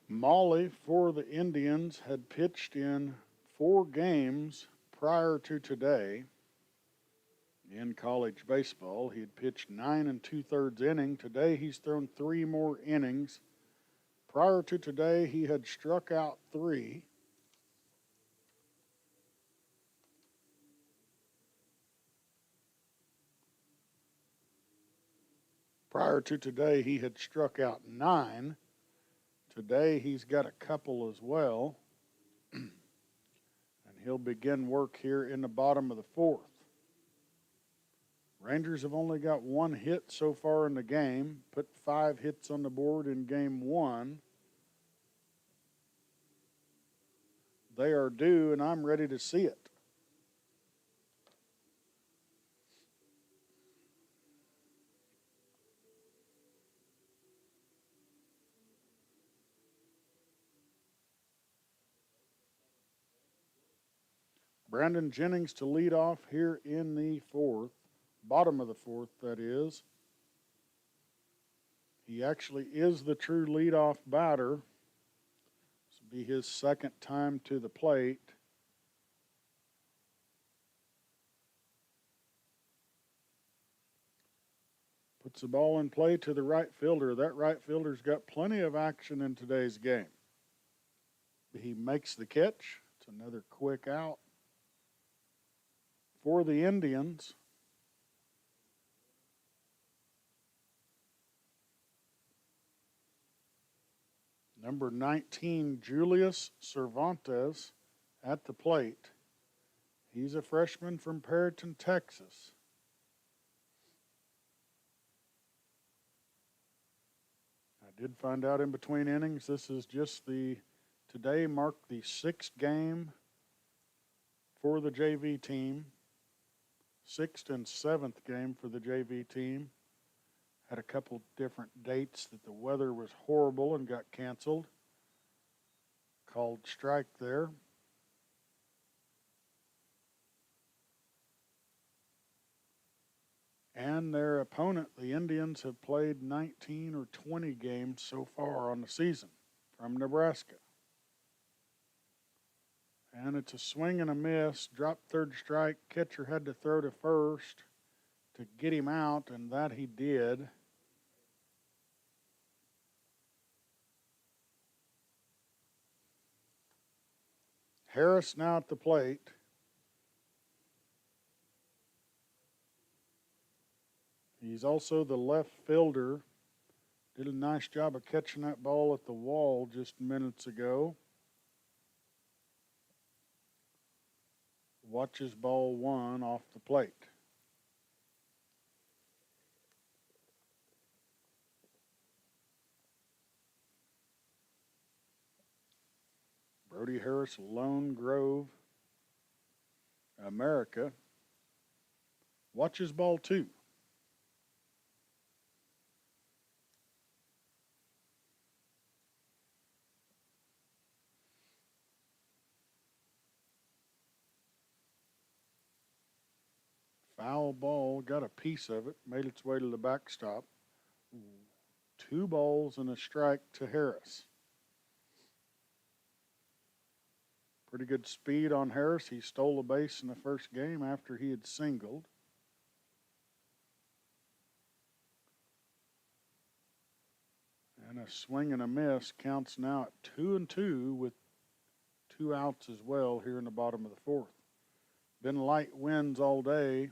Molly for the Indians had pitched in 4 games prior to today in college baseball. He had pitched 9 2/3 innings. Today he's thrown 3 more innings. Prior to today, he had struck out 3. Prior to today, he had struck out 9. Today, he's got a couple as well. And he'll begin work here in the bottom of the fourth. Rangers have only got 1 hit so far in the game. Put 5 hits on the board in game 1. They are due, and I'm ready to see it. Brandon Jennings to lead off here in the fourth. Bottom of the fourth, that is. He actually is the true leadoff batter. This will be his second time to the plate. Puts the ball in play to the right fielder. That right fielder's got plenty of action in today's game. He makes the catch. It's another quick out for the Indians. Number 19, Julius Cervantes at the plate. He's a freshman from Perryton, Texas. I did find out in between innings, this is just today marked the 6th game for the JV team. 6th and 7th game for the JV team. Had a couple different dates that the weather was horrible and got canceled. Called strike there. And their opponent, the Indians, have played 19 or 20 games so far on the season from Nebraska. And it's a swing and a miss. Dropped third strike. Catcher had to throw to first to get him out, and that he did. Harris now at the plate. He's also the left fielder. Did a nice job of catching that ball at the wall just minutes ago. Watches ball one off the plate. Brody Harris, Lone Grove, America. Watches ball two. Foul ball, got a piece of it, made its way to the backstop. 2 balls and a strike to Harris. Pretty good speed on Harris. He stole a base in the first game after he had singled. And a swing and a miss counts now at 2-2 with 2 outs as well here in the bottom of the fourth. Been light winds all day.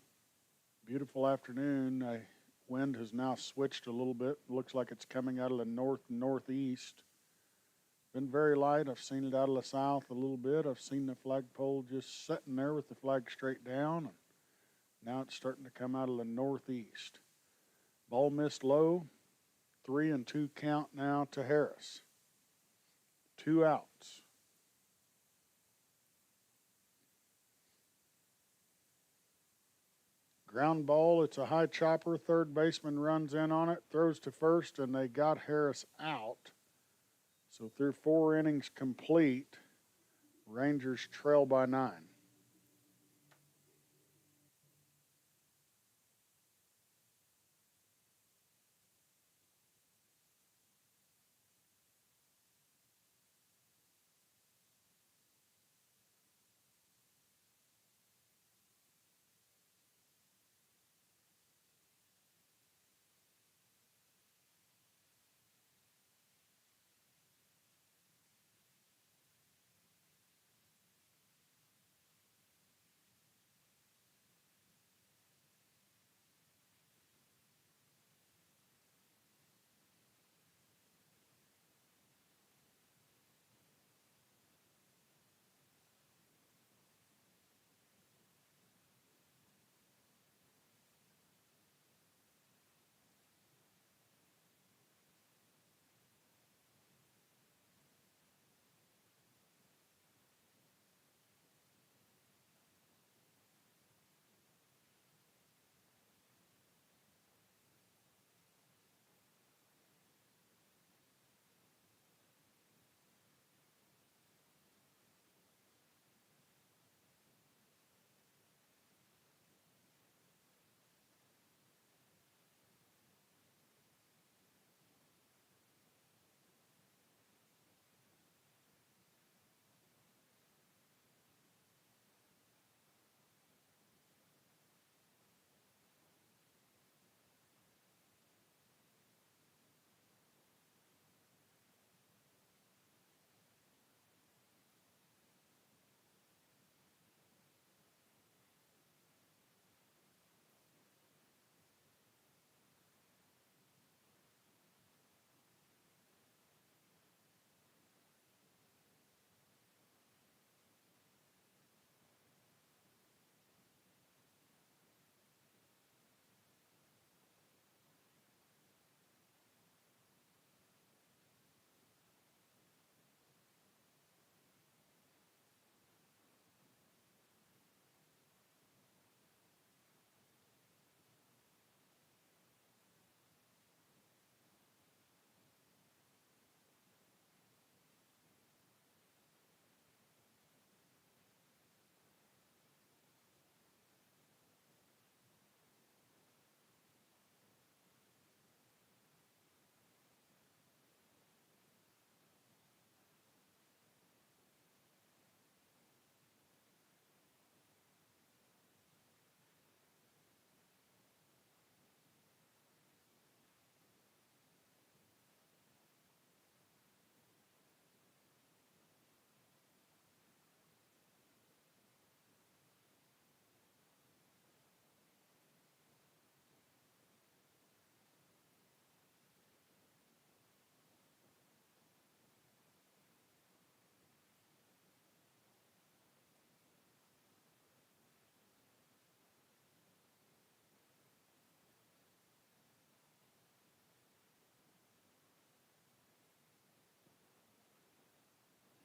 Beautiful afternoon. The wind has now switched a little bit. Looks like it's coming out of the north and northeast. Been very light. I've seen it out of the south a little bit. I've seen the flagpole just sitting there with the flag straight down. And now it's starting to come out of the northeast. Ball missed low. 3-2 count now to Harris. 2 outs. Ground ball, it's a high chopper. Third baseman runs in on it, throws to first, and they got Harris out. So through 4 innings complete, Rangers trail by 9.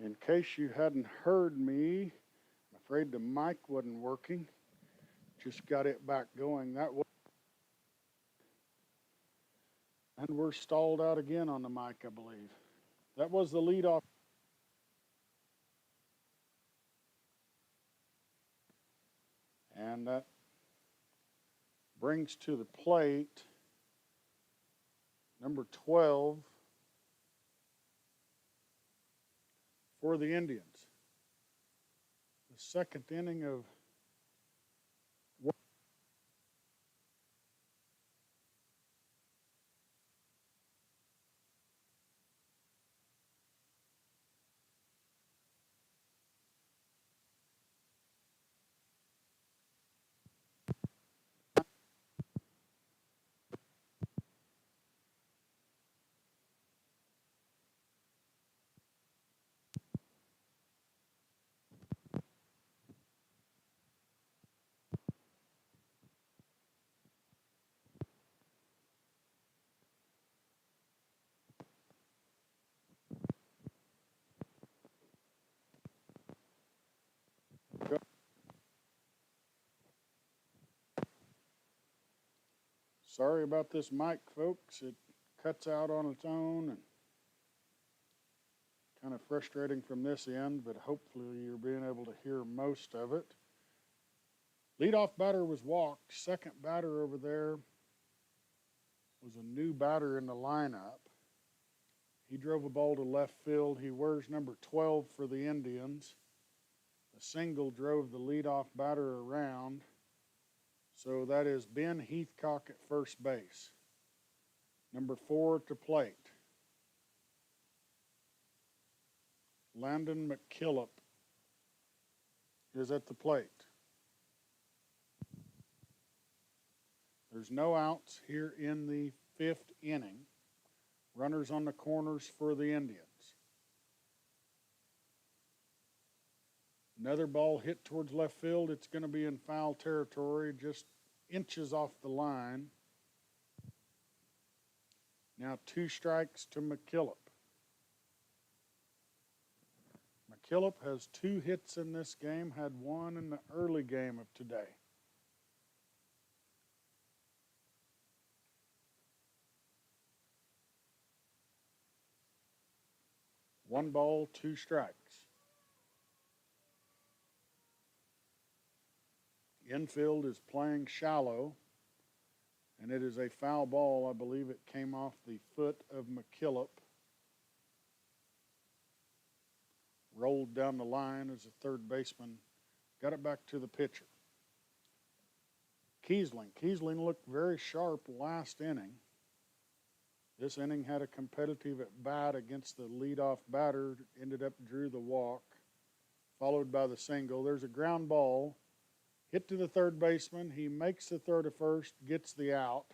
In case you hadn't heard me, I'm afraid the mic wasn't working. Just got it back going. That was, and we're stalled out again on the mic, I believe. That was the leadoff. And that brings to the plate number 12 for the Indians. The second inning of sorry about this mic, folks. It cuts out on its own and kind of frustrating from this end, but hopefully you're being able to hear most of it. Leadoff batter was walked. Second batter over there was a new batter in the lineup. He drove a ball to left field. He wears number 12 for the Indians. A single drove the leadoff batter around. So that is Ben Heathcock at first base. Number 4 to plate. Landon McKillop is at the plate. There's no outs here in the 5th inning. Runners on the corners for the Indians. Another ball hit towards left field. It's going to be in foul territory, just inches off the line. Now 2 strikes to McKillop. McKillop has 2 hits in this game, had 1 in the early game of today. One ball, 2 strikes. Infield is playing shallow, and it is a foul ball. I believe it came off the foot of McKillop. Rolled down the line as a third baseman. Got it back to the pitcher. Kiesling looked very sharp last inning. This inning had a competitive at bat against the leadoff batter. Ended up drew the walk, followed by the single. There's a ground ball. Hit to the third baseman. He makes the throw to first, gets the out.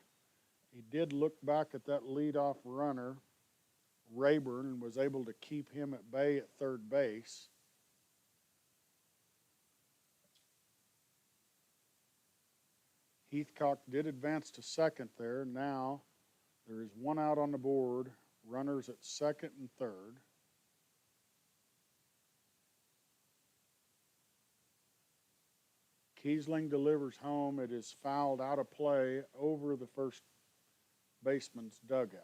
He did look back at that leadoff runner, Rayburn, and was able to keep him at bay at third base. Heathcock did advance to second there. Now there is 1 out on the board, runners at second and third. Kiesling delivers home. It is fouled out of play over the first baseman's dugout.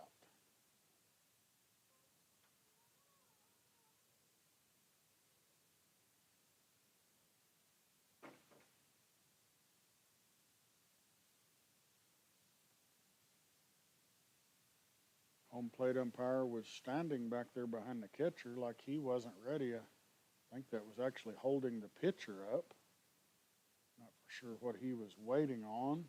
Home plate umpire was standing back there behind the catcher like he wasn't ready. I think that was actually holding the pitcher up. Not for sure what he was waiting on.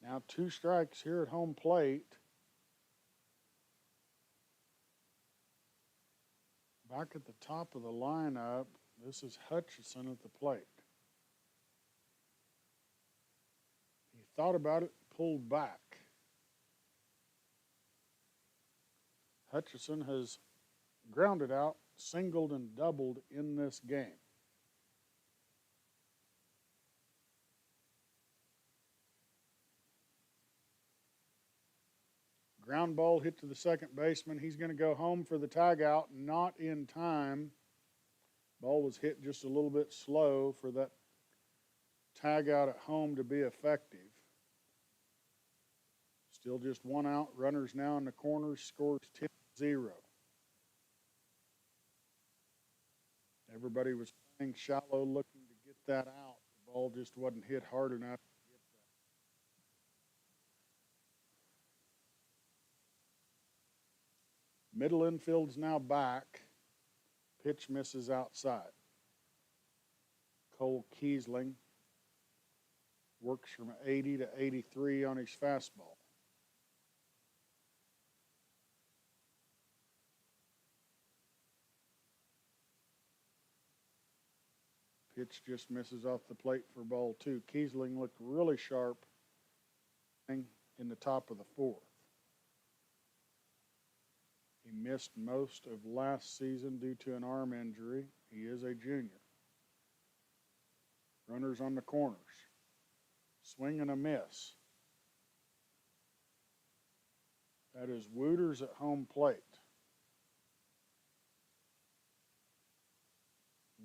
Now 2 strikes here at home plate. Back at the top of the lineup, this is Hutchison at the plate. He thought about it, pulled back. Hutchison has grounded out, singled and doubled in this game. Ground ball hit to the second baseman. He's going to go home for the tag out, not in time. Ball was hit just a little bit slow for that tag out at home to be effective. Still just one out. Runners now in the corners. Scores 10-0. Everybody was playing shallow, looking to get that out. The ball just wasn't hit hard enough. Middle infield's now back. Pitch misses outside. Cole Kiesling works from 80 to 83 on his fastball. Pitch just misses off the plate for ball two. Kiesling looked really sharp in the top of the fourth. He missed most of last season due to an arm injury. He is a junior. Runners on the corners. Swing and a miss. That is Wooters at home plate.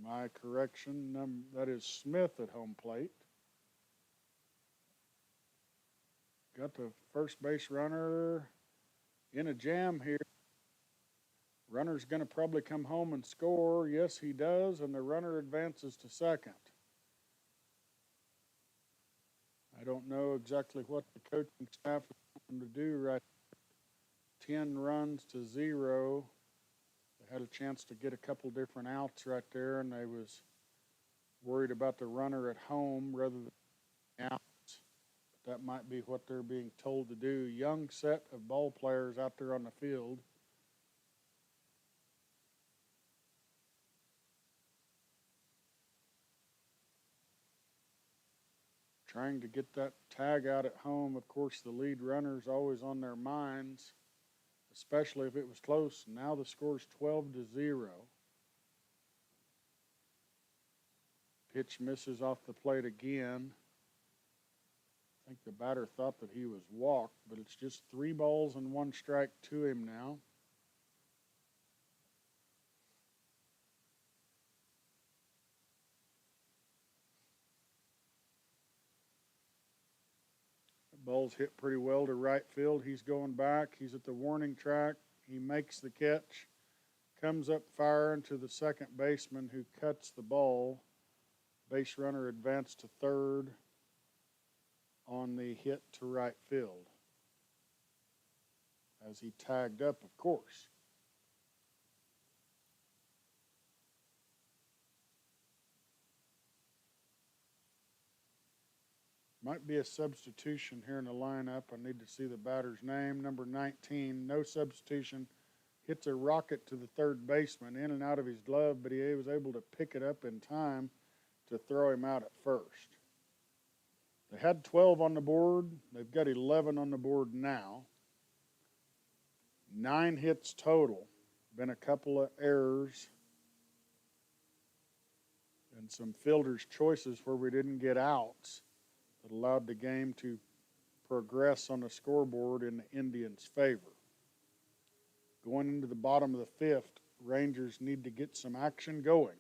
My correction, that is Smith at home plate. Got the first base runner in a jam here. Runner's going to probably come home and score. Yes, he does, and the runner advances to second. I don't know exactly what the coaching staff is going to do right. 10 runs to 0. They had a chance to get a couple different outs right there, and they was worried about the runner at home rather than outs. But that might be what they're being told to do. Young set of ball players out there on the field. Trying to get that tag out at home. Of course, the lead runner's always on their minds, especially if it was close. Now the score's 12-0. Pitch misses off the plate again. I think the batter thought that he was walked, but it's just 3 balls and 1 strike to him now. Ball's hit pretty well to right field. He's going back. He's at the warning track. He makes the catch. Comes up firing to the second baseman who cuts the ball. Base runner advanced to third on the hit to right field. As he tagged up, of course. Might be a substitution here in the lineup. I need to see the batter's name. Number 19, no substitution. Hits a rocket to the third baseman, in and out of his glove, but he was able to pick it up in time to throw him out at first. They had 12 on the board. They've got 11 on the board now. 9 hits total. Been a couple of errors and some fielder's choices where we didn't get outs that allowed the game to progress on the scoreboard in the Indians' favor. Going into the bottom of the 5th, Rangers need to get some action going.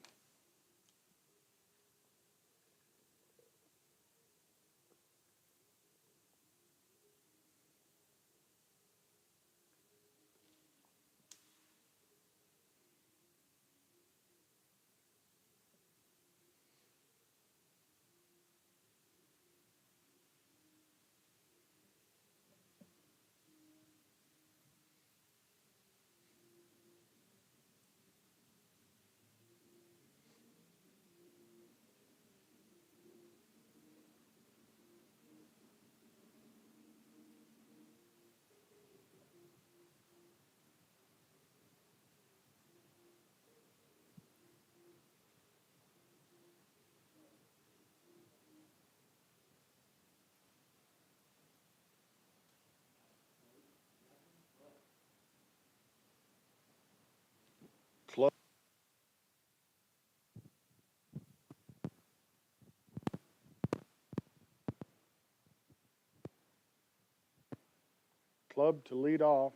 club to lead off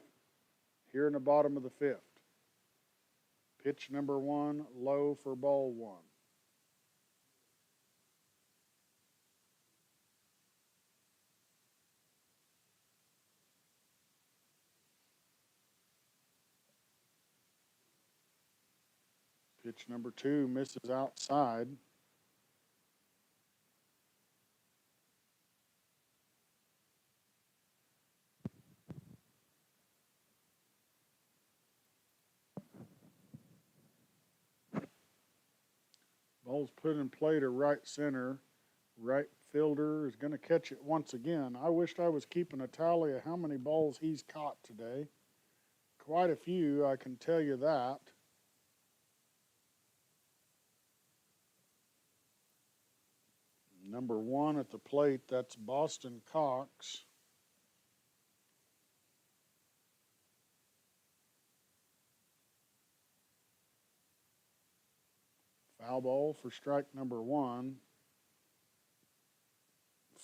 here in the bottom of the fifth. Pitch number 1, low for ball 1. Pitch number 2 misses outside. Ball's put in play to right center. Right fielder is going to catch it once again. I wished I was keeping a tally of how many balls he's caught today. Quite a few, I can tell you that. Number 1 at the plate, that's Boston Cox. Foul ball for strike number 1.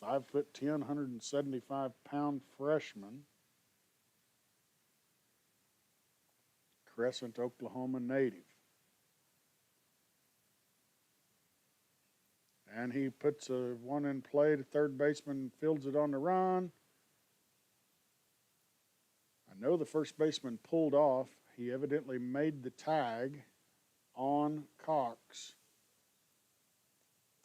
5'10", 175-pound freshman. Crescent, Oklahoma native. And he puts a one in play. The third baseman fields it on the run. I know the first baseman pulled off. He evidently made the tag on Cox.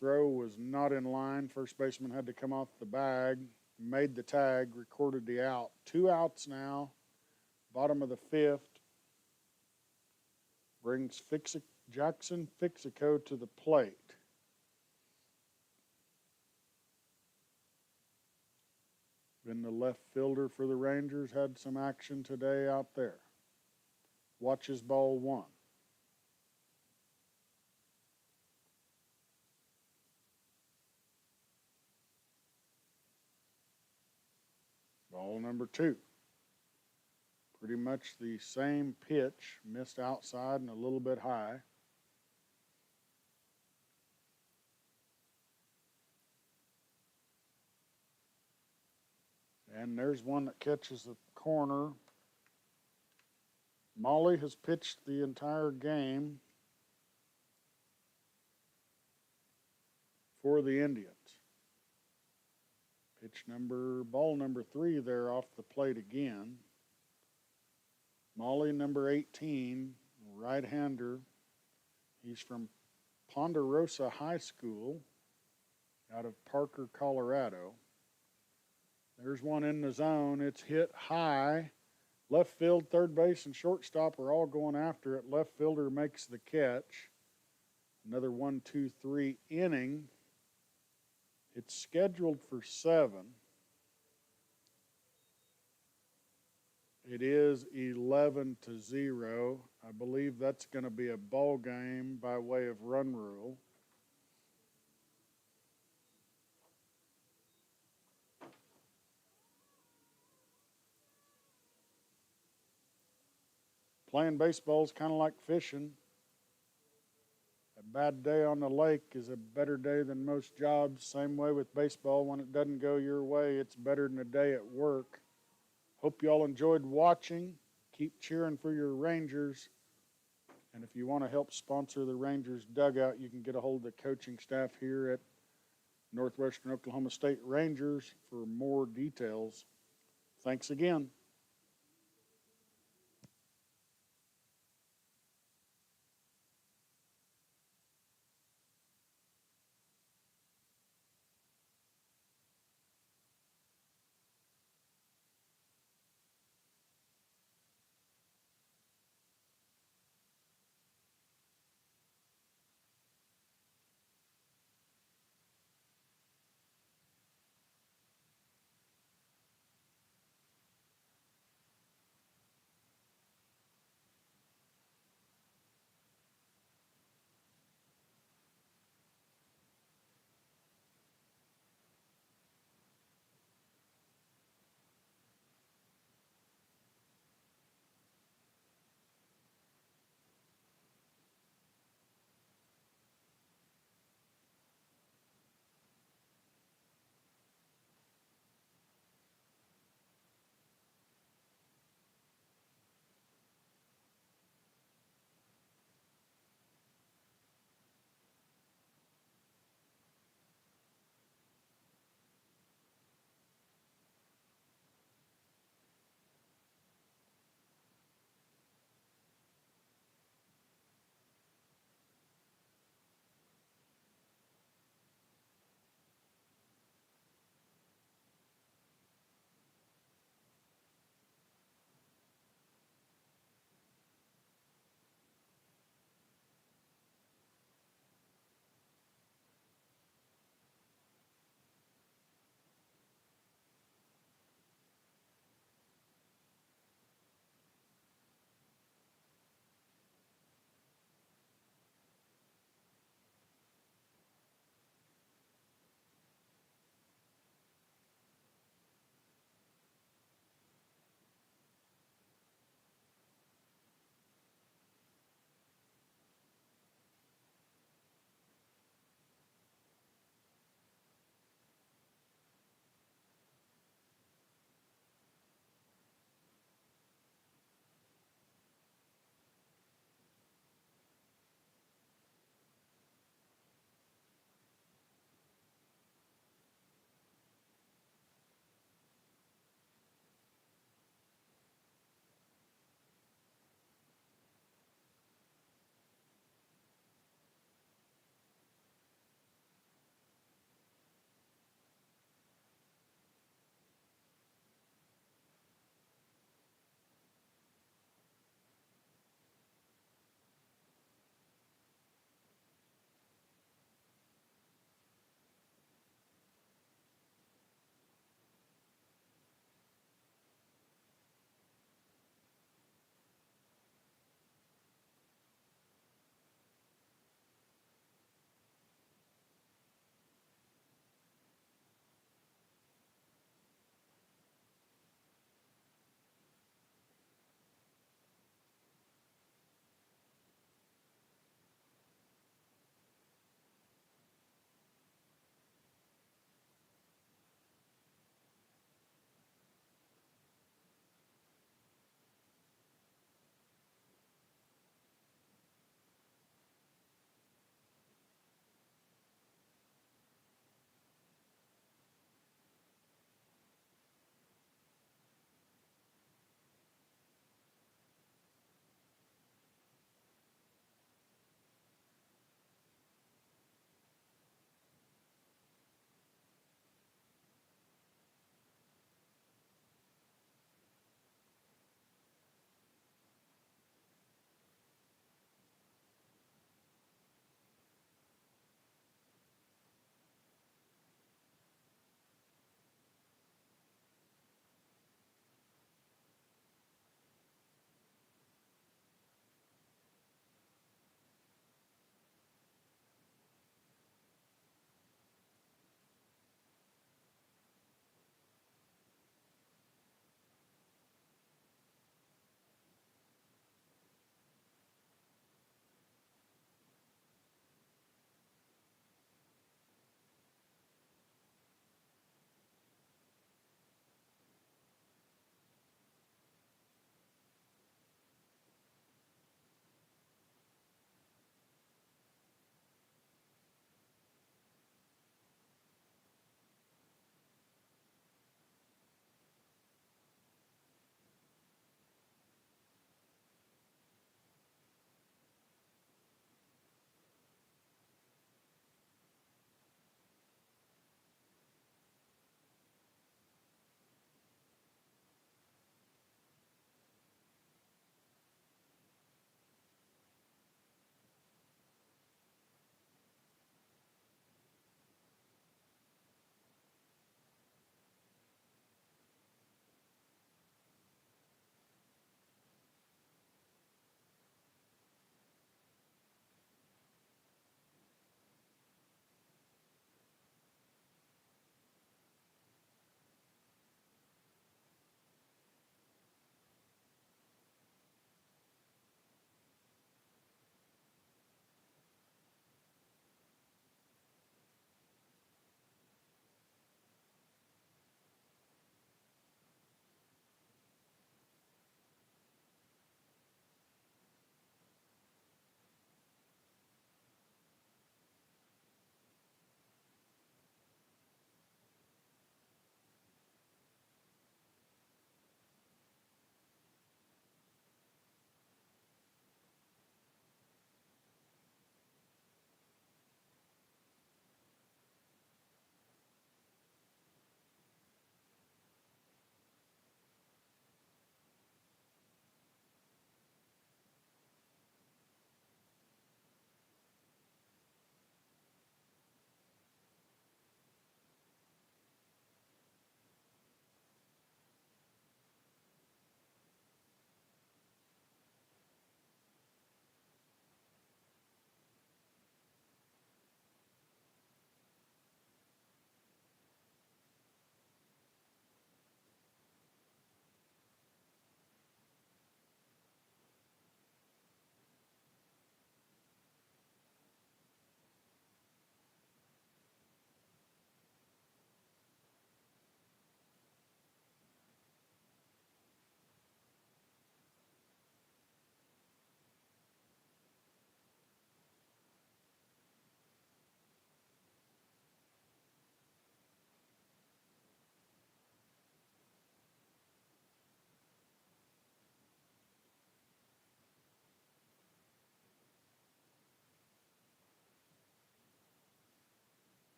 Throw was not in line. First baseman had to come off the bag, made the tag, recorded the out. 2 outs now. Bottom of the fifth. Brings Jackson Fixico to the plate. Been the left fielder for the Rangers. Had some action today out there. Watches ball 1. Ball number 2. Pretty much the same pitch. Missed outside and a little bit high. And there's one that catches the corner. Molly has pitched the entire game for the Indians. Ball number 3 there off the plate again. Molly, number 18, right-hander. He's from Ponderosa High School out of Parker, Colorado. There's one in the zone. It's hit high. Left field, third base, and shortstop are all going after it. Left fielder makes the catch. Another 1-2-3 inning. It's scheduled for 7. It is 11-0. I believe that's going to be a ball game by way of run rule. Playing baseball is kind of like fishing. A bad day on the lake is a better day than most jobs. Same way with baseball. When it doesn't go your way, it's better than a day at work. Hope you all enjoyed watching. Keep cheering for your Rangers. And if you want to help sponsor the Rangers dugout, you can get a hold of the coaching staff here at Northwestern Oklahoma State Rangers for more details. Thanks again.